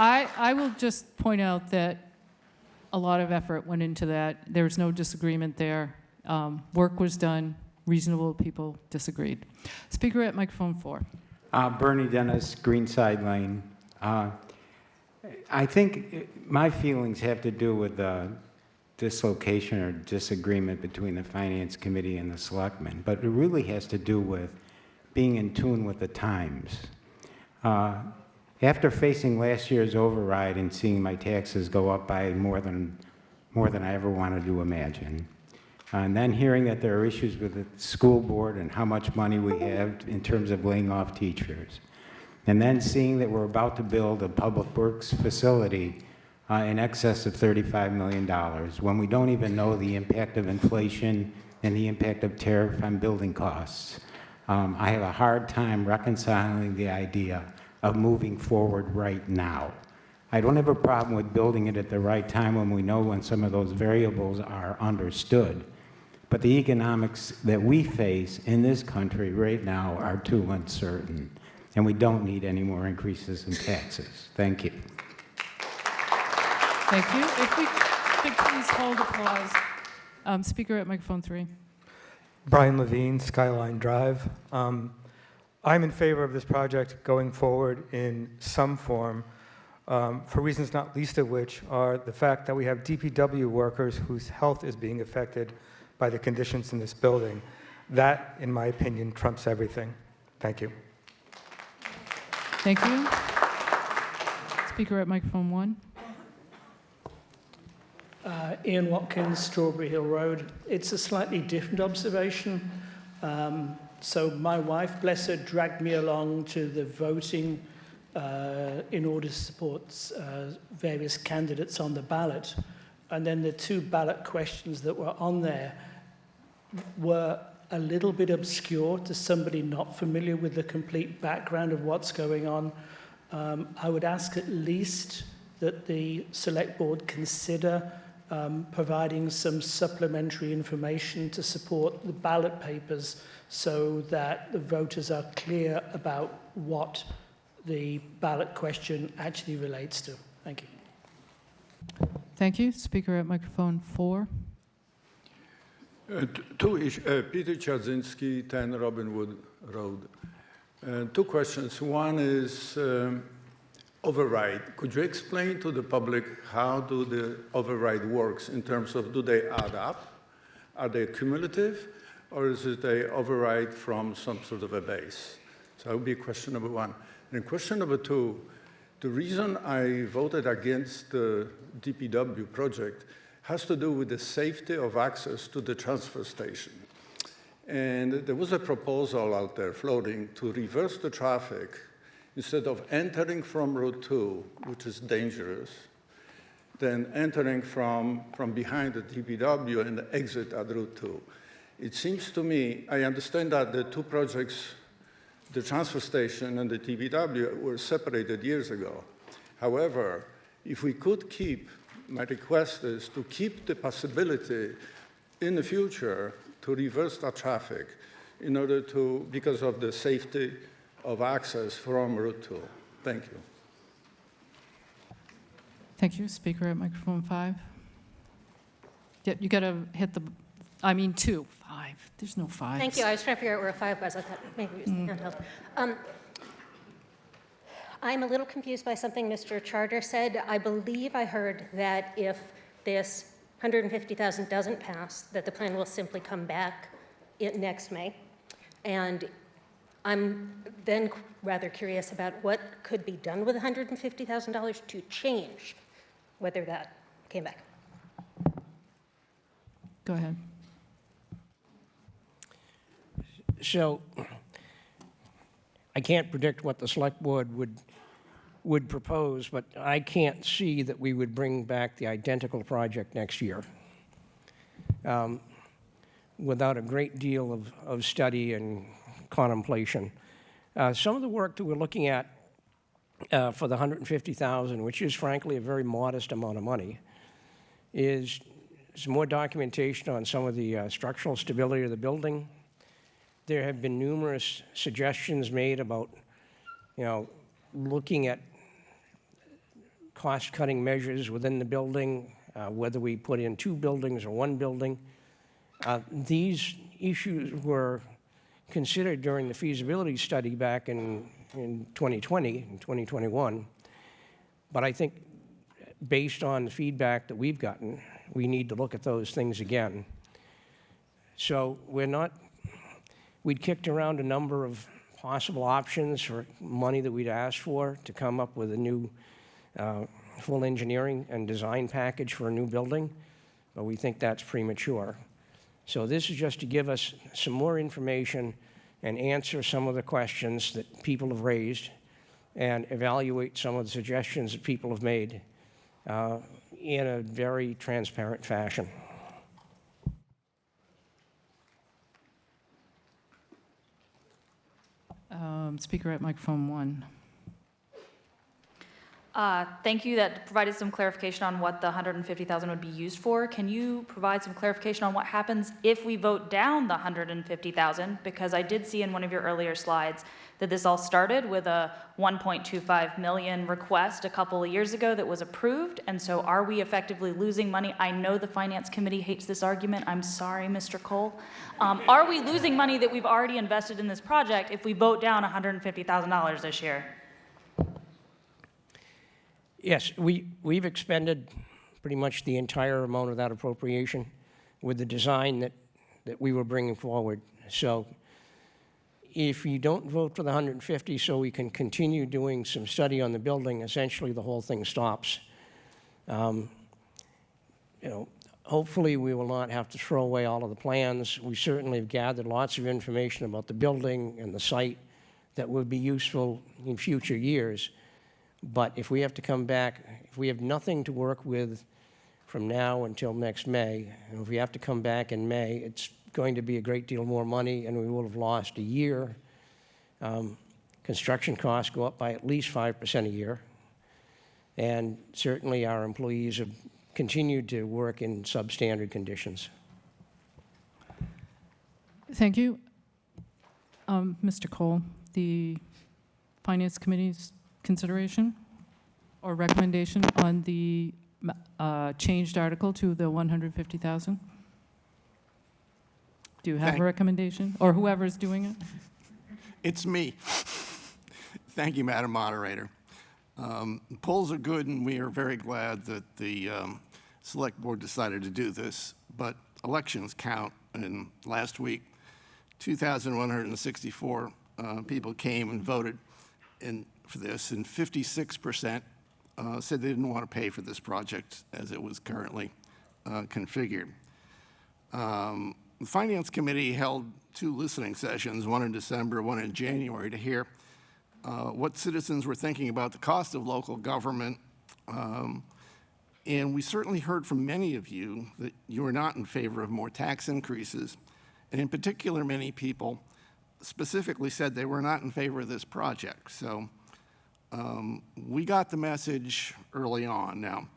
I will just point out that a lot of effort went into that. There was no disagreement there. Work was done. Reasonable people disagreed. Speaker at microphone 4. Bernie Dennis, Greenside Lane. I think my feelings have to do with dislocation or disagreement between the Finance Committee and the Selectmen, but it really has to do with being in tune with the times. After facing last year's override and seeing my taxes go up by more than I ever wanted to imagine, and then hearing that there are issues with the school board and how much money we have in terms of laying off teachers, and then seeing that we're about to build a public works facility in excess of $35 million, when we don't even know the impact of inflation and the impact of tariff on building costs. I have a hard time reconciling the idea of moving forward right now. I don't have a problem with building it at the right time when some of those variables are understood. But the economics that we face in this country right now are too uncertain, and we don't need any more increases in taxes. Thank you. Thank you. If we could please hold applause. Speaker at microphone 3. Brian Levine, Skyline Drive. I'm in favor of this project going forward in some form, for reasons not least of which are the fact that we have DPW workers whose health is being affected by the conditions in this building. That, in my opinion, trumps everything. Thank you. Thank you. Speaker at microphone 1. Ian Watkins, Strawberry Hill Road. It's a slightly different observation. So my wife, bless her, dragged me along to the voting in order to support various candidates on the ballot. And then the 2 ballot questions that were on there were a little bit obscure to somebody not familiar with the complete background of what's going on. I would ask at least that the Select Board consider providing some supplementary information to support the ballot papers so that the voters are clear about what the ballot question actually relates to. Thank you. Thank you. Speaker at microphone 4. Peter Chadzinski, 10 Robinwood Road. 2 questions. One is override. Could you explain to the public how do the override works in terms of, do they add up? Are they cumulative? Or is it a override from some sort of a base? So that would be question number 1. And question number 2, the reason I voted against the DPW project has to do with the safety of access to the transfer station. And there was a proposal out there floating to reverse the traffic. Instead of entering from Route 2, which is dangerous, then entering from behind the DPW and the exit at Route 2. It seems to me, I understand that the 2 projects, the transfer station and the DPW, were separated years ago. However, if we could keep, my request is to keep the possibility in the future to reverse the traffic in order to, because of the safety of access from Route 2. Thank you. Thank you. Speaker at microphone 5. Yep, you got to hit the, I mean 2. 5. There's no 5. Thank you. I was trying to figure out where a 5 was. I thought maybe it was the handheld. I'm a little confused by something Mr. Charter said. I believe I heard that if this 150,000 doesn't pass, that the plan will simply come back next May. And I'm then rather curious about what could be done with $150,000 to change whether that came back. Go ahead. So I can't predict what the select board would propose, but I can't see that we would bring back the identical project next year without a great deal of study and contemplation. Some of the work that we're looking at for the $150,000, which is frankly a very modest amount of money, is some more documentation on some of the structural stability of the building. There have been numerous suggestions made about, looking at cost-cutting measures within the building, whether we put in 2 buildings or 1 building. These issues were considered during the feasibility study back in 2020 and 2021. But I think based on the feedback that we've gotten, we need to look at those things again. So we'd kicked around a number of possible options for money that we'd asked for to come up with a new full engineering and design package for a new building, but we think that's premature. So this is just to give us some more information and answer some of the questions that people have raised and evaluate some of the suggestions that people have made in a very transparent fashion. Speaker at microphone 1. Thank you. That provided some clarification on what the $150,000 would be used for. Can you provide some clarification on what happens if we vote down the $150,000? Because I did see in one of your earlier slides that this all started with a $1.25 million request a couple of years ago that was approved. And so are we effectively losing money? I know the Finance Committee hates this argument. I'm sorry, Mr. Cole. Are we losing money that we've already invested in this project if we vote down $150,000 this year? Yes, we've expended pretty much the entire amount of that appropriation with the design that we were bringing forward. So if you don't vote for the 150 so we can continue doing some study on the building, essentially the whole thing stops. Hopefully we will not have to throw away all of the plans. We certainly have gathered lots of information about the building and the site that would be useful in future years. But if we have to come back, if we have nothing to work with from now until next May, and if we have to come back in May, it's going to be a great deal more money, and we will have lost a year. Construction costs go up by at least 5% a year. And certainly our employees have continued to work in substandard conditions. Thank you. Mr. Cole, the Finance Committee's consideration or recommendation on the changed article to the 150,000? Do you have a recommendation, or whoever's doing it? It's me. Thank you, Madam Moderator. Polls are good, and we are very glad that the Select Board decided to do this, but elections count, and last week, 2,164 people came and voted for this, and 56% said they didn't want to pay for this project as it was currently configured. The Finance Committee held 2 listening sessions, one in December, one in January, to hear what citizens were thinking about the cost of local government. And we certainly heard from many of you that you are not in favor of more tax increases. And in particular, many people specifically said they were not in favor of this project. So we got the message early on. Now,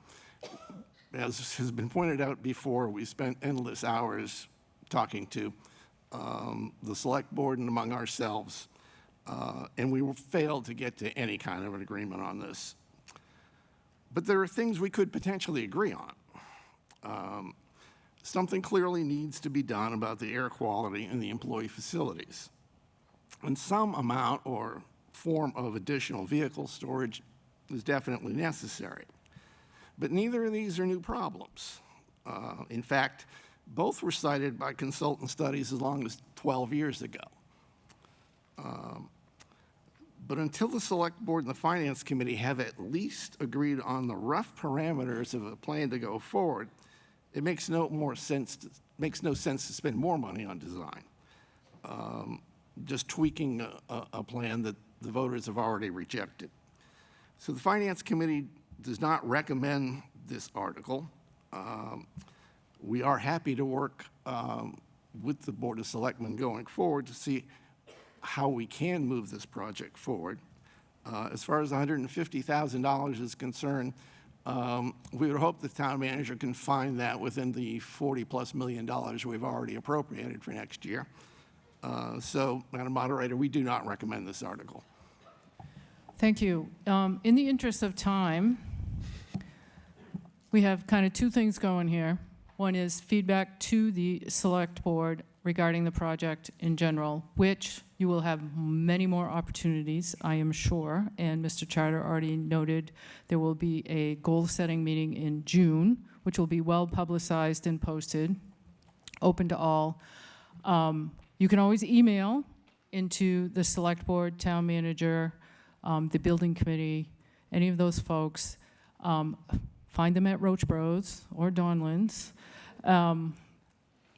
as has been pointed out before, we spent endless hours talking to the select board and among ourselves, and we failed to get to any kind of an agreement on this. But there are things we could potentially agree on. Something clearly needs to be done about the air quality in the employee facilities. And some amount or form of additional vehicle storage is definitely necessary. But neither of these are new problems. In fact, both were cited by consultant studies as long as 12 years ago. But until the Select Board and the Finance Committee have at least agreed on the rough parameters of a plan to go forward, it makes no sense to spend more money on design. Just tweaking a plan that the voters have already rejected. So the Finance Committee does not recommend this article. We are happy to work with the Board of Selectmen going forward to see how we can move this project forward. As far as $150,000 is concerned, we would hope the town manager can find that within the $40+ million we've already appropriated for next year. So, Madam Moderator, we do not recommend this article. Thank you. In the interest of time, we have kind of two things going here. One is feedback to the Select Board regarding the project in general, which you will have many more opportunities, I am sure. And Mr. Charter already noted there will be a goal-setting meeting in June, which will be well publicized and posted, open to all. You can always email into the Select Board, Town Manager, the Building Committee, any of those folks. Find them at Roach Bros or Donlands,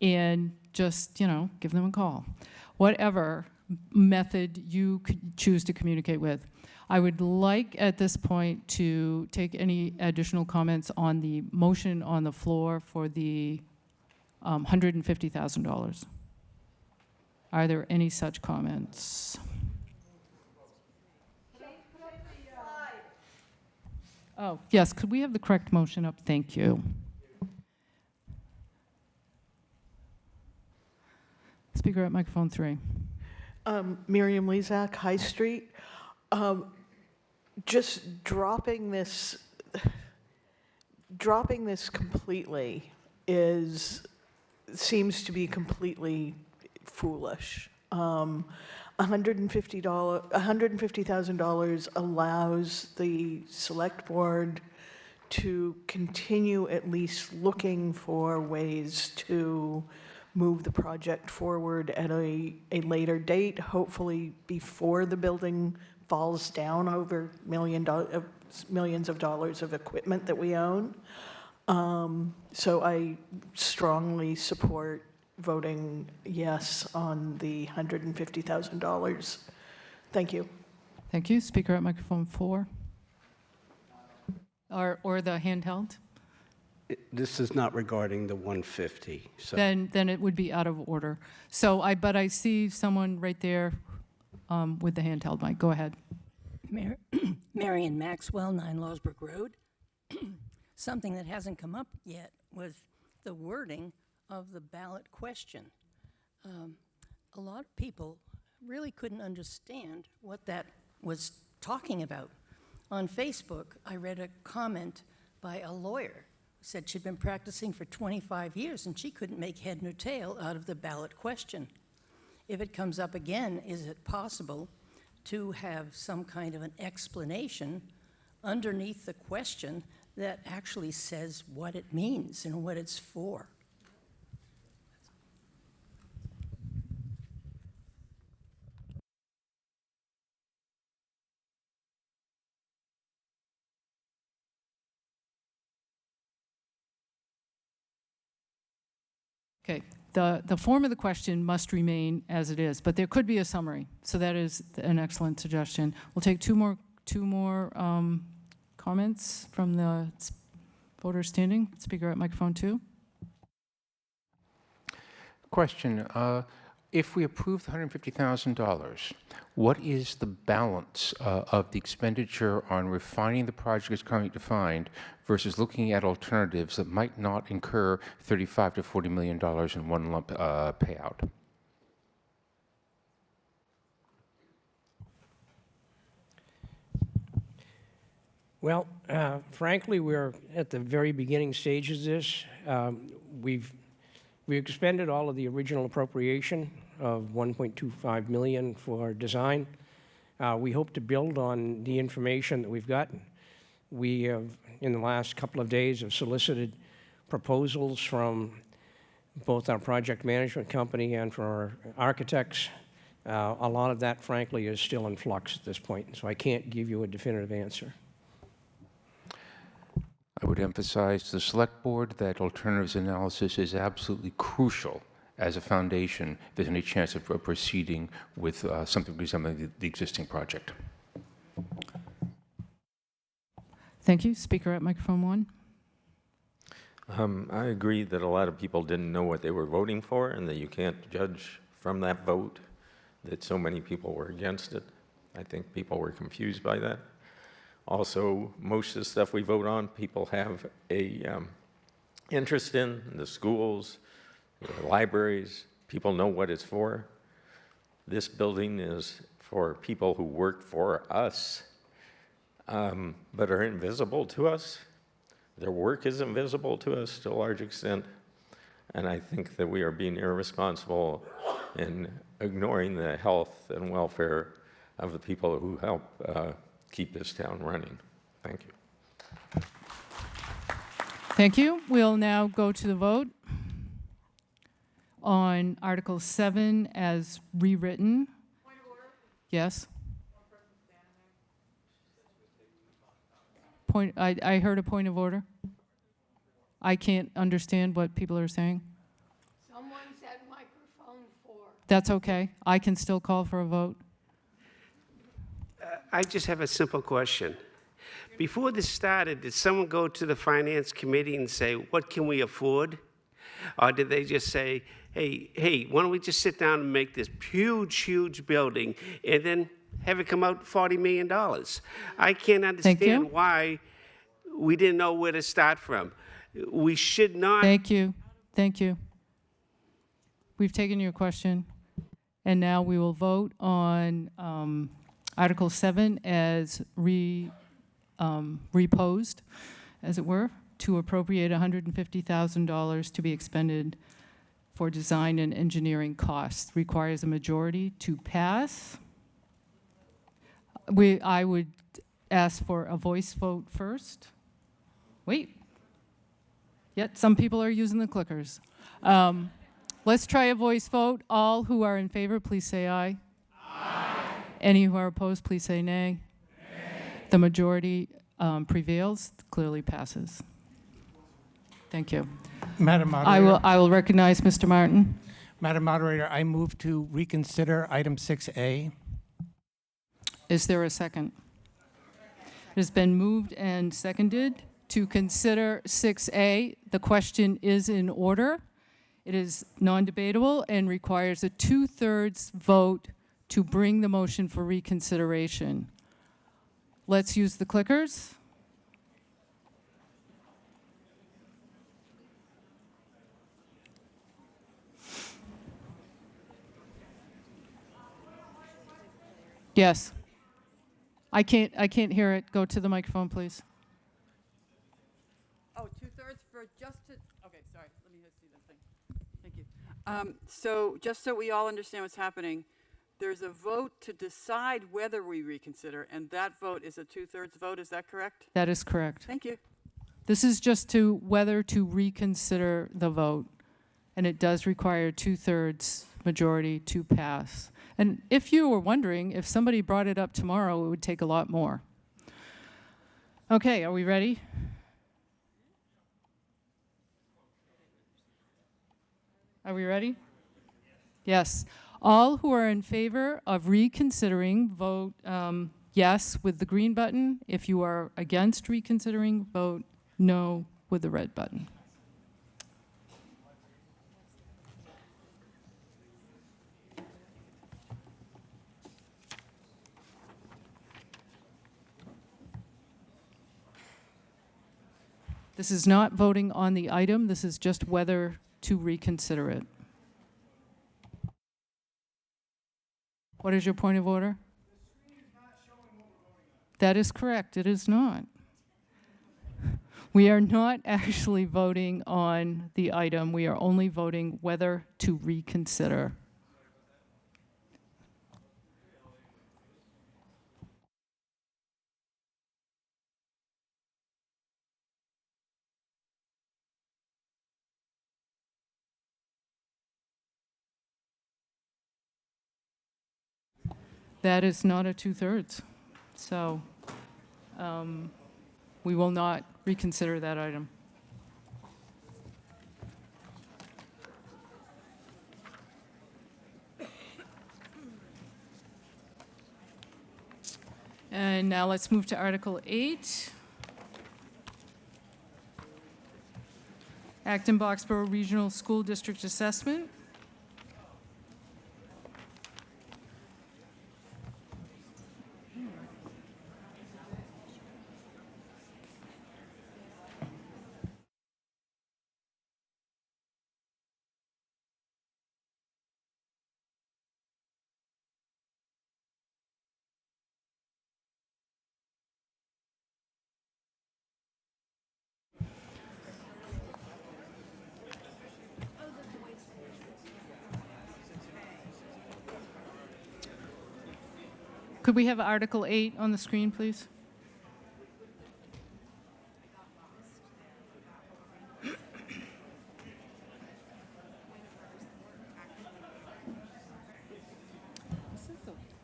and just, give them a call. Whatever method you could choose to communicate with. I would like at this point to take any additional comments on the motion on the floor for the $150,000. Are there any such comments? Oh, yes, could we have the correct motion up? Thank you. Speaker at microphone 3. Miriam Lezak, High Street. Just dropping this completely seems to be completely foolish. $150,000 allows the Select Board to continue at least looking for ways to move the project forward at a later date, hopefully before the building falls down over millions of dollars of equipment that we own. So I strongly support voting yes on the $150,000. Thank you. Thank you. Speaker at microphone 4. Or the handheld? This is not regarding the 150. So Then it would be out of order. So but I see someone right there with the handheld mic. Go ahead. Marion Maxwell, 9 Lawsbrook Road. Something that hasn't come up yet was the wording of the ballot question. A lot of people really couldn't understand what that was talking about. On Facebook, I read a comment by a lawyer who said she'd been practicing for 25 years and she couldn't make head nor tail out of the ballot question. If it comes up again, is it possible to have some kind of an explanation underneath the question that actually says what it means and what it's for? Okay. The form of the question must remain as it is, but there could be a summary. So that is an excellent suggestion. We'll take two more comments from the voters standing. Speaker at microphone 2. Question. if we approve the $150,000, what is the balance of the expenditure on refining the project as currently defined versus looking at alternatives that might not incur $35 to $40 million in one lump payout? Well, frankly, we're at the very beginning stages of this. We've expended all of the original appropriation of $1.25 million for design. We hope to build on the information that we've gotten. We have, in the last couple of days, have solicited proposals from both our project management company and for our architects. A lot of that, frankly, is still in flux at this point, so I can't give you a definitive answer. I would emphasize to the Select Board that alternatives analysis is absolutely crucial as a foundation if there's any chance of proceeding with something resembling the existing project. Thank you. Speaker at microphone 1. I agree that a lot of people didn't know what they were voting for and that you can't judge from that vote that so many people were against it. I think people were confused by that. Also, most of the stuff we vote on, people have a interest in, the schools, the libraries. People know what it's for. This building is for people who work for us, but are invisible to us. Their work is invisible to us to a large extent. And I think that we are being irresponsible in ignoring the health and welfare of the people who help keep this town running. Thank you. Thank you. We'll now go to the vote on Article 7 as rewritten. Point of order? Yes. I heard a point of order. I can't understand what people are saying. Someone said microphone 4. That's okay. I can still call for a vote. I just have a simple question. Before this started, did someone go to the Finance Committee and say, what can we afford? Or did they just say, hey, why don't we just sit down and make this huge, huge building and then have it come out $40 million? I can't understand why we didn't know where to start from. We should not. Thank you. Thank you. We've taken your question. And now we will vote on Article 7 as reposed, as it were, to appropriate $150,000 to be expended for design and engineering costs. Requires a majority to pass. I would ask for a voice vote first. Wait. Yet some people are using the clickers. Let's try a voice vote. All who are in favor, please say aye. Aye. Any who are opposed, please say nay. Nay. The majority prevails, clearly passes. Thank you. Madam Moderator. I will recognize Mr. Martin. Madam Moderator, I move to reconsider item 6A. Is there a second? It has been moved and seconded to consider 6A. The question is in order. It is non-debatable and requires a 2/3 vote to bring the motion for reconsideration. Let's use the clickers. Yes. I can't hear it. Go to the microphone, please. Oh, 2/3 for just to, okay, sorry, let me just see the thing. Thank you. So just so we all understand what's happening, there's a vote to decide whether we reconsider, and that vote is a 2/3 vote, is that correct? That is correct. Thank you. This is just to whether to reconsider the vote, and it does require 2/3 majority to pass. And if you were wondering, if somebody brought it up tomorrow, it would take a lot more. Okay, are we ready? Are we ready? Yes. All who are in favor of reconsidering, vote yes with the green button. If you are against reconsidering, vote no with the red button. This is not voting on the item. This is just whether to reconsider it. What is your point of order? That is correct. It is not. We are not actually voting on the item. We are only voting whether to reconsider. That is not a 2/3. So we will not reconsider that item. And now let's move to Article 8. Acton Boxborough Regional School District Assessment. Could we have Article 8 on the screen, please?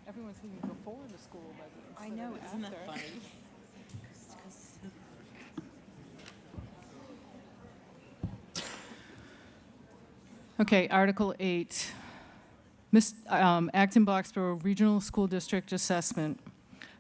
Everyone's thinking before the school budget. I know, isn't that funny? Okay, Article 8. Acton Boxborough Regional School District Assessment.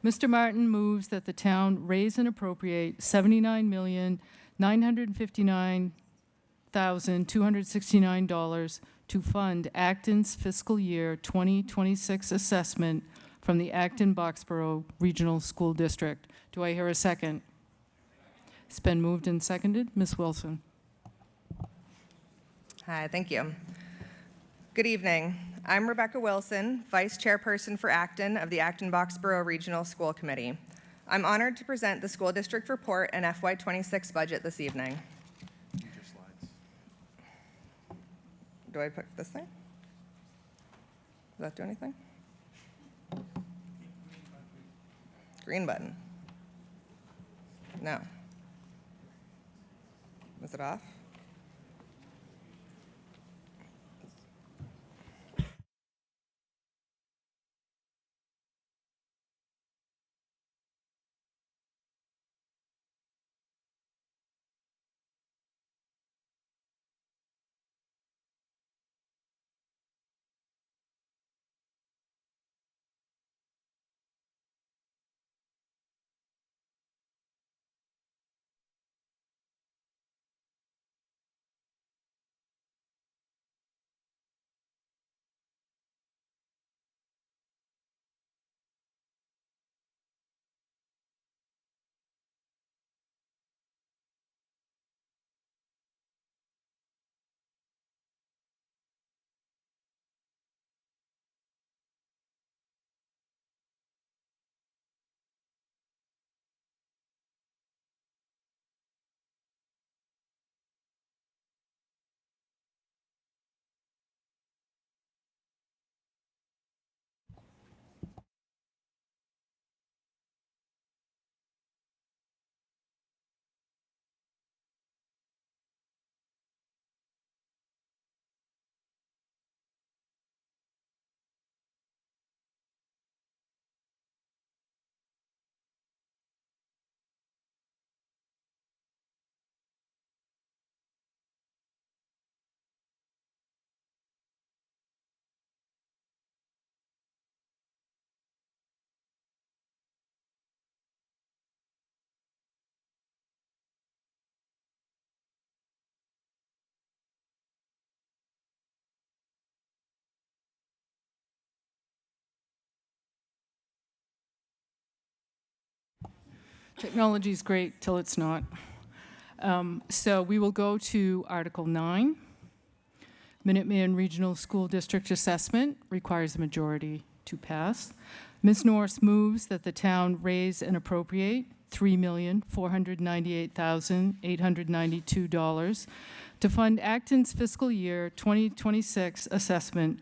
Mr. Martin moves that the town raise and appropriate $79,959,269 to fund Acton's fiscal year 2026 assessment from the Acton Boxborough Regional School District. Do I hear a second? It's been moved and seconded. Ms. Wilson. Hi, thank you. Good evening. I'm Rebecca Wilson, Vice Chairperson for Acton of the Acton Boxborough Regional School Committee. I'm honored to present the school district report and FY26 budget this evening. Do I pick this thing? Does that do anything? Green button. No. Is it off? Technology is great till it's not. So we will go to Article 9. Minuteman Regional School District Assessment requires a majority to pass. Ms. Norris moves that the town raise and appropriate $3,498,892 to fund Acton's fiscal year 2026 assessment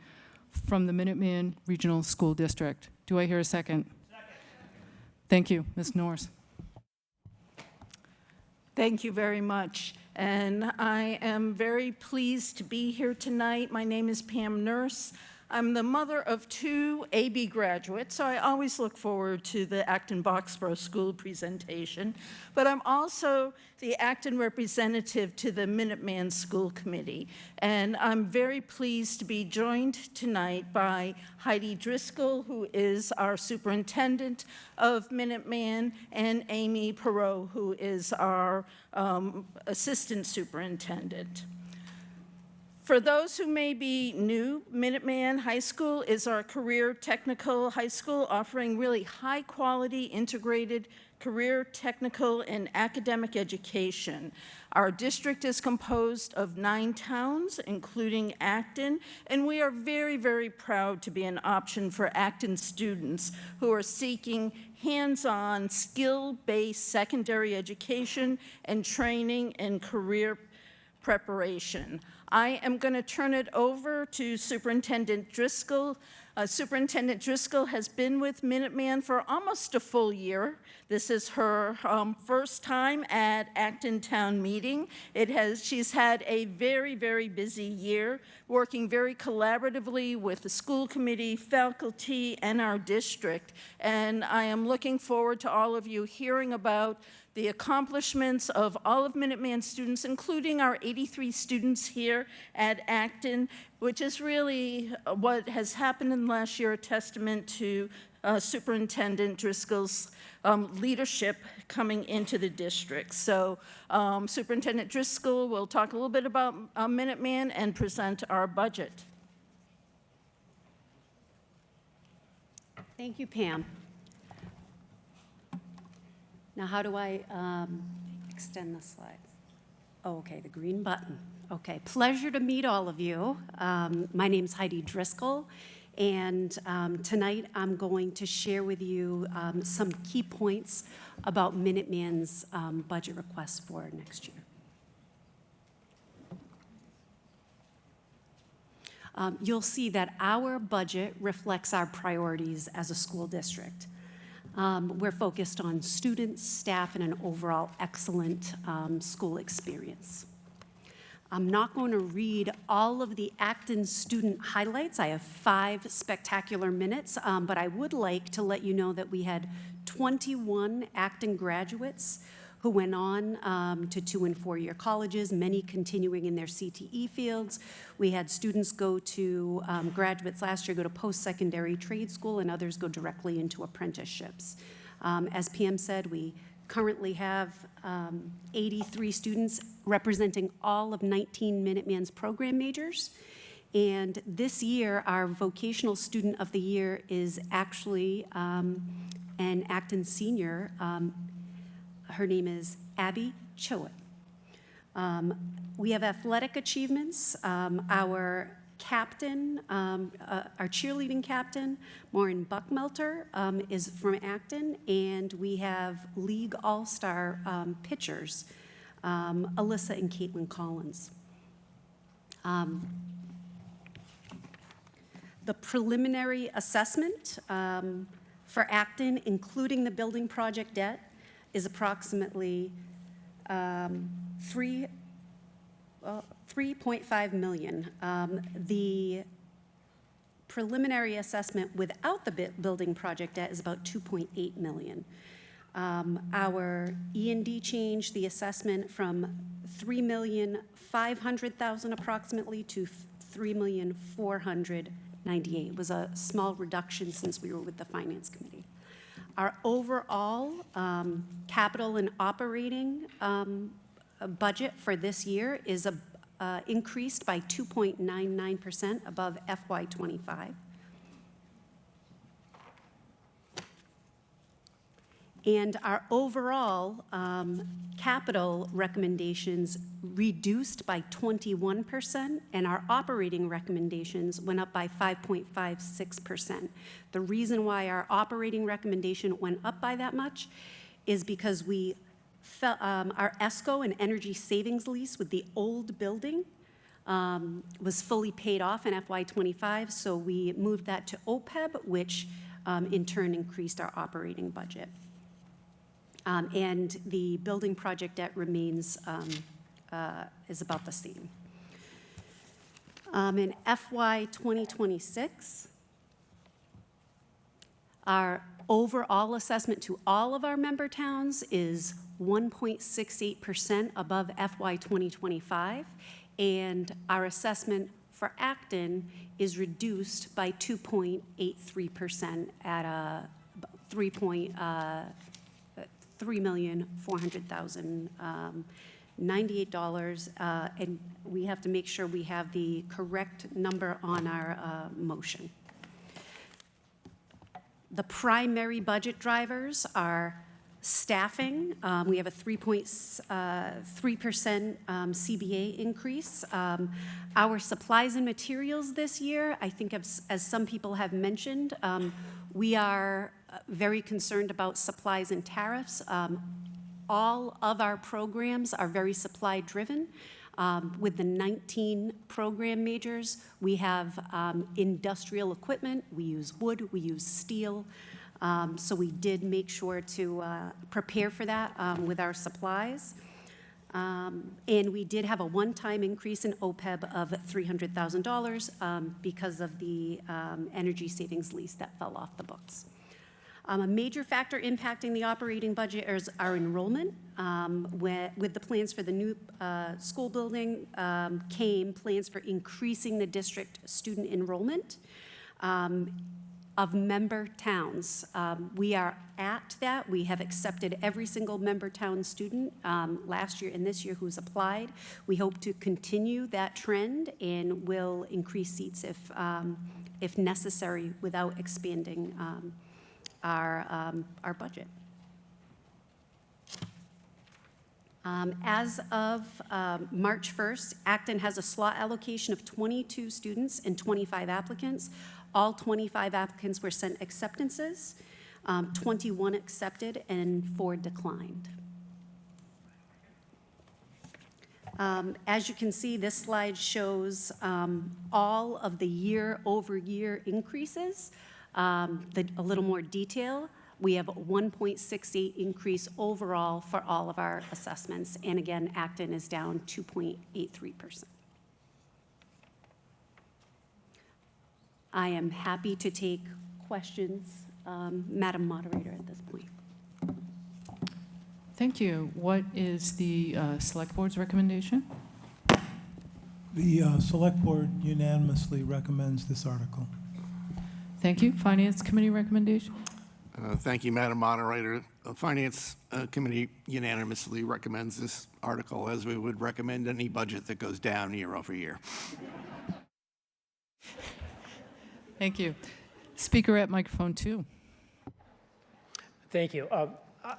from the Minuteman Regional School District. Do I hear a second? Second. Thank you, Ms. Norris. Thank you very much. And I am very pleased to be here tonight. My name is Pam Nurse. I'm the mother of 2 AB graduates, so I always look forward to the Acton-Boxborough School presentation. But I'm also the Acton representative to the Minuteman School Committee. And I'm very pleased to be joined tonight by Heidi Driscoll, who is our superintendent of Minuteman, and Amy Perot, who is our assistant superintendent. For those who may be new, Minuteman High School is our career technical high school offering really high-quality, integrated career, technical, and academic education. Our district is composed of 9 towns, including Acton, and we are very, very proud to be an option for Acton students who are seeking hands-on, skill-based secondary education and training and career preparation. I am going to turn it over to Superintendent Driscoll. Superintendent Driscoll has been with Minuteman for almost a full year. This is her first time at Acton Town Meeting. She's had a very, very busy year, working very collaboratively with the school committee, faculty, and our district. And I am looking forward to all of you hearing about the accomplishments of all of Minuteman students, including our 83 students here at Acton, which is really what has happened in the last year, a testament to Superintendent Driscoll's leadership coming into the district. So Superintendent Driscoll will talk a little bit about Minuteman and present our budget. Thank you, Pam. Now, how do I extend the slides? Oh, okay, the green button. Okay, pleasure to meet all of you. My name's Heidi Driscoll, and tonight I'm going to share with you some key points about Minuteman's budget request for next year. You'll see that our budget reflects our priorities as a school district. We're focused on students, staff, and an overall excellent school experience. I'm not going to read all of the Acton student highlights. I have 5 spectacular minutes, but I would like to let you know that we had 21 Acton graduates who went on to 2- and 4-year colleges, many continuing in their CTE fields. We had students go to, graduates last year go to post-secondary trade school, and others go directly into apprenticeships. As PM said, we currently have 83 students representing all of 19 Minuteman's program majors. And this year, our vocational student of the year is actually an Acton senior. Her name is Abby Choate. We have athletic achievements. Our captain, our cheerleading captain, Maureen Buckmelter, is from Acton, and we have league all-star pitchers, Alyssa and Caitlin Collins. The preliminary assessment for Acton, including the building project debt, is approximately $3.5 million. The preliminary assessment without the building project debt is about $2.8 million. Our E&D changed the assessment from $3,500,000 approximately to $3,498,000. It was a small reduction since we were with the Finance Committee. Our overall capital and operating budget for this year is increased by 2.99% above FY25. And our overall capital recommendations reduced by 21%, and our operating recommendations went up by 5.56%. The reason why our operating recommendation went up by that much is because our ESCO and energy savings lease with the old building was fully paid off in FY25, so we moved that to OPEB, which in turn increased our operating budget. And the building project debt remains, is about the same. In FY 2026, our overall assessment to all of our member towns is 1.68% above FY 2025, and our assessment for Acton is reduced by 2.83% at $3,400,098, and we have to make sure we have the correct number on our motion. The primary budget drivers are staffing. We have a 3.3% CBA increase. Our supplies and materials this year, I think as some people have mentioned, we are very concerned about supplies and tariffs. All of our programs are very supply driven. With the 19 program majors, we have industrial equipment, we use wood, we use steel. So we did make sure to prepare for that with our supplies. And we did have a one-time increase in OPEB of $300,000 because of the energy savings lease that fell off the books. A major factor impacting the operating budget is our enrollment. With the plans for the new school building came plans for increasing the district student enrollment of member towns. We are at that. We have accepted every single member town student last year and this year who's applied. We hope to continue that trend and will increase seats if necessary without expanding our budget. As of March 1st, Acton has a slot allocation of 22 students and 25 applicants. All 25 applicants were sent acceptances, 21 accepted, and 4 declined. As you can see, this slide shows all of the year-over-year increases. A little more detail, we have a 1.68 increase overall for all of our assessments. And again, Acton is down 2.83%. I am happy to take questions, Madam Moderator, at this point. Thank you. What is the Select Board's recommendation? The Select Board unanimously recommends this article. Thank you. Finance Committee recommendation? Thank you, Madam Moderator. The Finance Committee unanimously recommends this article, as we would recommend any budget that goes down year over year. Thank you. Speaker at microphone 2. Thank you.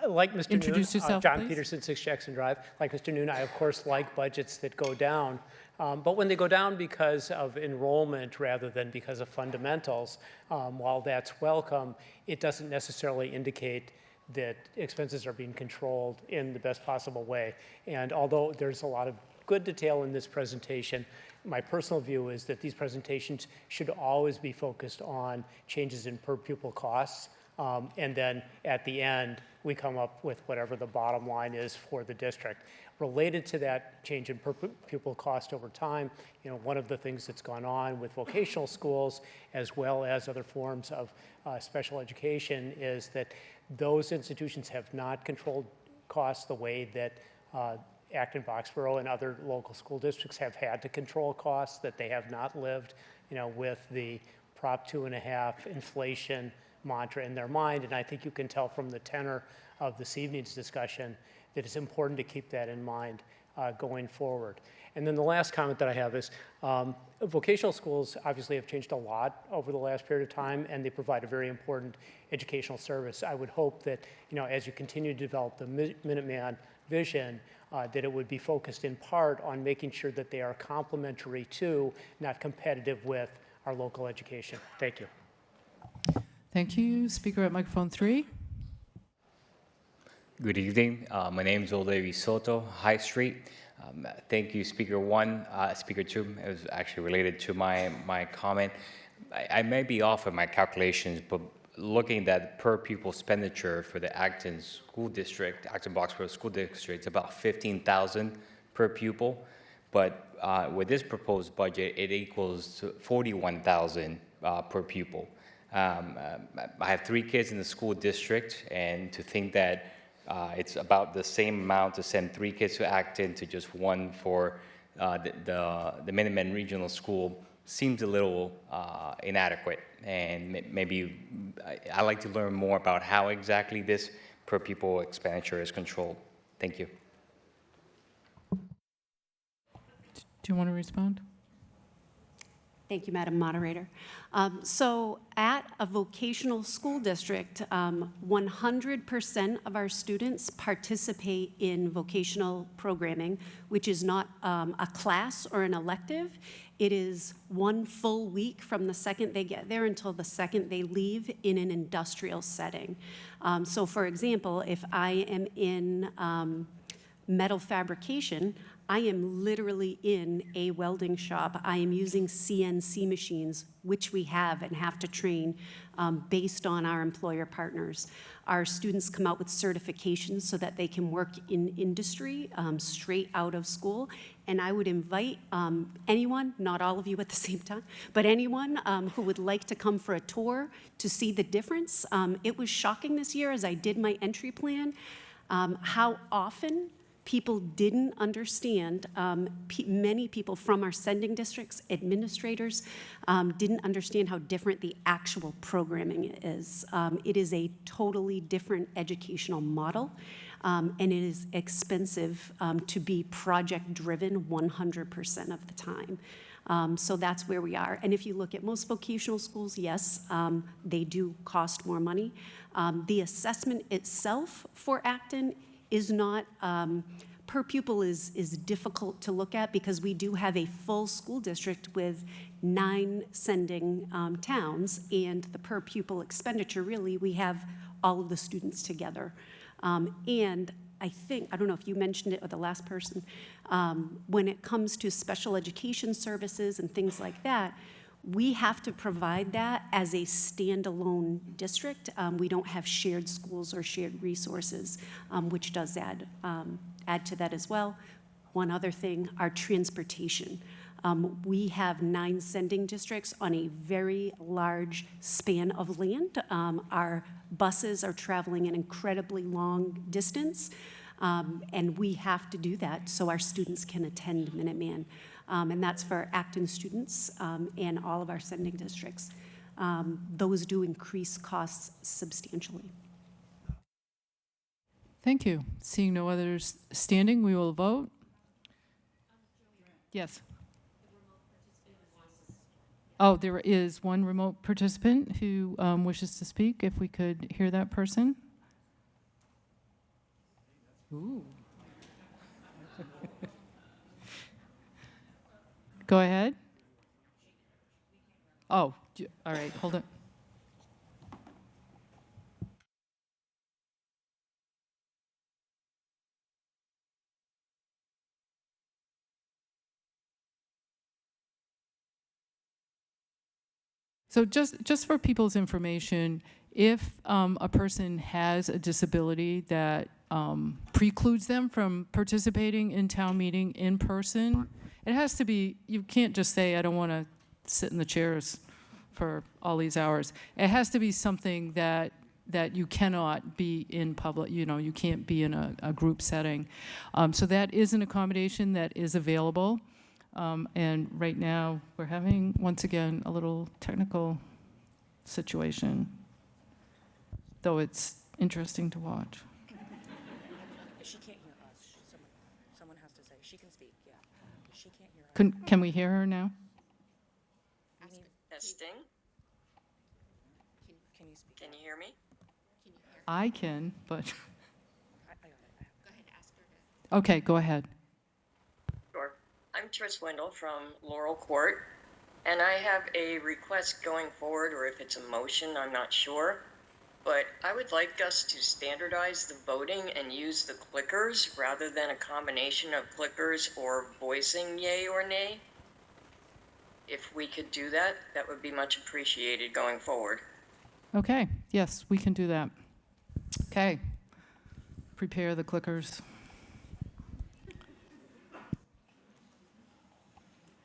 Like Mr. Introduce Noon, yourself, John please. Peterson, 6 Jackson Drive. Like Mr. Noon, I of course like budgets that go down. But when they go down because of enrollment rather than because of fundamentals, while that's welcome, it doesn't necessarily indicate that expenses are being controlled in the best possible way. And although there's a lot of good detail in this presentation, my personal view is that these presentations should always be focused on changes in per pupil costs. And then at the end, we come up with whatever the bottom line is for the district. Related to that change in per pupil cost over time, one of the things that's gone on with vocational schools, as well as other forms of special education, is that those institutions have not controlled costs the way that Acton, Boxborough, and other local school districts have had to control costs, that they have not lived, with the Prop 2.5 inflation mantra in their mind. And I think you can tell from the tenor of this evening's discussion that it's important to keep that in mind. going forward. And then the last comment that I have is vocational schools obviously have changed a lot over the last period of time, and they provide a very important educational service. I would hope that, as you continue to develop the Minuteman vision, that it would be focused in part on making sure that they are complementary to, not competitive with, our local education. Thank you. Thank you. Speaker at microphone 3. Good evening. My name is Olevi Soto, High Street. Thank you, Speaker 1. Speaker 2, it was actually related to my comment. I may be off in my calculations, but looking at per pupil expenditure for the Acton School District, Acton Boxborough School District, it's about $15,000 per pupil. But with this proposed budget, it equals $41,000 per pupil. I have 3 kids in the school district, and to think that it's about the same amount to send 3 kids to Acton to just 1 for the Minuteman Regional School seems a little inadequate. And maybe I'd like to learn more about how exactly this per pupil expenditure is controlled. Thank you. Do you want to respond? Thank you, Madam Moderator. So at a vocational school district, 100% of our students participate in vocational programming, which is not a class or an elective. It is 1 full week from the second they get there until the second they leave in an industrial setting. So for example, if I am in metal fabrication, I am literally in a welding shop. I am using CNC machines, which we have and have to train based on our employer partners. Our students come out with certifications so that they can work in industry straight out of school. And I would invite anyone, not all of you at the same time, but anyone who would like to come for a tour to see the difference. It was shocking this year as I did my entry plan, how often people didn't understand, many people from our sending districts, administrators, didn't understand how different the actual programming is. It is a totally different educational model, and it is expensive to be project-driven 100% of the time. So that's where we are. And if you look at most vocational schools, yes, they do cost more money. The assessment itself for Acton is not, per pupil is difficult to look at because we do have a full school district with 9 sending towns, and the per pupil expenditure, really, we have all of the students together. And I think, I don't know if you mentioned it or the last person, when it comes to special education services and things like that, we have to provide that as a standalone district. We don't have shared schools or shared resources, which does add to that as well. One other thing, our transportation. We have 9 sending districts on a very large span of land. Our buses are traveling an incredibly long distance, and we have to do that so our students can attend Minuteman. And that's for Acton students and all of our sending districts. Those do increase costs substantially. Thank you. Seeing no others standing, we will vote. Yes. Oh, there is one remote participant who wishes to speak. If we could hear that person. Ooh. Go ahead. Oh, all right, hold it. So just for people's information, if a person has a disability that precludes them from participating in town meeting in person, it has to be, you can't just say, I don't want to sit in the chairs for all these hours. It has to be something that you cannot be in public, you can't be in a group setting. So that is an accommodation that is available. And right now, we're having, once again, a little technical situation, though it's interesting to watch. She can't hear us. Someone has to say Can we hear her now? Testing. Can you hear me? I can, but. Okay, go ahead. Sure. I'm Tris Wendell from Laurel Court, and I have a request going forward, or if it's a motion, I'm not sure. But I would like us to standardize the voting and use the clickers rather than a combination of clickers or voicing yay or nay. If we could do that, that would be much appreciated going forward. Okay, yes, we can do that. Okay. Prepare the clickers.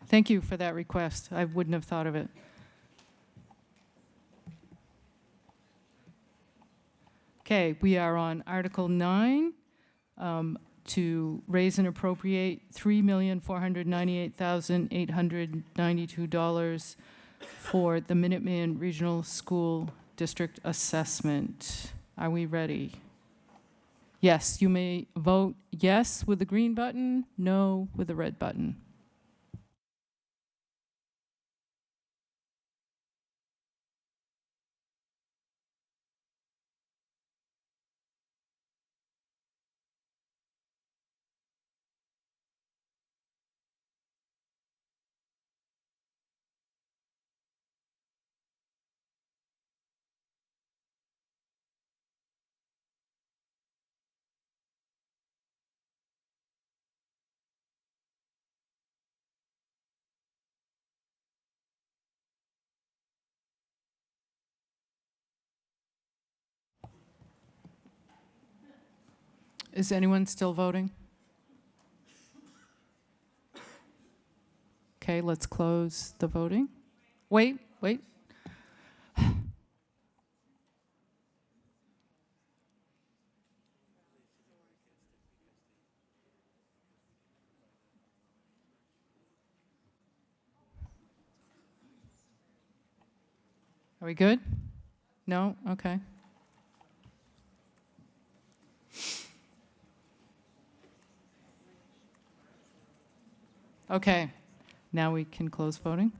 Thank you for that request. I wouldn't have thought of it. Okay, we are on Article 9 to raise and appropriate $3,498,892 for the Minuteman Regional School District Assessment. Are we ready? Yes, you may vote yes with the green button, no with the red button. Is anyone still voting? Okay, let's close the voting. Wait. Are we good? No? Okay. Okay, now we can close voting.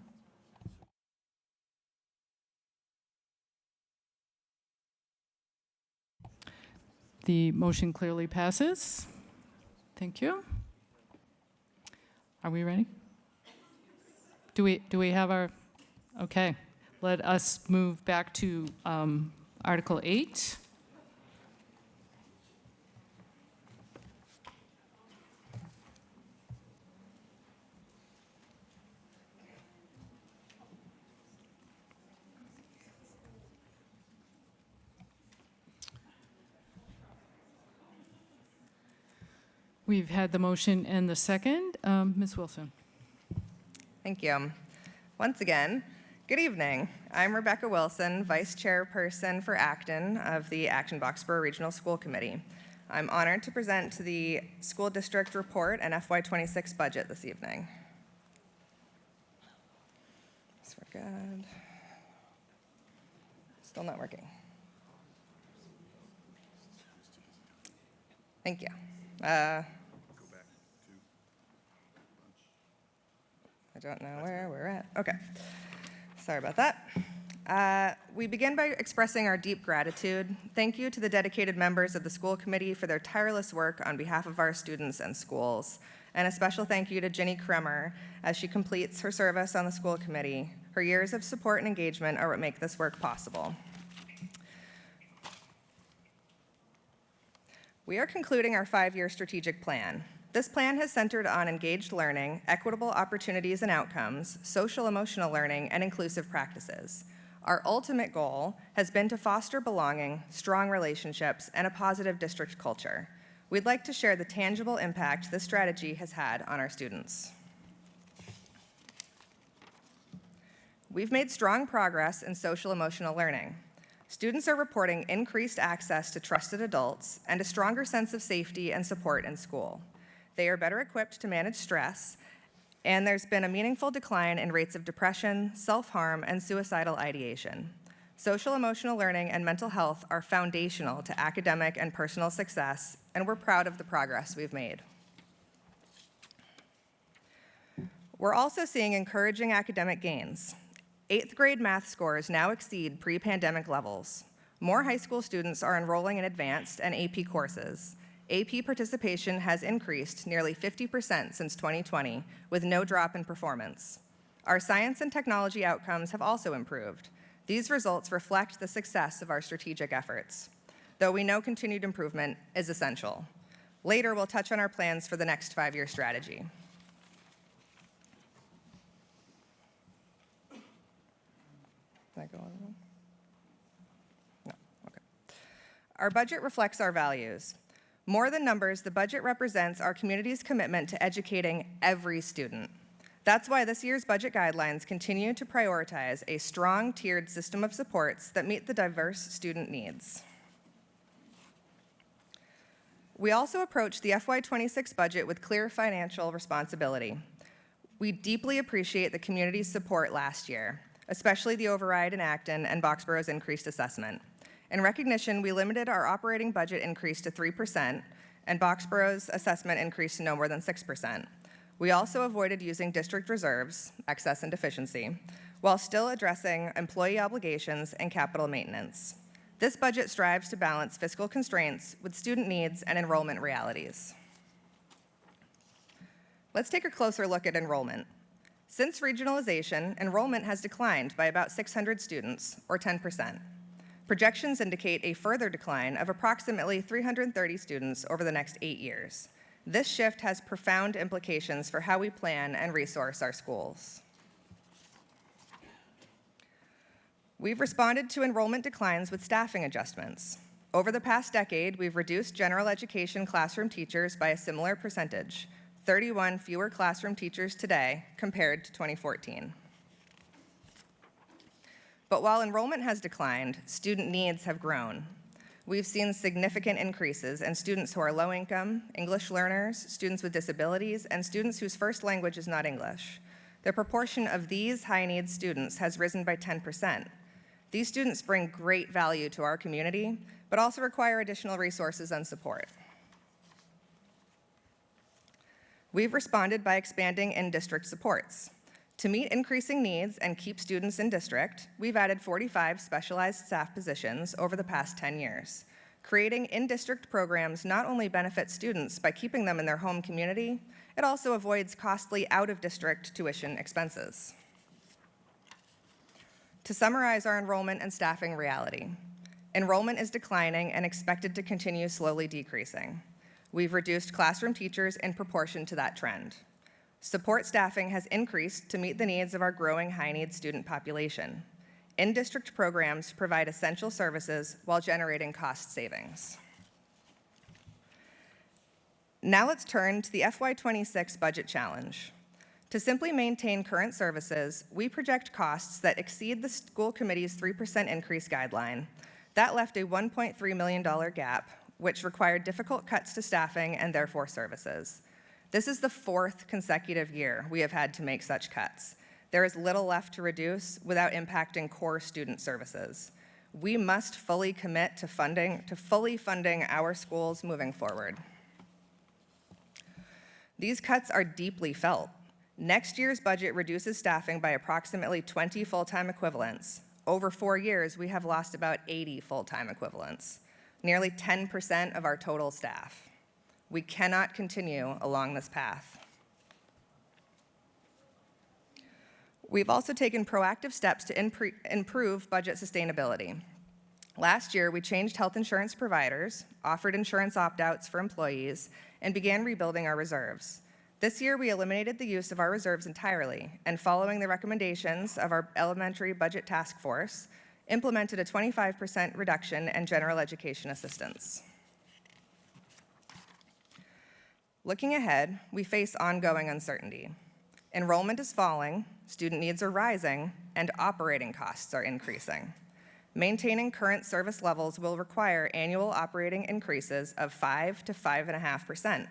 The motion clearly passes. Thank you. Are we ready? Do we have our, okay. Let us move back to Article 8. We've had the motion and the second. Ms. Wilson. Thank you. Once again, good evening. I'm Rebecca Wilson, Vice Chairperson for Acton of the Acton-Boxborough Regional School Committee. I'm honored to present to the School District Report and FY26 budget this evening. So we're good. Still not working. Thank you. I don't know where we're at. Okay. Sorry about that. We begin by expressing our deep gratitude. Thank you to the dedicated members of the school committee for their tireless work on behalf of our students and schools. And a special thank you to Ginny Kremer as she completes her service on the school committee. Her years of support and engagement are what make this work possible. We are concluding our 5-year strategic plan. This plan has centered on engaged learning, equitable opportunities and outcomes, social-emotional learning, and inclusive practices. Our ultimate goal has been to foster belonging, strong relationships, and a positive district culture. We'd like to share the tangible impact this strategy has had on our students. We've made strong progress in social-emotional learning. Students are reporting increased access to trusted adults and a stronger sense of safety and support in school. They are better equipped to manage stress, and there's been a meaningful decline in rates of depression, self-harm, and suicidal ideation. Social-emotional learning and mental health are foundational to academic and personal success, and we're proud of the progress we've made. We're also seeing encouraging academic gains. 8th grade math scores now exceed pre-pandemic levels. More high school students are enrolling in advanced and AP courses. AP participation has increased nearly 50% since 2020, with no drop in performance. Our science and technology outcomes have also improved. These results reflect the success of our strategic efforts, though we know continued improvement is essential. Later, we'll touch on our plans for the next 5-year strategy. Did I go on? No, okay. Our budget reflects our values. More than numbers, the budget represents our community's commitment to educating every student. That's why this year's budget guidelines continue to prioritize a strong tiered system of supports that meet the diverse student needs. We also approach the FY26 budget with clear financial responsibility. We deeply appreciate the community's support last year, especially the override in Acton and Boxborough's increased assessment. In recognition, we limited our operating budget increase to 3%, and Boxborough's assessment increase to no more than 6%. We also avoided using district reserves, excess and deficiency, while still addressing employee obligations and capital maintenance. This budget strives to balance fiscal constraints with student needs and enrollment realities. Let's take a closer look at enrollment. Since regionalization, enrollment has declined by about 600 students, or 10%. Projections indicate a further decline of approximately 330 students over the next 8 years. This shift has profound implications for how we plan and resource our schools. We've responded to enrollment declines with staffing adjustments. Over the past decade, we've reduced general education classroom teachers by a similar percentage, 31 fewer classroom teachers today compared to 2014. But while enrollment has declined, student needs have grown. We've seen significant increases in students who are low income, English learners, students with disabilities, and students whose first language is not English. The proportion of these high-needs students has risen by 10%. These students bring great value to our community, but also require additional resources and support. We've responded by expanding in-district supports. To meet increasing needs and keep students in district, we've added 45 specialized staff positions over the past 10 years. Creating in-district programs not only benefits students by keeping them in their home community, it also avoids costly out-of-district tuition expenses. To summarize our enrollment and staffing reality, enrollment is declining and expected to continue slowly decreasing. We've reduced classroom teachers in proportion to that trend. Support staffing has increased to meet the needs of our growing high-needs student population. In-district programs provide essential services while generating cost savings. Now let's turn to the FY26 budget challenge. To simply maintain current services, we project costs that exceed the school committee's 3% increase guideline. That left a $1.3 million gap, which required difficult cuts to staffing and therefore services. This is the 4th consecutive year we have had to make such cuts. There is little left to reduce without impacting core student services. We must fully commit to fully funding our schools moving forward. These cuts are deeply felt. Next year's budget reduces staffing by approximately 20 full-time equivalents. Over 4 years, we have lost about 80 full-time equivalents, nearly 10% of our total staff. We cannot continue along this path. We've also taken proactive steps to improve budget sustainability. Last year, we changed health insurance providers, offered insurance opt-outs for employees, and began rebuilding our reserves. This year, we eliminated the use of our reserves entirely, and following the recommendations of our elementary budget task force, implemented a 25% reduction in general education assistance. Looking ahead, we face ongoing uncertainty. Enrollment is falling, student needs are rising, and operating costs are increasing. Maintaining current service levels will require annual operating increases of 5 to 5.5%.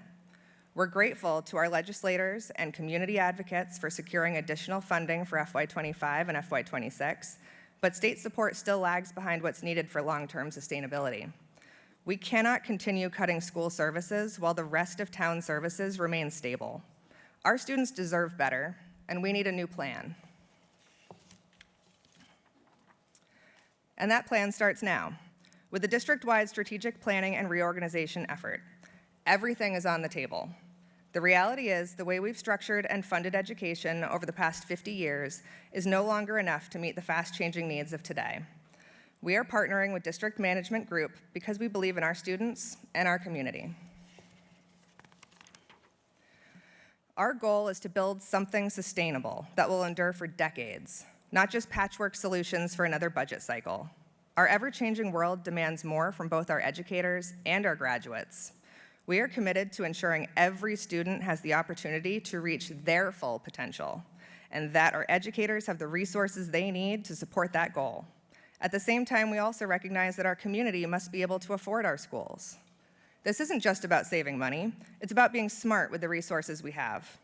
We're grateful to our legislators and community advocates for securing additional funding for FY25 and FY26, but state support still lags behind what's needed for long-term sustainability. We cannot continue cutting school services while the rest of town services remain stable. Our students deserve better, and we need a new plan. And that plan starts now, with a district-wide strategic planning and reorganization effort. Everything is on the table. The reality is, the way we've structured and funded education over the past 50 years is no longer enough to meet the fast-changing needs of today. We are partnering with District Management Group because we believe in our students and our community. Our goal is to build something sustainable that will endure for decades, not just patchwork solutions for another budget cycle. Our ever-changing world demands more from both our educators and our graduates. We are committed to ensuring every student has the opportunity to reach their full potential, and that our educators have the resources they need to support that goal. At the same time, we also recognize that our community must be able to afford our schools. This isn't just about saving money, it's about being smart with the resources we have.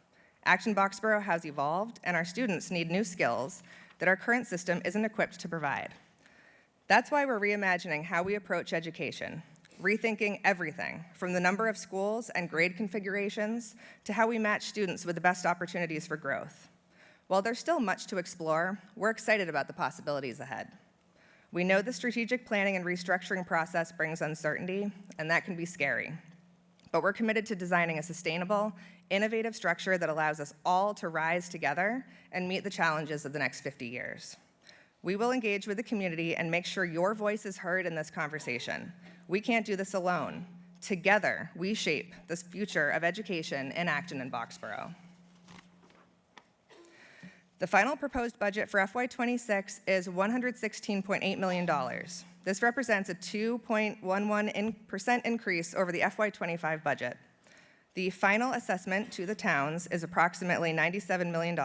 Acton Boxborough has evolved, and our students need new skills that our current system isn't equipped to provide. That's why we're reimagining how we approach education, rethinking everything from the number of schools and grade configurations to how we match students with the best opportunities for growth. While there's still much to explore, we're excited about the possibilities ahead. We know the strategic planning and restructuring process brings uncertainty, and that can be scary. But we're committed to designing a sustainable, innovative structure that allows us all to rise together and meet the challenges of the next 50 years. We will engage with the community and make sure your voice is heard in this conversation. We can't do this alone. Together, we shape the future of education in Acton and Boxborough. The final proposed budget for FY26 is $116.8 million. This represents a 2.11% increase over the FY25 budget. The final assessment to the towns is approximately $97 million.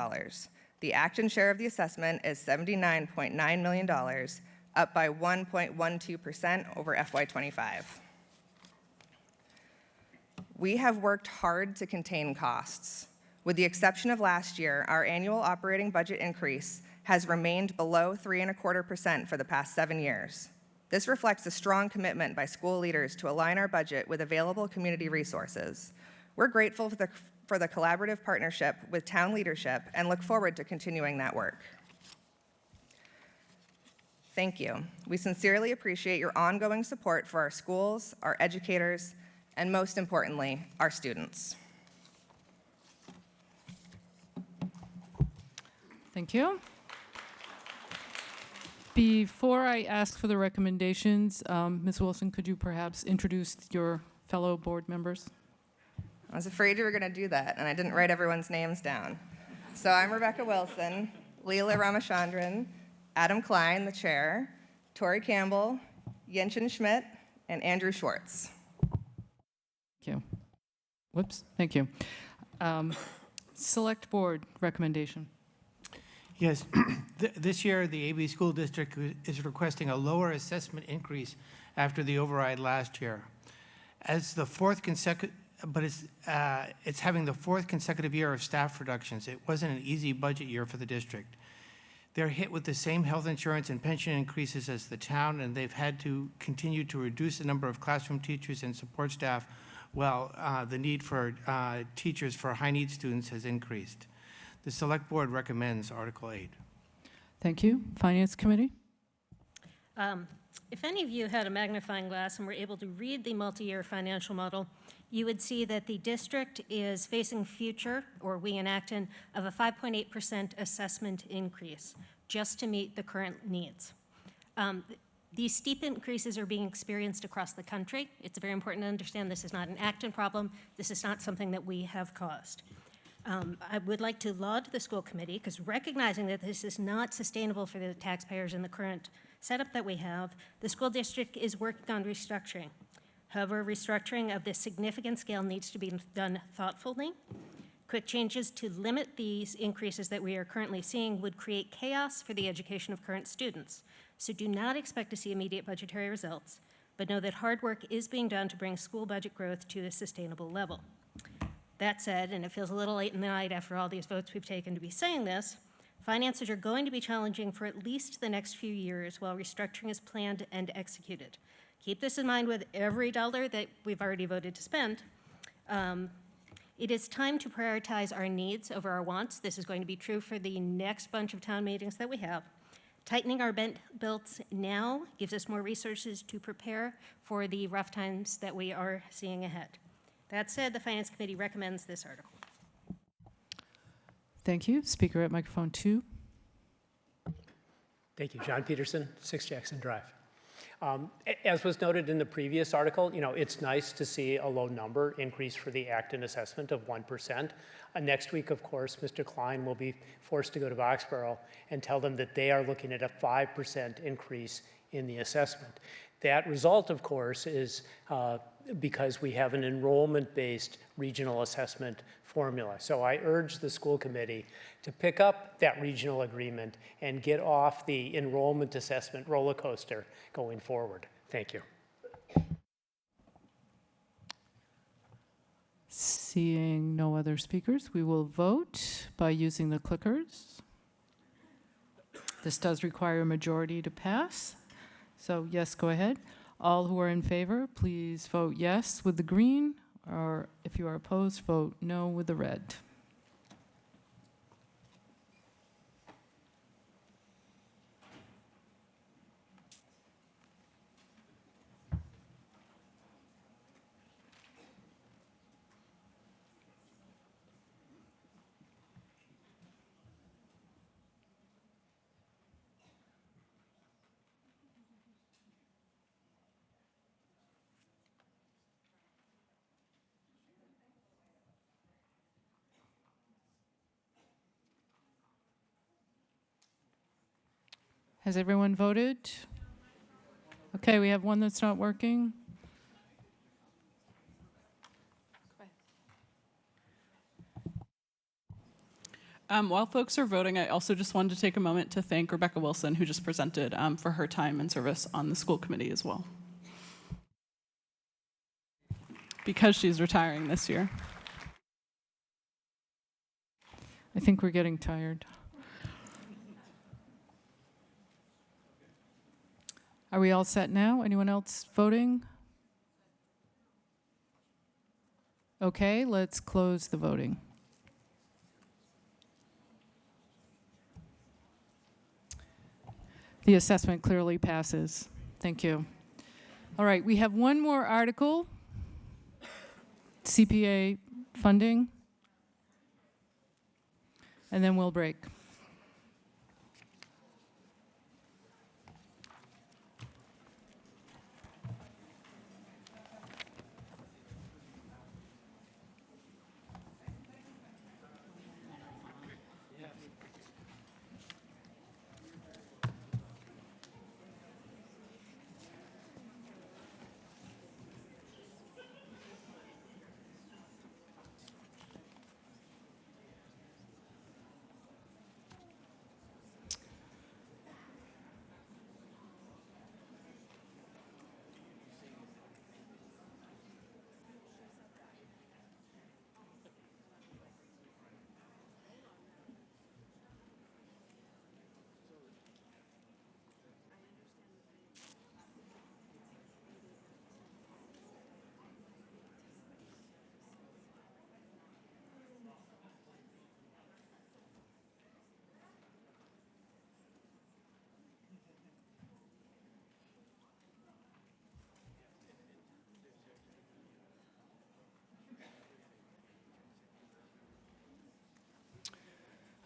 The Acton share of the assessment is $79.9 million, up by 1.12% over FY25. We have worked hard to contain costs. With the exception of last year, our annual operating budget increase has remained below 3.25% for the past 7 years. This reflects a strong commitment by school leaders to align our budget with available community resources. We're grateful for the collaborative partnership with town leadership and look forward to continuing that work. Thank you. We sincerely appreciate your ongoing support for our schools, our educators, and most importantly, our students. Thank you. Before I ask for the recommendations, Ms. Wilson, could you perhaps introduce your fellow board members? I was afraid you were going to do that, and I didn't write everyone's names down. So I'm Rebecca Wilson, Leela Ramachandran, Adam Klein, the chair, Tori Campbell, Yenshin Schmidt, and Andrew Schwartz. Thank you. Whoops, thank you. Select board recommendation. Yes, this year, the AB School District is requesting a lower assessment increase after the override last year. As the fourth consecutive, but it's having the fourth consecutive year of staff reductions. It wasn't an easy budget year for the district. They're hit with the same health insurance and pension increases as the town, and they've had to continue to reduce the number of classroom teachers and support staff while the need for teachers for high-need students has increased. The Select Board recommends Article 8. Thank you. Finance Committee? If any of you had a magnifying glass and were able to read the multi-year financial model, you would see that the district is facing future, or we in Acton, of a 5.8% assessment increase just to meet the current needs. These steep increases are being experienced across the country. It's very important to understand this is not an Acton problem. This is not something that we have caused. I would like to laud the school committee, because recognizing that this is not sustainable for the taxpayers in the current setup that we have, the school district is working on restructuring. However, restructuring of this significant scale needs to be done thoughtfully. Quick changes to limit these increases that we are currently seeing would create chaos for the education of current students. So do not expect to see immediate budgetary results, but know that hard work is being done to bring school budget growth to a sustainable level. That said, and it feels a little late in the night after all these votes we've taken to be saying this, finances are going to be challenging for at least the next few years while restructuring is planned and executed. Keep this in mind with every dollar that we've already voted to spend. It is time to prioritize our needs over our wants. This is going to be true for the next bunch of town meetings that we have. Tightening our belts now gives us more resources to prepare for the rough times that we are seeing ahead. That said, the Finance Committee recommends this article. Thank you. Speaker at microphone 2. Thank you. John Peterson, 6 Jackson Drive. As was noted in the previous article, it's nice to see a low number increase for the Acton assessment of 1%. Next week, of course, Mr. Klein will be forced to go to Boxborough and tell them that they are looking at a 5% increase in the assessment. That result, of course, is because we have an enrollment-based regional assessment formula. So I urge the school committee to pick up that regional agreement and get off the enrollment assessment roller coaster going forward. Thank you. Seeing no other speakers, we will vote by using the clickers. This does require a majority to pass. So yes, go ahead. All who are in favor, please vote yes with the green, or if you are opposed, vote no with the red. Has everyone voted? Okay, we have one that's not working. While folks are voting, I also just wanted to take a moment to thank Rebecca Wilson, who just presented, for her time and service on the school committee as well, because she's retiring this year. I think we're getting tired. Are we all set now? Anyone else voting? Okay, let's close the voting. The assessment clearly passes. Thank you. All right, we have one more article, CPA funding, and then we'll break.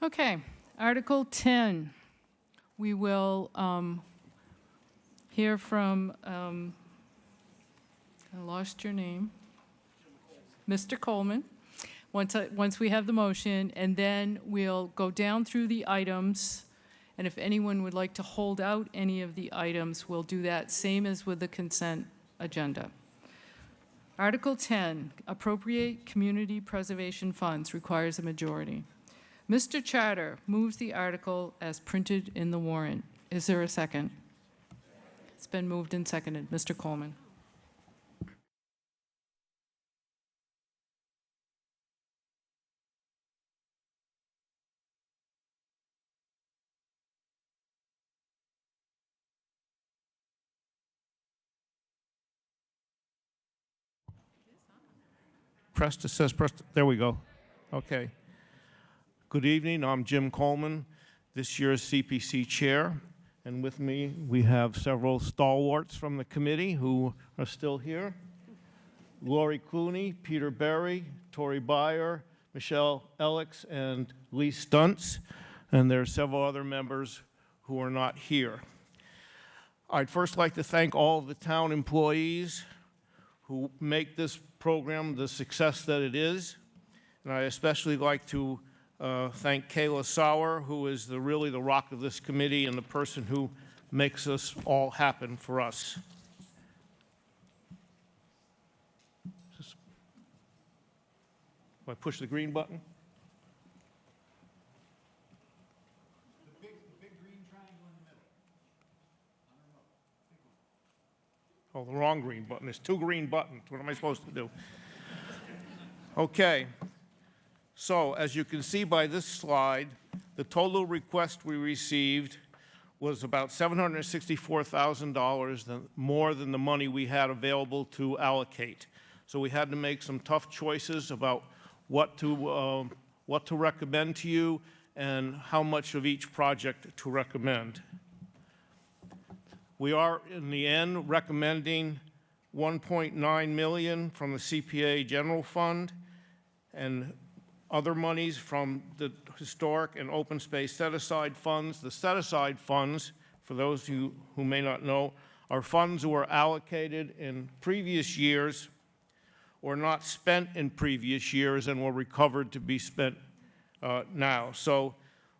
Okay, Article 10. We will hear from, I lost your name, Mr. Coleman, once we have the motion, and then we'll go down through the items, and if anyone would like to hold out any of the items, we'll do that, same as with the consent agenda. Article 10, appropriate community preservation funds, requires a majority. Mr. Charter moves the article as printed in the warrant. Is there a second? It's been moved and seconded. Mr. Coleman. pressed? It says pressed. There we go. Okay. Good evening. I'm Jim Coleman, this year's CPC chair. And with me, we have several stalwarts from the committee who are still here. Lori Clooney, Peter Berry, Tori Byer, Michelle Elix, and Lee Stuntz. And there are several other members who are not here. I'd first like to thank all of the town employees who make this program the success that it is. And I especially like to thank Kayla Sauer, who is really the rock of this committee and the person who makes this all happen for us. Do I push the green button? The big green triangle in the middle. Oh, the wrong green button. There's two green buttons. What am I supposed to do? Okay. So, as you can see by this slide, the total request we received was about $764,000 more than the money we had available to allocate. So we had to make some tough choices about what to recommend to you and how much of each project to recommend. We are, in the end, recommending $1.9 million from the CPA General Fund and other monies from the historic and open space set-aside funds. The set-aside funds, for those who may not know, are funds that were allocated in previous years or not spent in previous years and were recovered to be spent now. So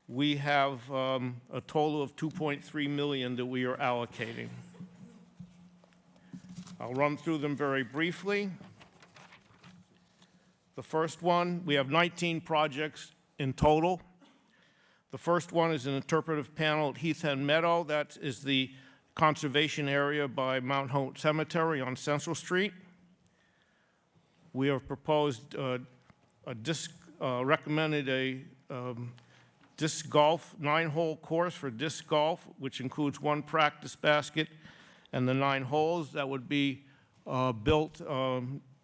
we have a total of $2.3 million that we are allocating. I'll run through them very briefly. The first one, we have 19 projects in total. The first one is an interpretive panel at Heath End Meadow. That is the conservation area by Mount Hope Cemetery on Central Street. We have proposed recommended a disc golf, 9-hole course for disc golf, which includes 1 practice basket and the 9 holes that would be built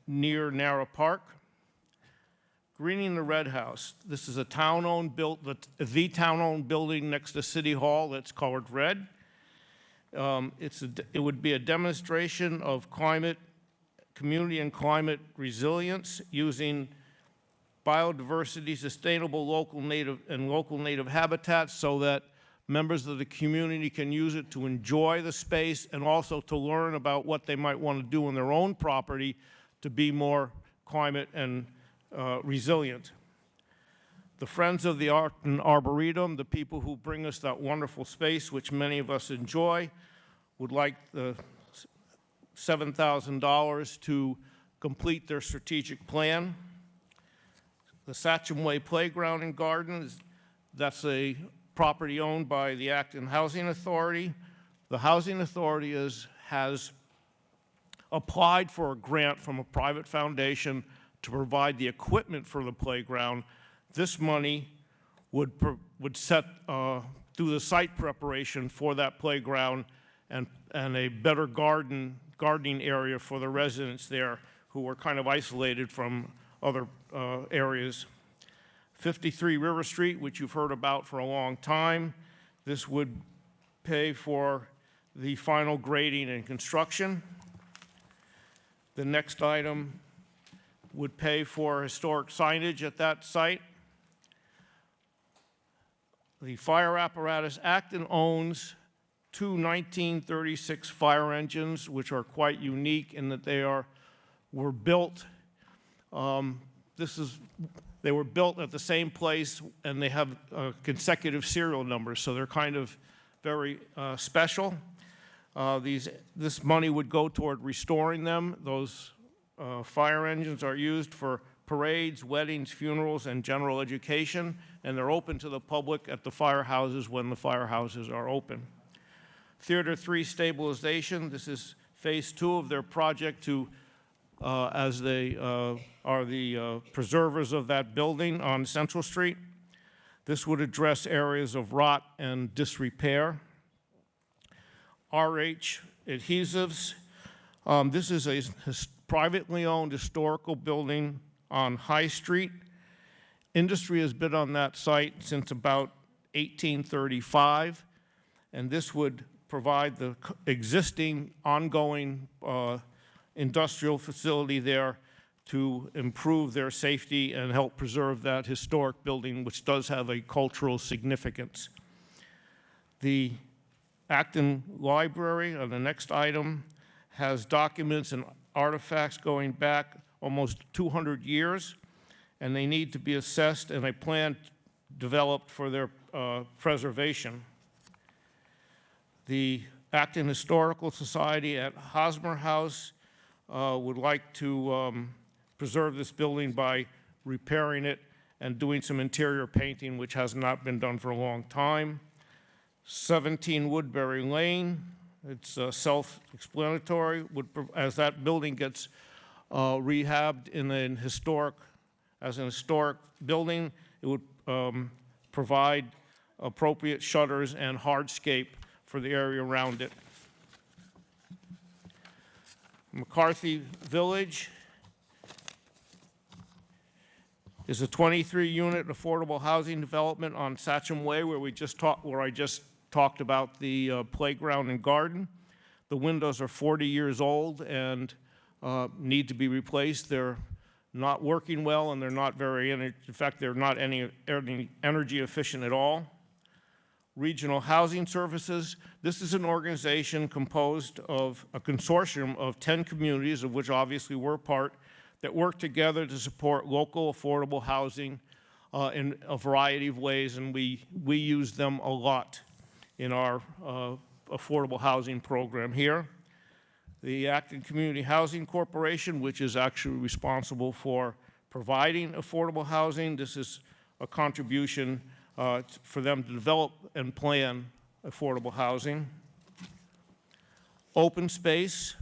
near Narra Park. Greening the Red House. This is a town-owned the town-owned building next to City Hall that's colored red. It would be a demonstration of community and climate resilience using biodiversity, sustainable local native habitats so that members of the community can use it to enjoy the space and also to learn about what they might want to do on their own property to be more climate and resilient. The Friends of the Acton Arboretum, the people who bring us that wonderful space, which many of us enjoy, would like the $7,000 to complete their strategic plan. The Satcham Way Playground and Garden, that's a property owned by the Acton Housing Authority. The Housing Authority has applied for a grant from a private foundation to provide the equipment for the playground. This money would set through the site preparation for that playground and a better gardening area for the residents there who were kind of isolated from other areas. 53 River Street, which you've heard about for a long time. This would pay for the final grading and construction. The next item would pay for historic signage at that site. The fire apparatus, Acton owns 2 1936 fire engines, which are quite unique in that they were built. They were built at the same place, and they have consecutive serial numbers, so they're kind of very special. This money would go toward restoring them. Those fire engines are used for parades, weddings, funerals, and general education, and they're open to the public at the firehouses when the firehouses are open. Theater 3 stabilization, this is phase 2 of their project to, as they are the preservers of that building on Central Street. This would address areas of rot and disrepair. RH Adhesives, this is a privately owned historical building on High Street. Industry has been on that site since about 1835, and this would provide the existing ongoing industrial facility there to improve their safety and help preserve that historic building, which does have a cultural significance. The Acton Library, on the next item, has documents and artifacts going back almost 200 years, and they need to be assessed and a plan developed for their preservation. The Acton Historical Society at Hosmer House would like to preserve this building by repairing it and doing some interior painting, which has not been done for a long time. 17 Woodbury Lane, it's self-explanatory. As that building gets rehabbed in an historic building, it would provide appropriate shutters and hardscape for the area around it. McCarthy Village is a 23-unit affordable housing development on Satcham Way, where I just talked about the playground and garden. The windows are 40 years old and need to be replaced. They're not working well, and they're not in fact, they're not any energy efficient at all. Regional Housing Services. This is an organization composed of a consortium of 10 communities, of which obviously we're part, that work together to support local affordable housing in a variety of ways, and we use them a lot in our affordable housing program here. The Acton Community Housing Corporation, which is actually responsible for providing affordable housing. This is a contribution for them to develop and plan affordable housing. Open space.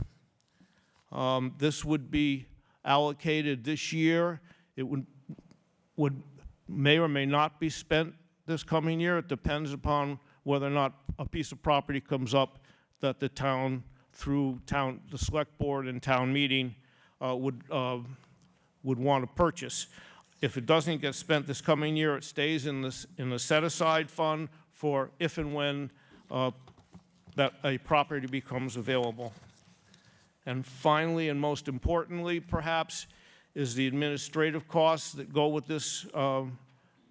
This would be allocated this year. It may or may not be spent this coming year. It depends upon whether or not a piece of property comes up that the town, through the select board and town meeting, would want to purchase. If it doesn't get spent this coming year, it stays in the set-aside fund for if and when that a property becomes available. And finally, and most importantly, perhaps, is the administrative costs that go with this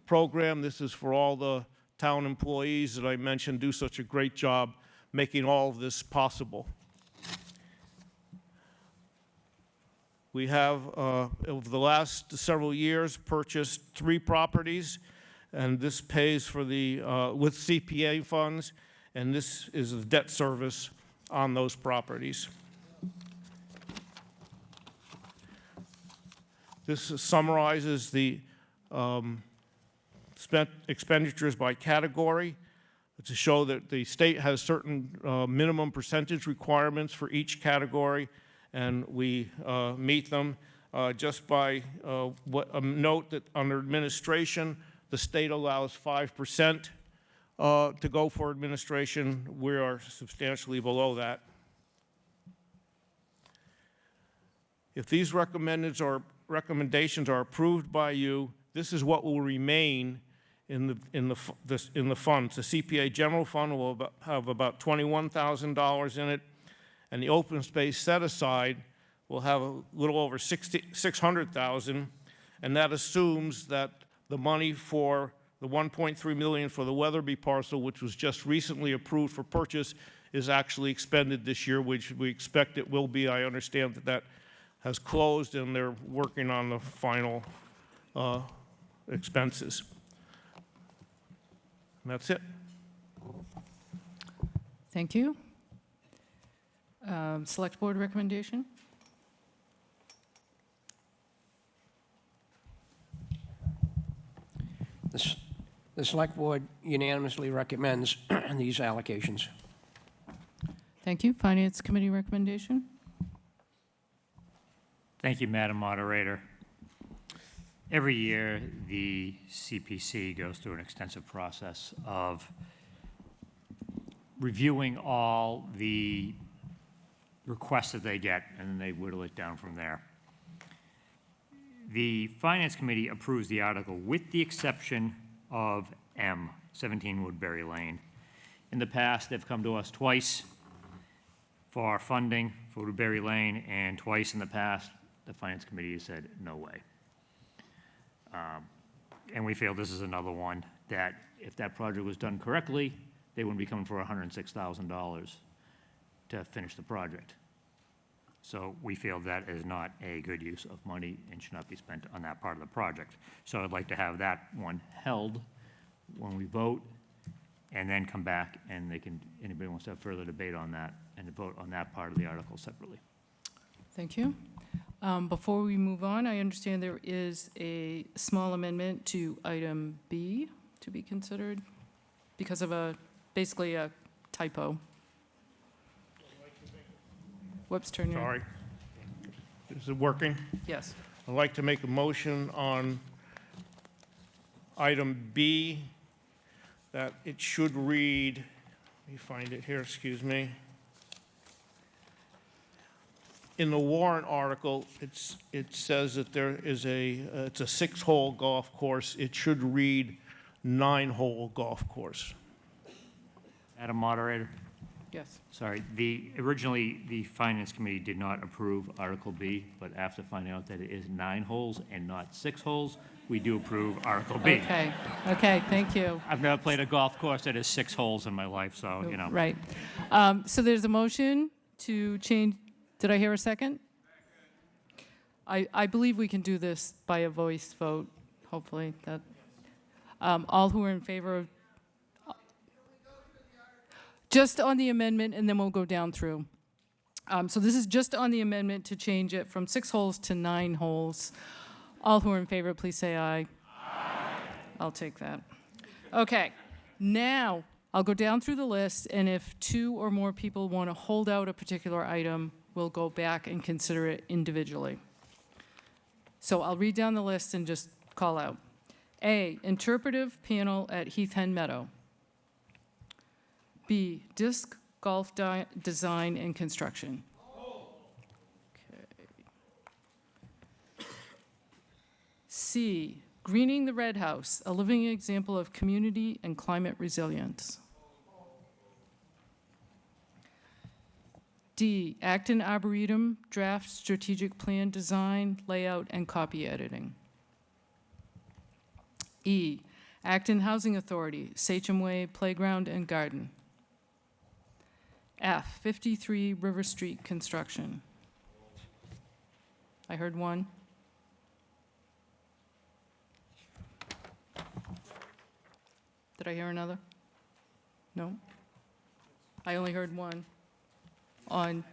program. This is for all the town employees that I mentioned do such a great job making all of this possible. We have, over the last several years, purchased 3 properties, and this pays for the, with CPA funds, and this is the debt service on those properties. This summarizes the spent expenditures by category to show that the state has certain minimum percentage requirements for each category, and we meet them just by note that under administration, the state allows 5% to go for administration. We are substantially below that. If these recommendations are approved by you, this is what will remain in the funds. The CPA general fund will have about $21,000 in it, and the open space set aside will have a little over $600,000, and that assumes that the money for the $1.3 million for the Weatherby parcel, which was just recently approved for purchase, is actually expended this year, which we expect it will be. I understand that that has closed, and they're working on the final expenses. And that's it. Thank you. Select board recommendation? The Select Board unanimously recommends these allocations. Thank you. Finance Committee recommendation? Thank you, Madam Moderator. Every year, the CPC goes through an extensive process of reviewing all the requests that they get, and then they whittle it down from there. The Finance Committee approves the article with the exception of M, 17 Woodbury Lane. In the past, they've come to us twice for funding for Woodbury Lane, and twice in the past, the Finance Committee has said, no way. And we feel this is another one that if that project was done correctly, they wouldn't be coming for $106,000 to finish the project. So we feel that is not a good use of money and should not be spent on that part of the project. So I'd like to have that one held when we vote, and then come back and anybody wants to have further debate on that and to vote on that part of the article separately. Thank you. Before we move on, I understand there is a small amendment to item B to be considered because of basically a typo. Whoops, turn your... Sorry. Is it working? Yes. I'd like to make a motion on item B that it should read, let me find it here, excuse me. In the warrant article, it says that there is it's a 6-hole golf course. It should read 9-hole golf course. Madam Moderator? Yes. Sorry, originally, the Finance Committee did not approve Article B, but after finding out that it is 9 holes and not 6 holes, we do approve Article B. Okay, thank you. I've never played a golf course that has 6 holes in my life, so, you know. Right. So there's a motion to change, did I hear a second? I believe we can do this by a voice vote, hopefully. All who are in favor of, just on the amendment, and then we'll go down through. So this is just on the amendment to change it from 6 holes to 9 holes. All who are in favor, please say aye. Aye. I'll take that. Okay, now I'll go down through the list, and if 2 or more people want to hold out a particular item, we'll go back and consider it individually. So I'll read down the list and just call out. A, interpretive panel at Heath Hen Meadow. B, disc golf design and construction. Okay. C, greening the Red House, a living example of community and climate resilience. D, Acton Arboretum, draft strategic plan design, layout, and copy editing. E, Acton Housing Authority, Sachem Way Playground and Garden. F, 53 River Street construction. I heard 1. Did I hear another? No? I only heard 1. On,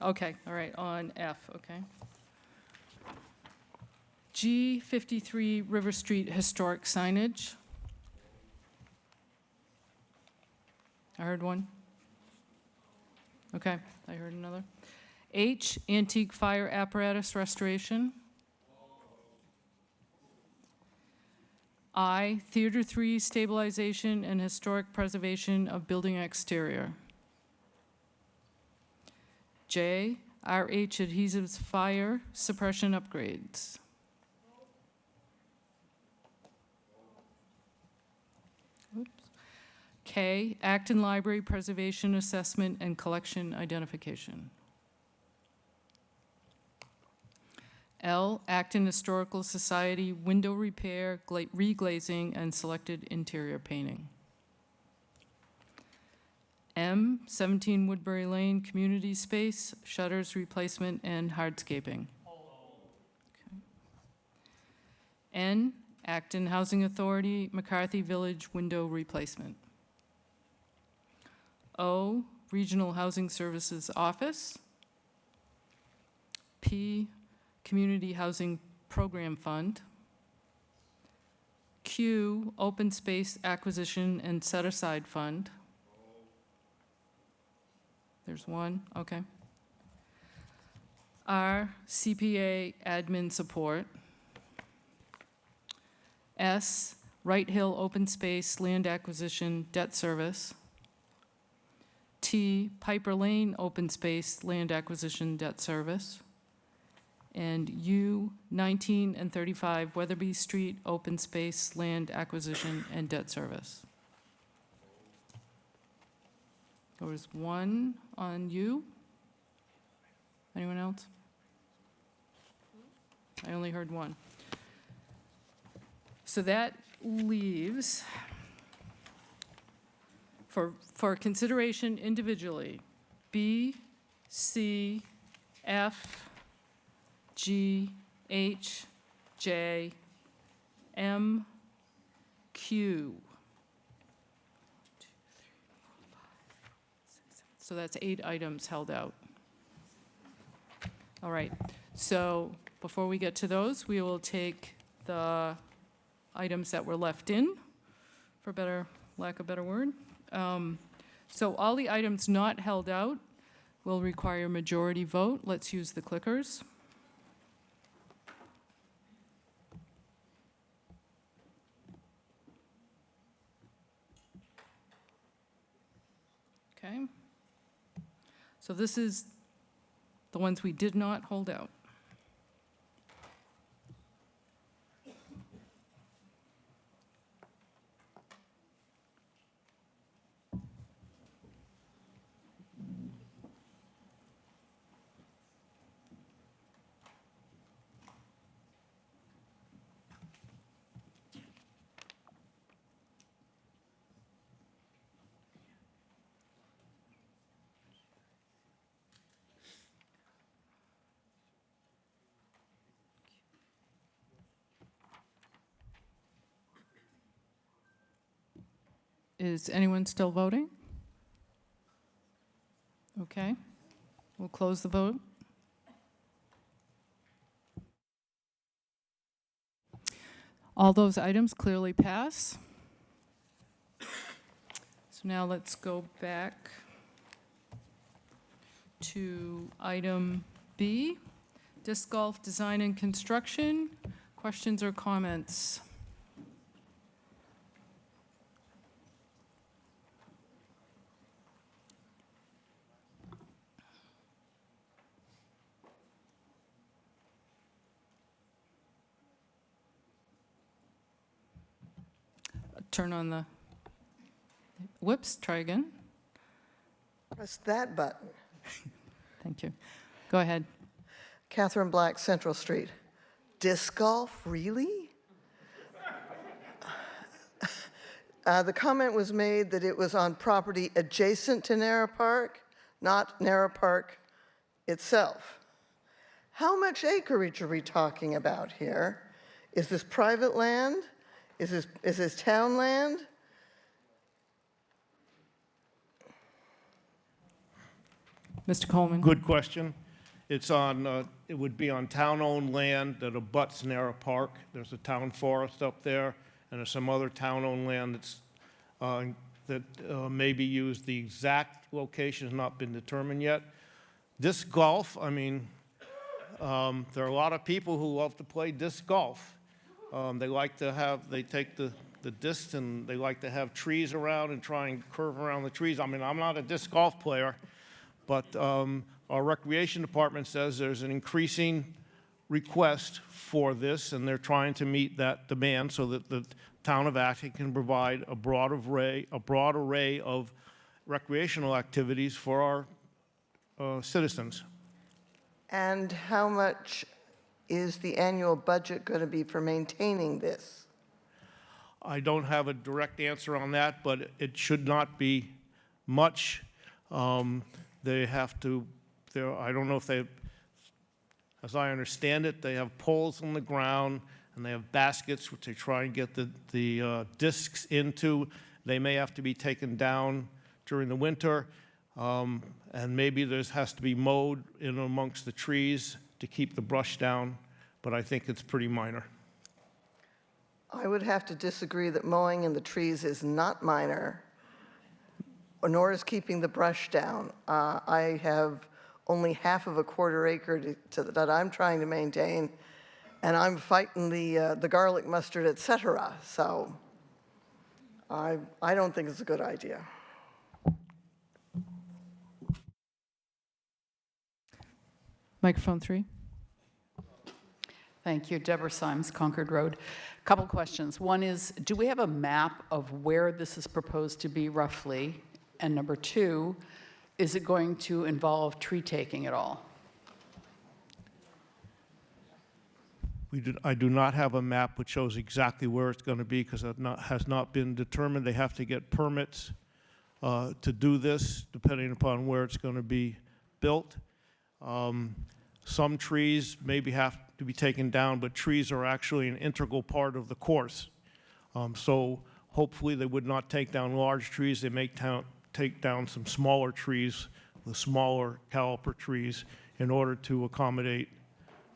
okay, all right, on F, okay. G, 53 River Street historic signage. I heard 1. Okay, I heard another. H, antique fire apparatus restoration. I, Theater 3 stabilization and historic preservation of building exterior. J, RH adhesives fire suppression upgrades. Oops. K, Acton Library preservation assessment and collection identification. L, Acton Historical Society window repair, reglazing, and selected interior painting. M, 17 Woodbury Lane community space, shutters replacement, and hardscaping. Okay. N, Acton Housing Authority, McCarthy Village window replacement. O, Regional Housing Services Office. P, Community Housing Program Fund. Q, Open Space Acquisition and Set Aside Fund. There's 1, okay. R, CPA admin support. S, Wright Hill Open Space Land Acquisition Debt Service. T, Piper Lane Open Space Land Acquisition Debt Service. and U 19 and 35 Weatherby Street Open Space Land Acquisition and Debt Service. There was one on U. Anyone else? I only heard one. So that leaves, for consideration individually, B, C, F, G, H, J, M, Q. So that's 8 items held out. All right, so before we get to those, we will take the items that were left in, for lack of a better word. So all the items not held out will require a majority vote. Let's use the clickers. Okay. So this is the ones we did not hold out. Is anyone still voting? Okay, we'll close the vote. All those items clearly pass. So now let's go back to item B, disc golf design and construction. Questions or comments? Turn on the, whoops, try again. Press that button. Thank you. Go ahead. Catherine Black, Central Street. Disc golf, really? The comment was made that it was on property adjacent to Narrow Park, not Narrow Park itself. How much acreage are we talking about here? Is this private land? Is this town land? Mr. Coleman. Good question. It's on, it would be on town-owned land that abuts Narrow Park. There's a town forest up there, and there's some other town-owned land that may be used. The exact location has not been determined yet. Disc golf, I mean, there are a lot of people who love to play disc golf. They take the discs and they like to have trees around and try and curve around the trees. I mean, I'm not a disc golf player, but our recreation department says there's an increasing request for this, and they're trying to meet that demand so that the town of Acton can provide a broad array of recreational activities for our citizens. And how much is the annual budget going to be for maintaining this? I don't have a direct answer on that, but it should not be much. They have to, I don't know if they, as I understand it, they have poles on the ground and they have baskets which they try and get the discs into. They may have to be taken down during the winter, and maybe there has to be mowed in amongst the trees to keep the brush down, but I think it's pretty minor. I would have to disagree that mowing in the trees is not minor, nor is keeping the brush down. I have only half of a quarter acre that I'm trying to maintain, and I'm fighting the garlic, mustard, et cetera. So I don't think it's a good idea. Microphone 3. Thank you. Deborah Symes, Concord Road. Couple questions. One is, do we have a map of where this is proposed to be roughly? And number two, is it going to involve tree taking at all? I do not have a map which shows exactly where it's going to be because it has not been determined. They have to get permits to do this, depending upon where it's going to be built. Some trees maybe have to be taken down, but trees are actually an integral part of the course. So hopefully they would not take down large trees. They may take down some smaller trees, the smaller caliper trees, in order to accommodate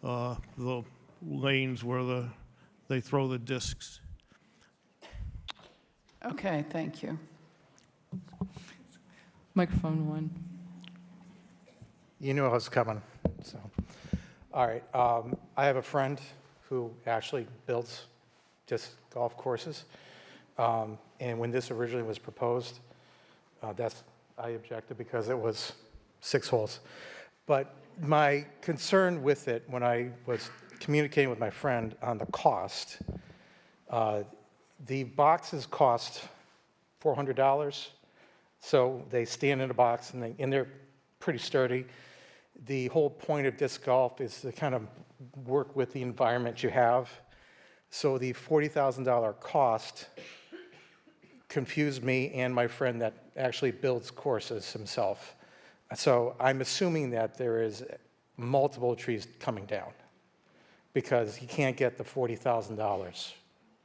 the lanes where they throw the discs. Okay, thank you. Microphone 1. You knew I was coming, so. All right, I have a friend who actually builds disc golf courses. And when this originally was proposed, I objected because it was 6 holes. But my concern with it, when I was communicating with my friend on the cost, the boxes cost $400. So they stand in a box and they're pretty sturdy. The whole point of disc golf is to kind of work with the environment you have. So the $40,000 cost confused me and my friend that actually builds courses himself. So I'm assuming that there is multiple trees coming down because he can't get the $40,000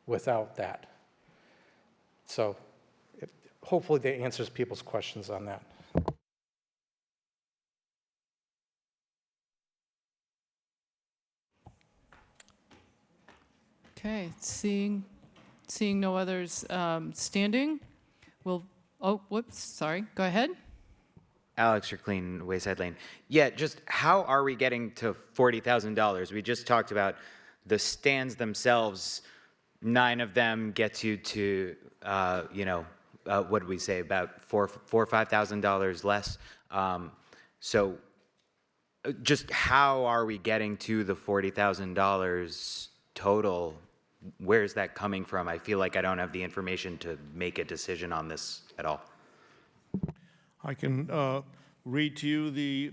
without that. So hopefully that answers people's questions on that. Okay, seeing no others standing, whoops, sorry, go ahead. Alex Reclean, Wayside Lane. Yeah, just how are we getting to $40,000? We just talked about the stands themselves. 9 of them gets you to, what did we say, about $4,000 or $5,000 less. So just how are we getting to the $40,000 total? Where's that coming from? I feel like I don't have the information to make a decision on this at all. I can read to you the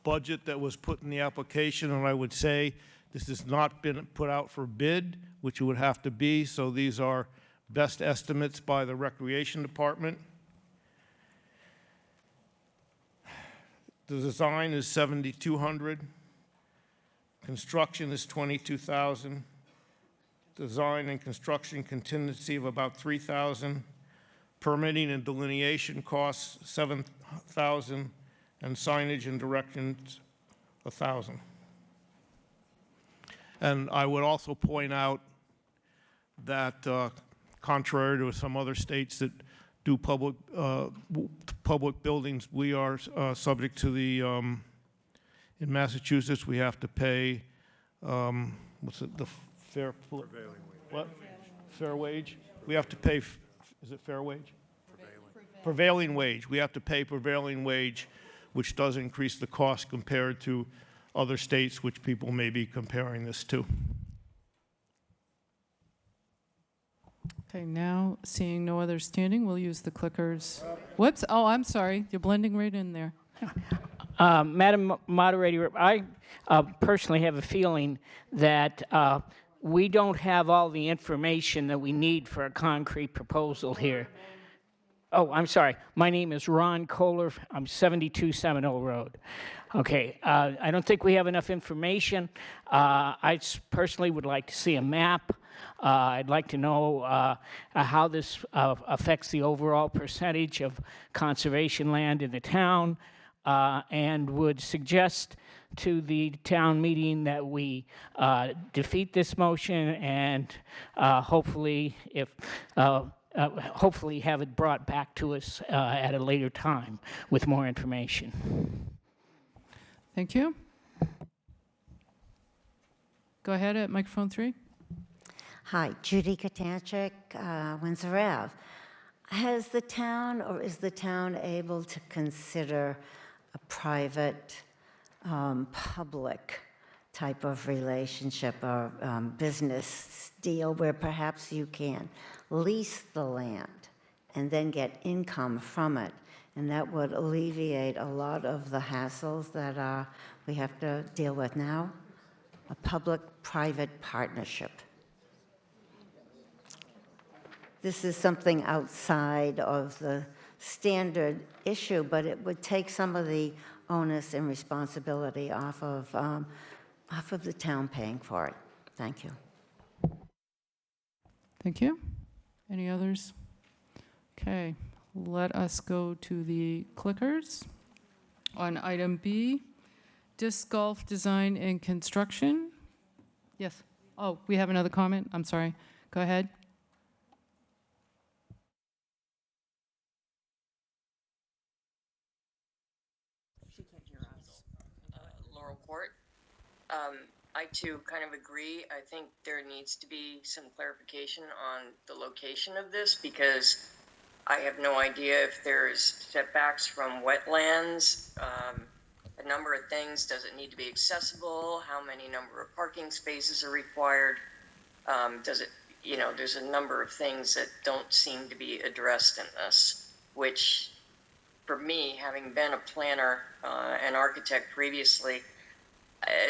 budget that was put in the application, and I would say this has not been put out for bid, which it would have to be, so these are best estimates by the Recreation Department. The design is $7,200. Construction is $22,000. Design and construction contingency of about $3,000. Permitting and delineation costs $7,000, and signage and directions $1,000. And I would also point out that contrary to some other states that do public buildings, we are subject to the in Massachusetts we have to pay what's it, the fair prevailing wage. What? Fair wage. We have to pay. Is it fair wage? Prevailing wage. We have to pay prevailing wage, which does increase the cost compared to other states which people may be comparing this to. Okay, now seeing no others standing, we'll use the clickers. Whoops, oh, I'm sorry, you're blending right in there. Madam Moderator, I personally have a feeling that we don't have all the information that we need for a concrete proposal here. Oh, I'm sorry. My name is Ron Kohler. I'm 72 Seminole Road. Okay, I don't think we have enough information. I personally would like to see a map. I'd like to know how this affects the overall percentage of conservation land in the town, and would suggest to the town meeting that we defeat this motion and hopefully have it brought back to us at a later time with more information. Thank you. Go ahead at microphone 3. Hi, Judy Katanchik, Windsor Ave. Has the town, or is the town able to consider a private public type of relationship or business deal where perhaps you can lease the land and then get income from it. And that would alleviate a lot of the hassles that we have to deal with now. A public-private partnership. This is something outside of the standard issue, but it would take some of the onus and responsibility off of the town paying for it. Thank you. Thank you. Any others? Okay, let us go to the clickers. On item B, disc golf design and construction. Yes. Oh, we have another comment. I'm sorry. Go ahead. Laurel Court. I too kind of agree. I think there needs to be some clarification on the location of this because I have no idea if there's setbacks from wetlands, a number of things. Does it need to be accessible? How many number of parking spaces are required? Does it, there's a number of things that don't seem to be addressed in this, which for me, having been a planner and architect previously,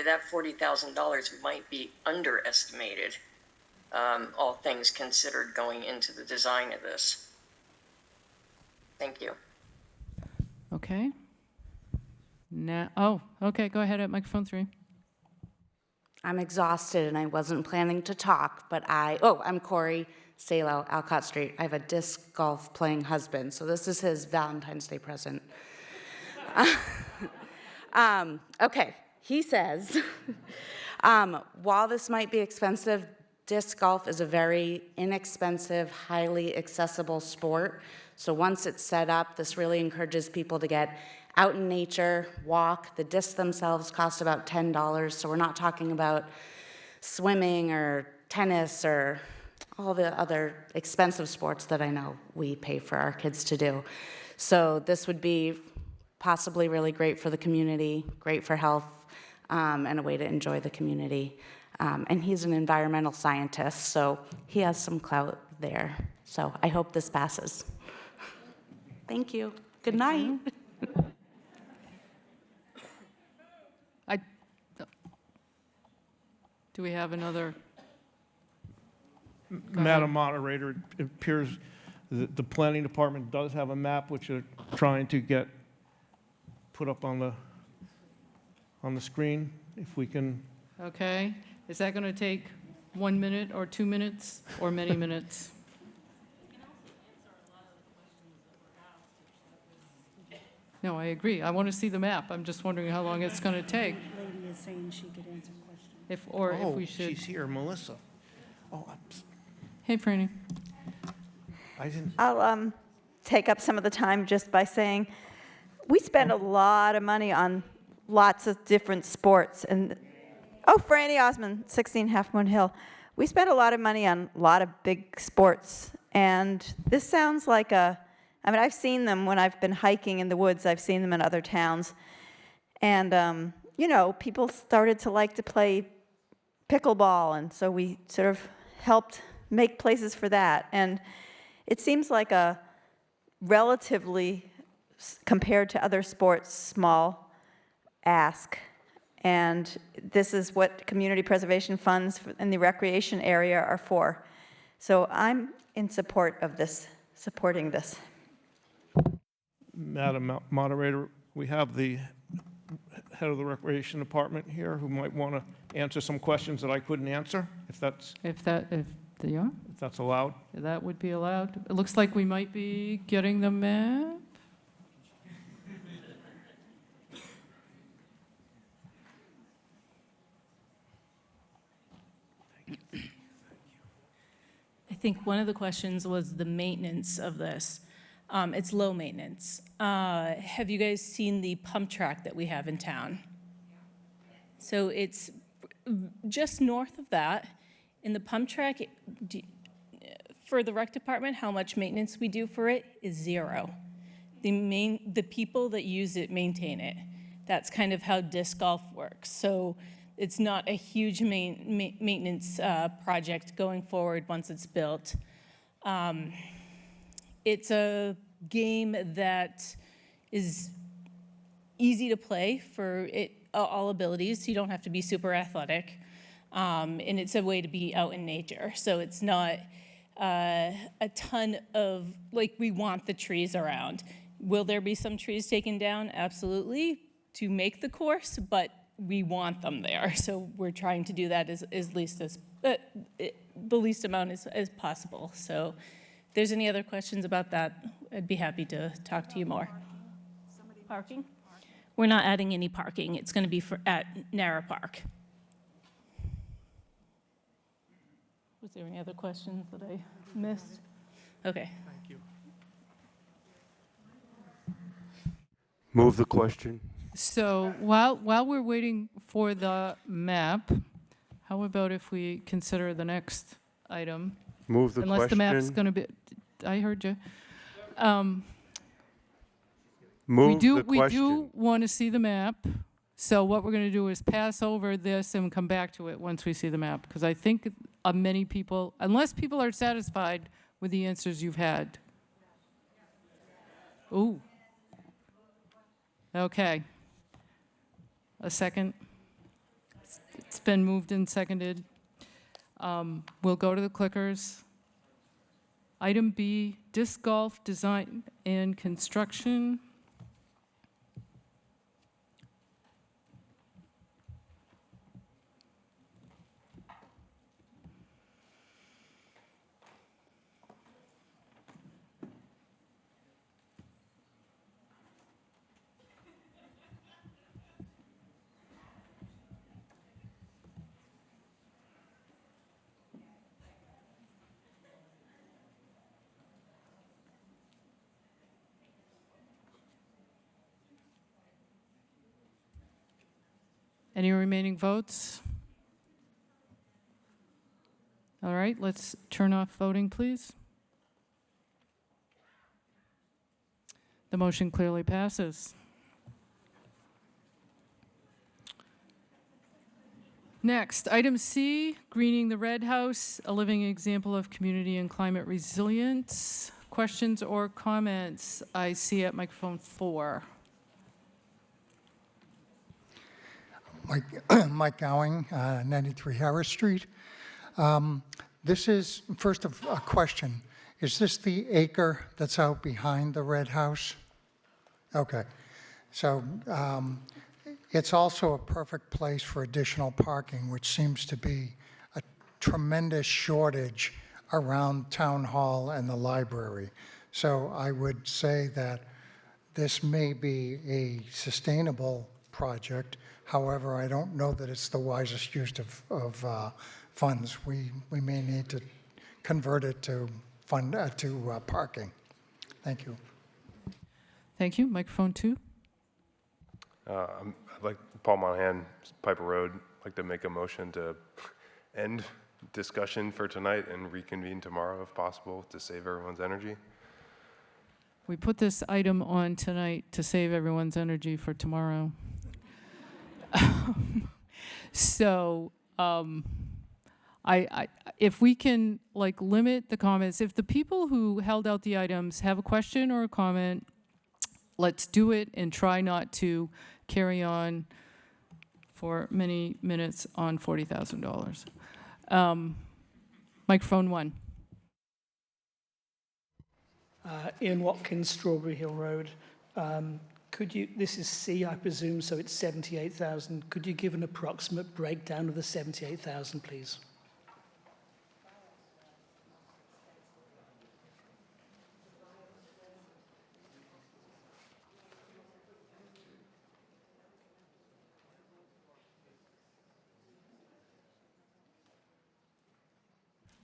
that $40,000 might be underestimated, all things considered going into the design of this. Thank you. Okay. Now, okay, go ahead at microphone 3. I'm exhausted and I wasn't planning to talk, but I'm Corey Salo, Alcott Street. I have a disc golf playing husband, so this is his Valentine's Day present. Okay, he says, while this might be expensive, disc golf is a very inexpensive, highly accessible sport. So once it's set up, this really encourages people to get out in nature, walk. The discs themselves cost about $10, so we're not talking about swimming or tennis or all the other expensive sports that I know we pay for our kids to do. So this would be possibly really great for the community, great for health, and a way to enjoy the community. And he's an environmental scientist, so he has some clout there. So I hope this passes. Thank you. Good night. Do we have another? Madam Moderator, it appears that the planning department does have a map which they're trying to get put up on the screen, if we can. Okay. Is that going to take 1 minute or 2 minutes or many minutes? No, I agree. I want to see the map. I'm just wondering how long it's going to take. Lady is saying she could answer questions. If we should. She's here, Melissa. Hey, Franny. I'll take up some of the time just by saying we spend a lot of money on lots of different sports. And Franny Osmond, 16 Half Moon Hill. We spend a lot of money on a lot of big sports. And this sounds like I've seen them when I've been hiking in the woods. I've seen them in other towns. And, people started to like to play pickleball. And so we sort of helped make places for that. And it seems like a relatively, compared to other sports, small ask. And this is what community preservation funds in the recreation area are for. So I'm in support of this, supporting this. Madam Moderator, we have the head of the Recreation Department here who might want to answer some questions that I couldn't answer, if that's allowed. That would be allowed. It looks like we might be getting the map. I think one of the questions was the maintenance of this. It's low maintenance. Have you guys seen the pump track that we have in town? So it's just north of that. In the pump track, for the rec department, how much maintenance we do for it is 0. The people that use it maintain it. That's kind of how disc golf works. So it's not a huge maintenance project going forward once it's built. It's a game that is easy to play for all abilities. You don't have to be super athletic. And it's a way to be out in nature. So it's not a ton of, like, we want the trees around. Will there be some trees taken down? Absolutely, to make the course, but we want them there. So we're trying to do that as least as, the least amount as possible. So if there's any other questions about that, I'd be happy to talk to you more. Parking? We're not adding any parking. It's going to be at Nara Park. Was there any other questions that I missed? Okay. Thank you. Move the question. So while we're waiting for the map, how about if we consider the next item? Move the Unless the map's question. going to be, I heard you. Move the We question. do want to see the map. So what we're going to do is pass over this and come back to it once we see the map. Because I think many people, unless people are satisfied with the answers you've had. Ooh. Okay. A second. It's been moved and seconded. We'll go to the clickers. Item B, disc golf design and construction. Any remaining votes? All right, let's turn off voting, please. The motion clearly passes. Next, item C, greening the Red House, a living example of community and climate resilience. Questions or comments? I see at microphone 4. Mike Gowing, 93 Harris Street. This is, first of a question. Is this the acre that's out behind the red house? Okay. So it's also a perfect place for additional parking, which seems to be a tremendous shortage around Town Hall and the library. So I would say that this may be a sustainable project. However, I don't know that it's the wisest use of funds. We may need to convert it to parking. Thank you. Thank you. Microphone 2. I'd like Paul Monahan, Piper Road. I'd like to make a motion to end discussion for tonight and reconvene tomorrow if possible to save everyone's energy. We put this item on tonight to save everyone's energy for tomorrow. So if we can limit the comments, if the people who held out the items have a question or a comment, let's do it and try not to carry on for many minutes on $40,000. Microphone 1. Ian Watkins, Strawberry Hill Road. Could you, this is C, I presume, so it's 78,000. Could you give an approximate breakdown of the 78,000, please?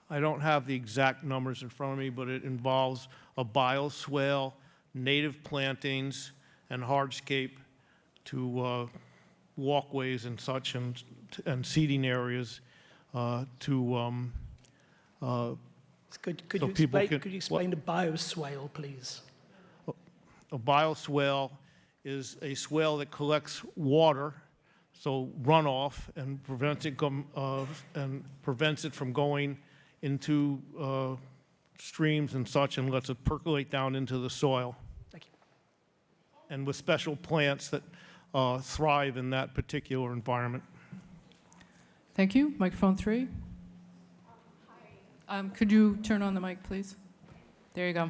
I don't have the exact numbers in front of me, but it involves a bioswale, native plantings, and hardscape to walkways and such, and seating areas Could you explain the bioswale, please? A bioswale is a swale that collects water so runoff, and prevents it from going into streams and such, and lets it percolate down into the soil. Thank you. And with special plants that thrive in that particular environment. Thank you. Microphone 3. Could you turn on the mic, please? There you go.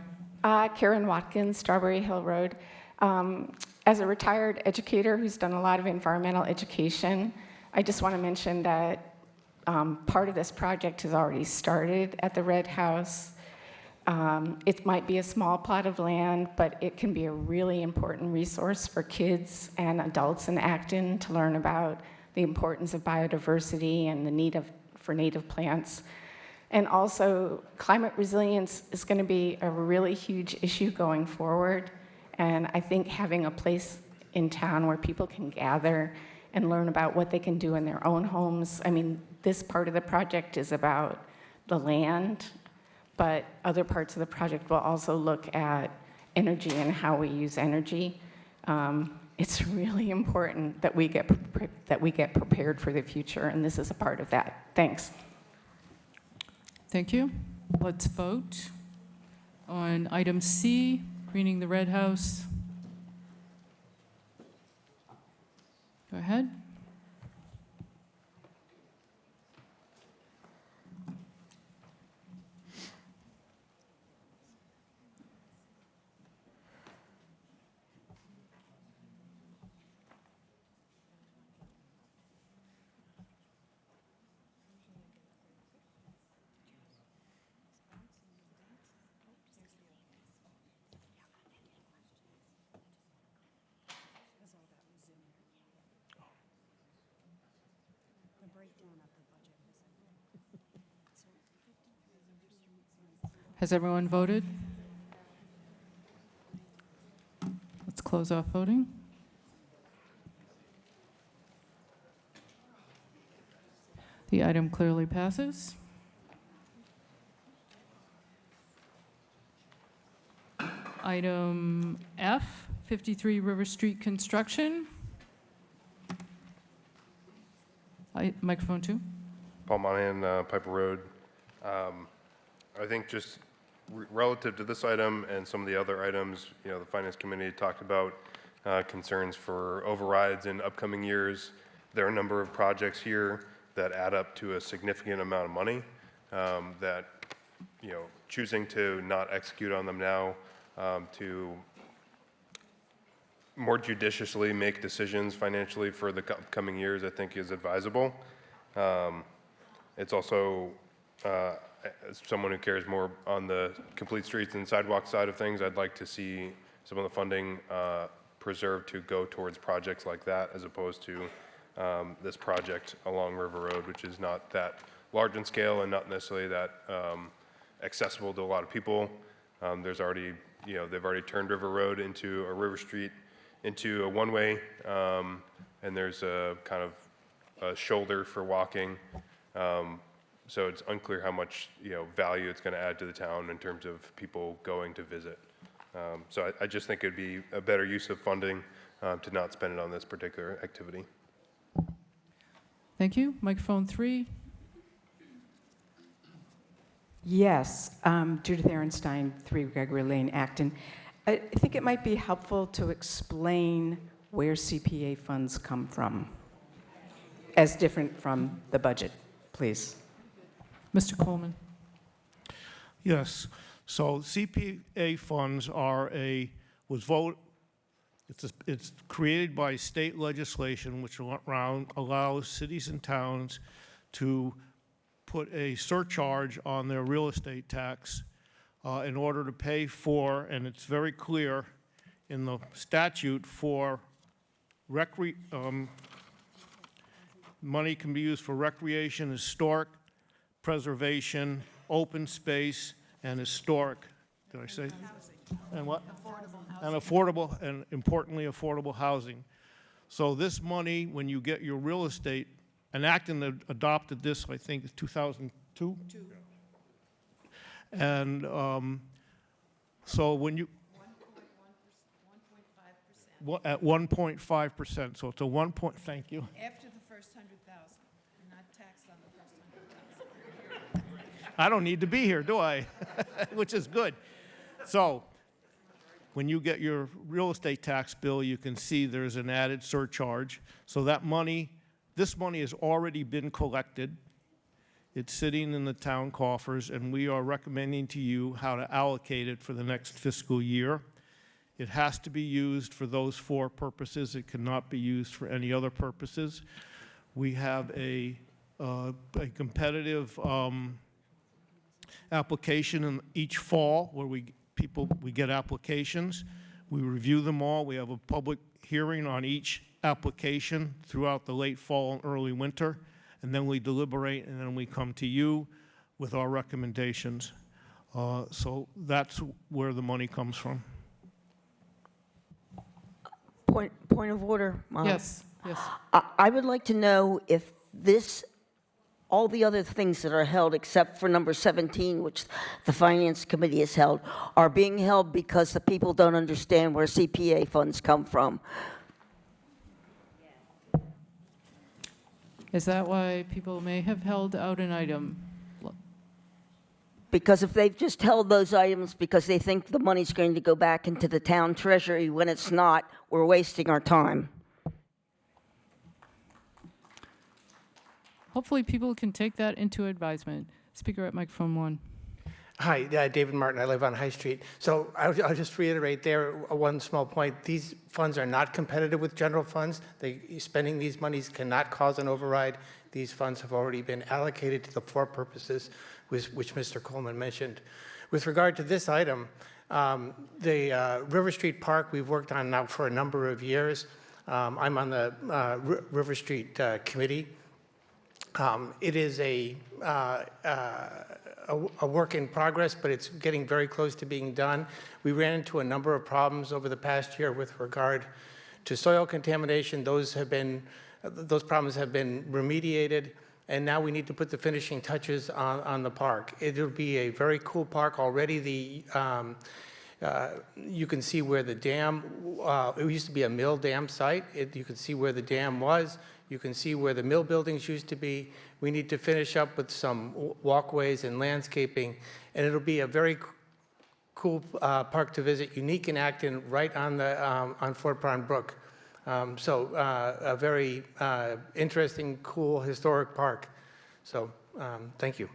Karen Watkins, Strawberry Hill Road. As a retired educator who's done a lot of environmental education, I just want to mention that part of this project has already started at the Red House. It might be a small plot of land, but it can be a really important resource for kids and adults in Acton to learn about the importance of biodiversity and the need for native plants. And also, climate resilience is going to be a really huge issue going forward. And I think having a place in town where people can gather and learn about what they can do in their own homes. I mean, this part of the project is about the land, but other parts of the project will also look at energy and how we use energy. It's really important that we get prepared for the future, and this is a part of that. Thanks. Thank you. Let's vote on item C, greening the Red House. Go ahead. Has everyone voted? Let's close off voting. The item clearly passes. Item F, 53 River Street construction. Microphone 2. Paul Monahan, Piper Road. I think just relative to this item and some of the other items, you know, the Finance Committee talked about concerns for overrides in upcoming years. There are a number of projects here that add up to a significant amount of money that, you know, choosing to not execute on them now, to more judiciously make decisions financially for the coming years, I think is advisable. It's also, as someone who cares more on the complete streets and sidewalk side of things, I'd like to see some of the funding preserved to go towards projects like that, as opposed to this project along River Road, which is not that large in scale and not necessarily that accessible to a lot of people. There's already, you know, they've already turned River Road into a River Street into a one-way, and there's a kind of a shoulder for walking. So it's unclear how much, you know, value it's going to add to the town in terms of people going to visit. So I just think it'd be a better use of funding to not spend it on this particular activity. Thank you. Microphone 3. Yes, Judith Ehrenstein, 3 Gregory Lane, Acton. I think it might be helpful to explain where CPA funds come from, as different from the budget, please. Mr. Coleman. Yes. So CPA funds are it's created by state legislation, which allows cities and towns to put a surcharge on their real estate tax in order to pay for, and it's very clear in the statute, for money can be used for recreation, historic preservation, open space, and historic. Did I say? And what? And affordable, and importantly, affordable housing. So this money, when you get your real estate, and Acton adopted this, I think, in 2002? And so when you... At 1.5%, so it's a 1 point, thank you. After the first 100,000, you're not taxed on the first 100,000. I don't need to be here, do I? Which is good. So when you get your real estate tax bill, you can see there's an added surcharge. So that money, this money has already been collected. It's sitting in the town coffers, and we are recommending to you how to allocate it for the next fiscal year. It has to be used for those 4 purposes. It cannot be used for any other purposes. We have a competitive application in each fall where we get applications. We review them all. We have a public hearing on each application throughout the late fall and early winter, and then we deliberate, and then we come to you with our recommendations. So that's where the money comes from. Point of order, Mom. Yes, yes. I would like to know if all the other things that are held except for number 17, which the Finance Committee has held, are being held because the people don't understand where CPA funds come from. Is that why people may have held out an item? Because if they've just held those items because they think the money's going to go back into the town treasury when it's not, we're wasting our time. Hopefully, people can take that into advisement. Speaker at microphone 1. Hi, David Martin. I live on High Street. So I'll just reiterate there one small point. These funds are not competitive with general funds. Spending these monies cannot cause an override. These funds have already been allocated to the 4 purposes which Mr. Coleman mentioned. With regard to this item, the River Street Park we've worked on now for a number of years. I'm on the River Street Committee. It is a work in progress, but it's getting very close to being done. We ran into a number of problems over the past year with regard to soil contamination. Those problems have been remediated, and now we need to put the finishing touches on the park. It'll be a very cool park already. You can see where the dam, it used to be a mill dam site. You can see where the dam was. You can see where the mill buildings used to be. We need to finish up with some walkways and landscaping, and it'll be a very cool park to visit, unique in Acton, right on Fort Brown Brook. So a very interesting, cool, historic park. So thank you.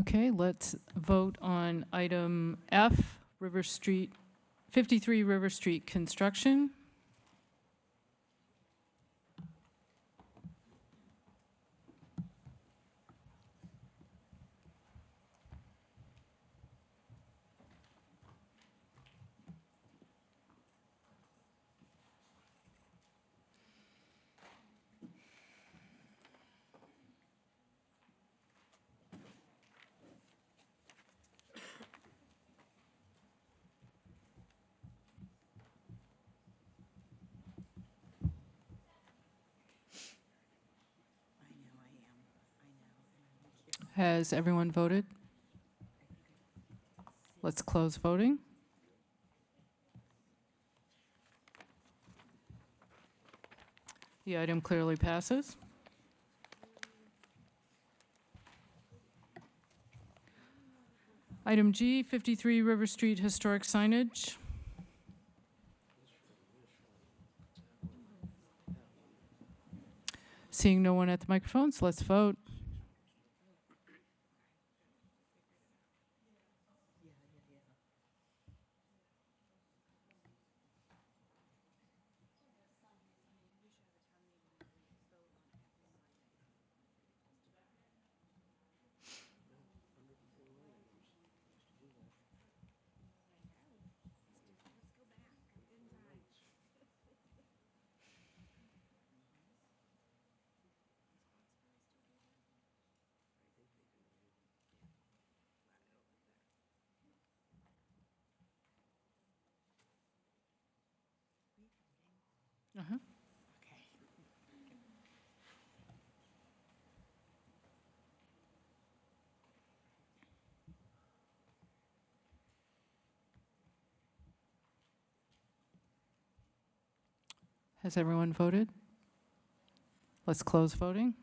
Okay, let's vote on item F, 53 River Street construction. Has everyone voted? Let's close voting. The item clearly passes. Item G, 53 River Street historic signage. Seeing no one at the microphones, let's vote. Uh-huh. Has everyone voted? Let's close voting.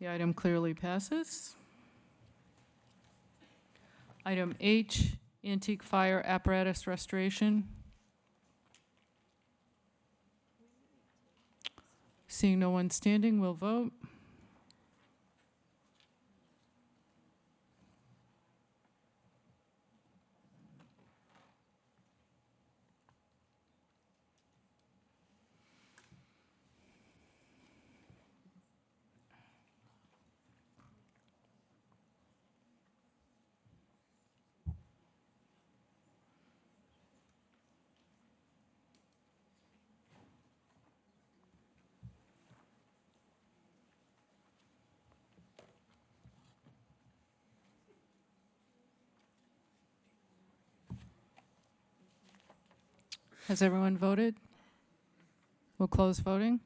The item clearly passes. Item H, antique fire apparatus restoration. Seeing no one standing, we'll vote. Has everyone voted? We'll close voting.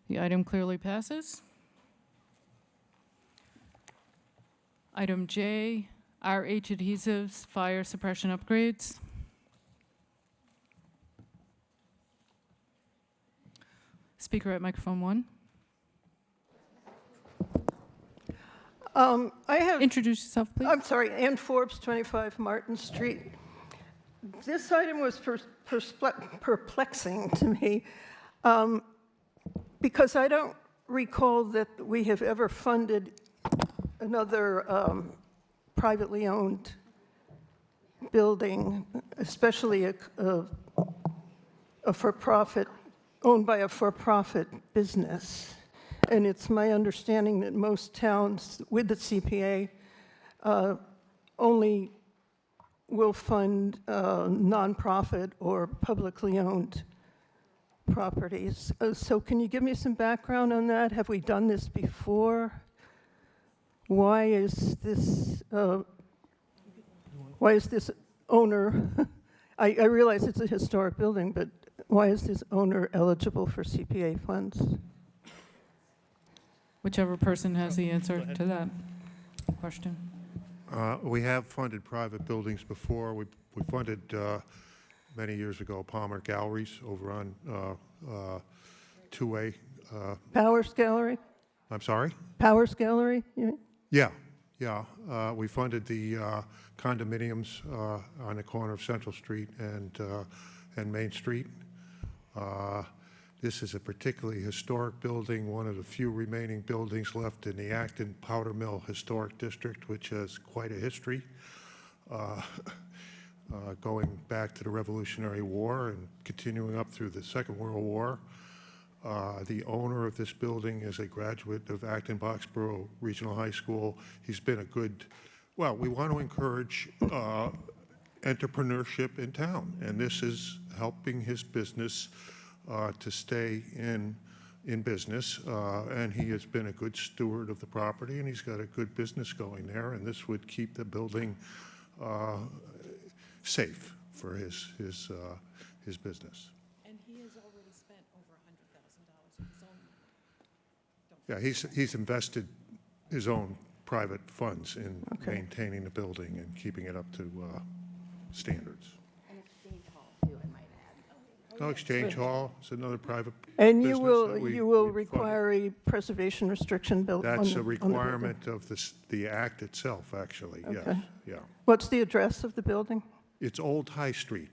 The item clearly passes. Item J, RH adhesives, fire suppression upgrades. Speaker at microphone 1. Introduce yourself, please. I'm sorry, Ann Forbes, 25 Martin Street. This item was perplexing to me because I don't recall that we have ever funded another privately owned building, especially a for-profit, owned by a for-profit business. And it's my understanding that most towns with the CPA only will fund nonprofit or publicly owned properties. So can you give me some background on that? Have we done this before? Why is this owner, I realize it's a historic building, but why is this owner eligible for CPA funds? Whichever person has the answer to that question. We have funded private buildings before. We funded many years ago Palmer Galleries over on 2A. Powers Gallery? I'm sorry? Powers Gallery? You mean? Yeah. We funded the condominiums on the corner of Central Street and Main Street. This is a particularly historic building, one of the few remaining buildings left in the Acton Powder Mill Historic District, which has quite a history, going back to the Revolutionary War and continuing up through the Second World War. The owner of this building is a graduate of Acton-Boxborough Regional High School. He's been a good, well, we want to encourage entrepreneurship in town, and this is helping his business to stay in business, and he has been a good steward of the property, and he's got a good business going there, and this would keep the building safe for his business. And he has already spent over $100,000 of his own. Yeah, he's invested his own private funds in maintaining the building and keeping it up to standards. No, Exchange Hall is another private And business you will require a preservation restriction built on the That's a on the requirement of the Act itself, actually, yes, Okay. yeah. What's the address of the building? It's Old High Street,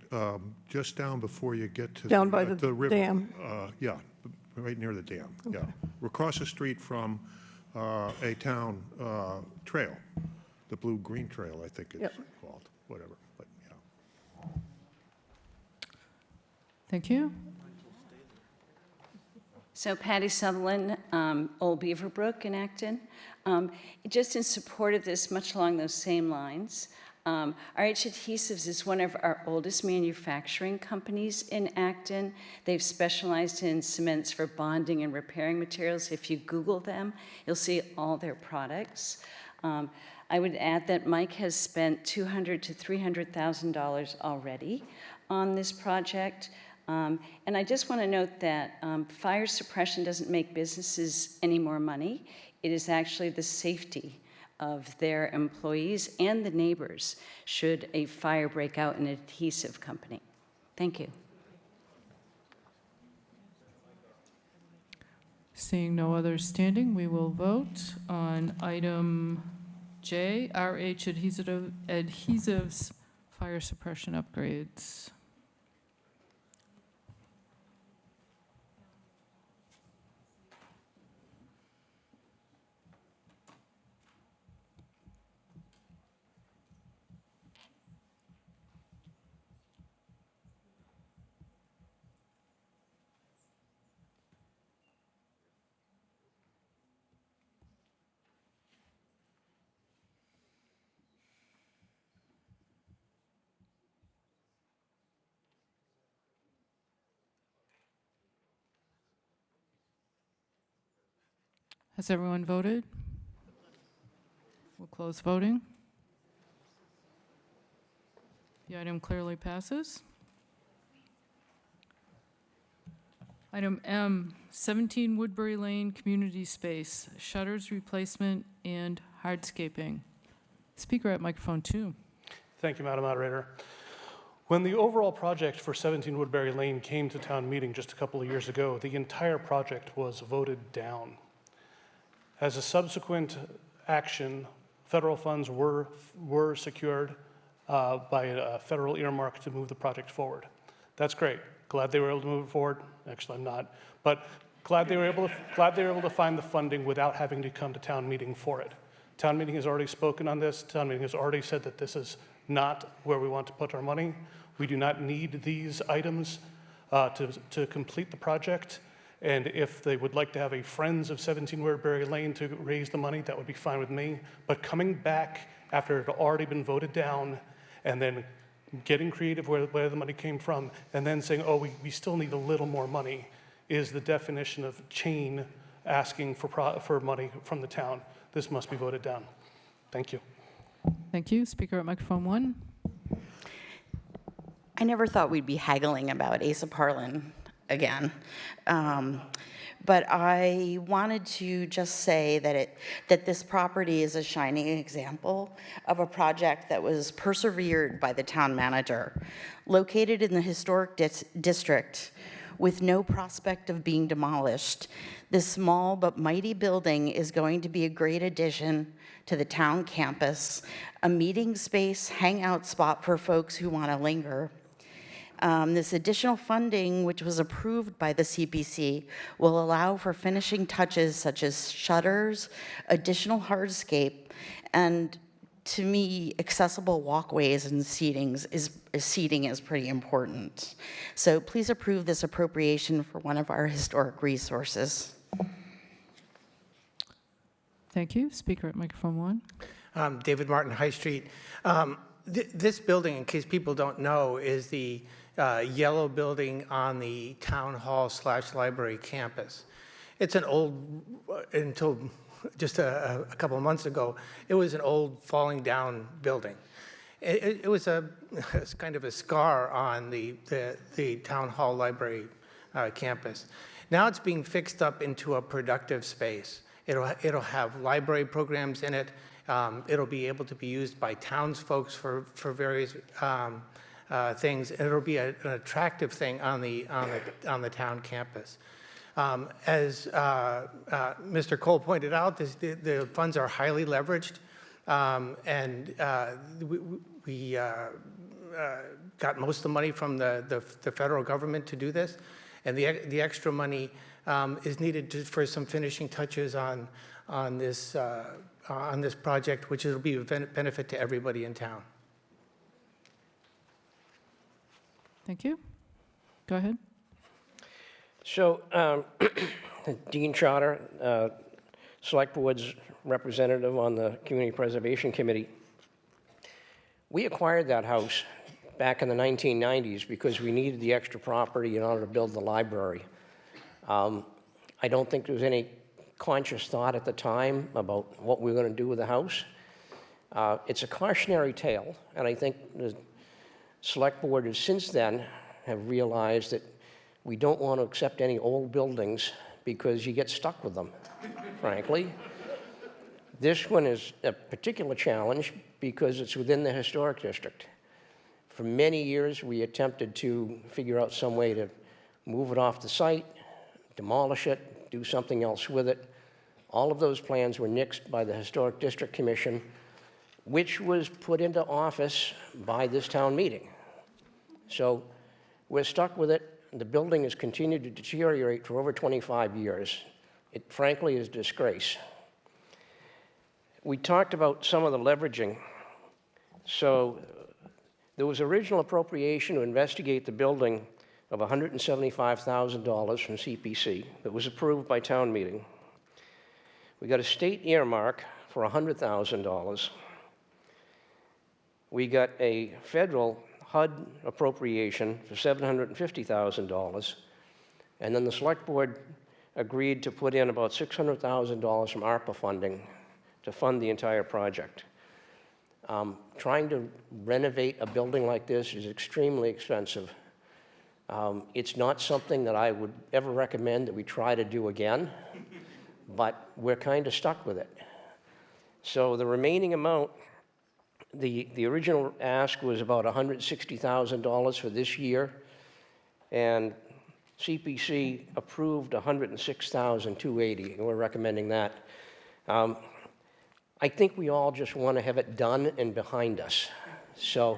just down before you get to Down by the river. dam. Yeah, right near the dam, yeah. We're across the street from a town trail, the Blue-Green Trail, I think it's called, whatever, but yeah. Thank you. So Patty Sutherland, Old Beaverbrook in Acton. Just in support of this, much along those same lines, RH Adhesives is one of our oldest manufacturing companies in Acton. They've specialized in cements for bonding and repairing materials. If you Google them, you'll see all their products. I would add that Mike has spent $200,000 to $300,000 already on this project. And I just want to note that fire suppression doesn't make businesses any more money. It is actually the safety of their employees and the neighbors should a fire break out in an adhesive company. Thank you. Seeing no others standing, we will vote on item J, RH adhesives, fire suppression upgrades. Has everyone voted? We'll close voting. The item clearly passes. Item M, 17 Woodbury Lane Community Space, shutters replacement and hardscaping. Speaker at microphone 2. Thank you, Madam Moderator. When the overall project for 17 Woodbury Lane came to town meeting just a couple of years ago, the entire project was voted down. As a subsequent action, federal funds were secured by a federal earmark to move the project forward. That's great. Glad they were able to move it forward. Actually, I'm not, but glad they were able to find the funding without having to come to town meeting for it. Town meeting has already spoken on this. Town meeting has already said that this is not where we want to put our money. We do not need these items to complete the project. And if they would like to have a Friends of 17 Woodbury Lane to raise the money, that would be fine with me. But coming back after it had already been voted down and then getting creative where the money came from and then saying, oh, we still need a little more money is the definition of chain asking for money from the town. This must be voted down. Thank you. Thank you. Speaker at microphone 1. I never thought we'd be haggling about Asa Parlin again. But I wanted to just say that this property is a shining example of a project that was persevered by the town manager. Located in the historic district with no prospect of being demolished, this small but mighty building is going to be a great addition to the town campus, a meeting space, hangout spot for folks who want to linger. This additional funding, which was approved by the CPC, will allow for finishing touches such as shutters, additional hardscape, and to me, accessible walkways and seating is pretty important. So please approve this appropriation for one of our historic resources. Thank you. Speaker at microphone 1. David Martin, High Street. This building, in case people don't know, is the yellow building on the town hall / library campus. It's an old, until just a couple of months ago, it was an old falling down building. It was it's kind of a scar on the town hall library campus. Now it's being fixed up into a productive space. It'll have library programs in it. It'll be able to be used by townsfolk for various things. It'll be an attractive thing on the town campus. As Mr. Cole pointed out, the funds are highly leveraged, and we got most of the money from the federal government to do this, and the extra money is needed for some finishing touches on this project, which will be a benefit to everybody in town. Thank you. Go ahead. So, Dean Trotter, Select Board's representative on the Community Preservation Committee. We acquired that house back in the 1990s because we needed the extra property in order to build the library. I don't think there was any conscious thought at the time about what we were going to do with the house. It's a cautionary tale, and I think the Select Board has since then have realized that we don't want to accept any old buildings because you get stuck with them, frankly. This one is a particular challenge because it's within the historic district. For many years, we attempted to figure out some way to move it off the site, demolish it, do something else with it. All of those plans were nixed by the Historic District Commission, which was put into office by this town meeting. So we're stuck with it. The building has continued to deteriorate for over 25 years. It frankly is a disgrace. We talked about some of the leveraging. So there was original appropriation to investigate the building of $175,000 from CPC that was approved by town meeting. We got a state earmark for $100,000. We got a federal HUD appropriation for $750,000. And then the select board agreed to put in about $600,000 from ARPA funding to fund the entire project. Trying to renovate a building like this is extremely expensive. It's not something that I would ever recommend that we try to do again, but we're kind of stuck with it. So the remaining amount, the original ask was about $160,000 for this year, and CPC approved $106,280, and we're recommending that. I think we all just want to have it done and behind us. So,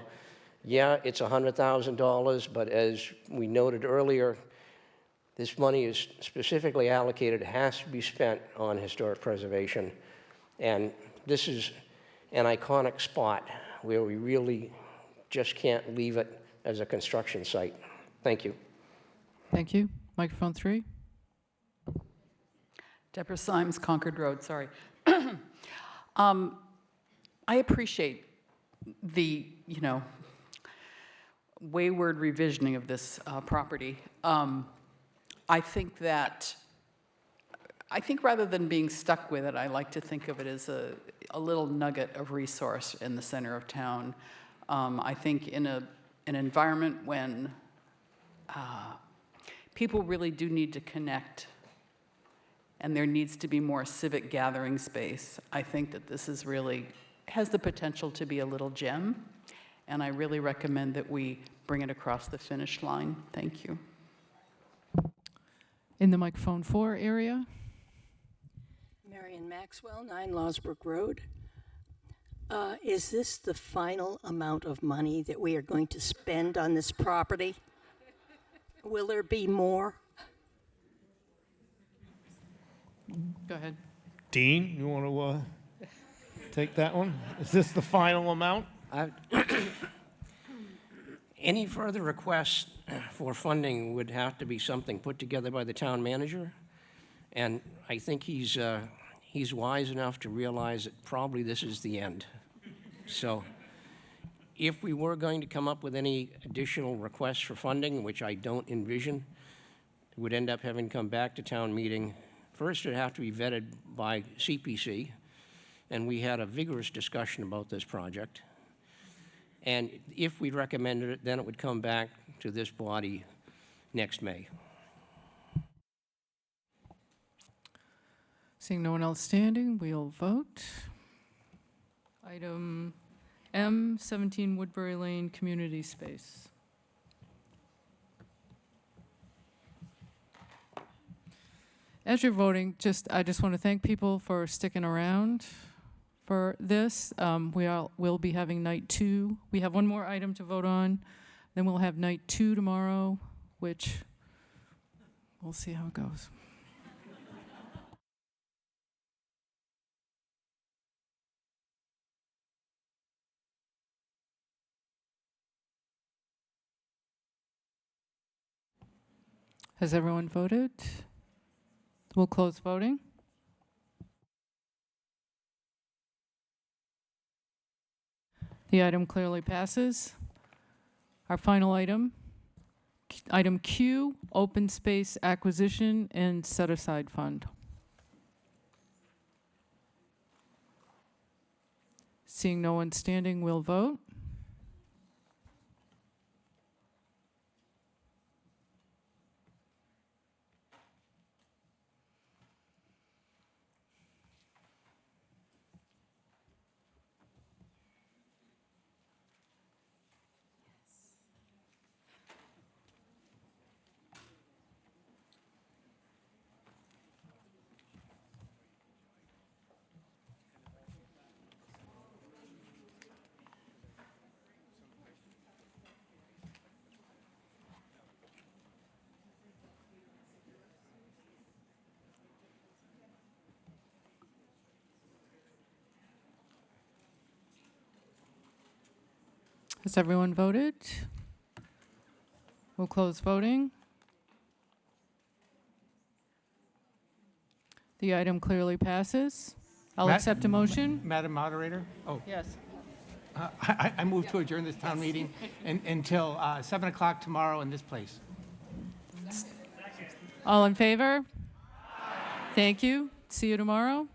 yeah, it's $100,000, but as we noted earlier, this money is specifically allocated, it has to be spent on historic preservation. And this is an iconic spot where we really just can't leave it as a construction site. Thank you. Thank you. Microphone 3. Deborah Symes, Concord Road, sorry. I appreciate the, wayward revisioning of this property. I think rather than being stuck with it, I like to think of it as a little nugget of resource in the center of town. I think in an environment when people really do need to connect and there needs to be more civic gathering space, I think that this is really has the potential to be a little gem, and I really recommend that we bring it across the finish line. Thank you. In the microphone 4 area. Marion Maxwell, 9 Losbrook Road. Is this the final amount of money that we are going to spend on this property? Will there be more? Go ahead. Dean, you want to take that one? Is this the final amount? Any further requests for funding would have to be something put together by the town manager. And I think he's wise enough to realize that probably this is the end. So if we were going to come up with any additional requests for funding, which I don't envision, it would end up having to come back to town meeting. First, it would have to be vetted by CPC, and we had a vigorous discussion about this project. And if we recommended it, then it would come back to this body next May. Seeing no one else standing, we'll vote. Item M, 17 Woodbury Lane, Community Space. As you're voting, I just want to thank people for sticking around for this. We'll be having night 2. We have one more item to vote on. Then we'll have night 2 tomorrow, which we'll see how it goes. Has everyone voted? We'll close voting. The item clearly passes. Our final item, item Q, Open Space Acquisition and Set Aside Fund. Seeing no one standing, we'll vote. Has everyone voted? We'll close voting. The item clearly passes. I'll accept a motion. Madam Moderator? Oh, Yes. I move to adjourn this town meeting until 7 o'clock tomorrow in this place. All in favor? Thank you. See you tomorrow.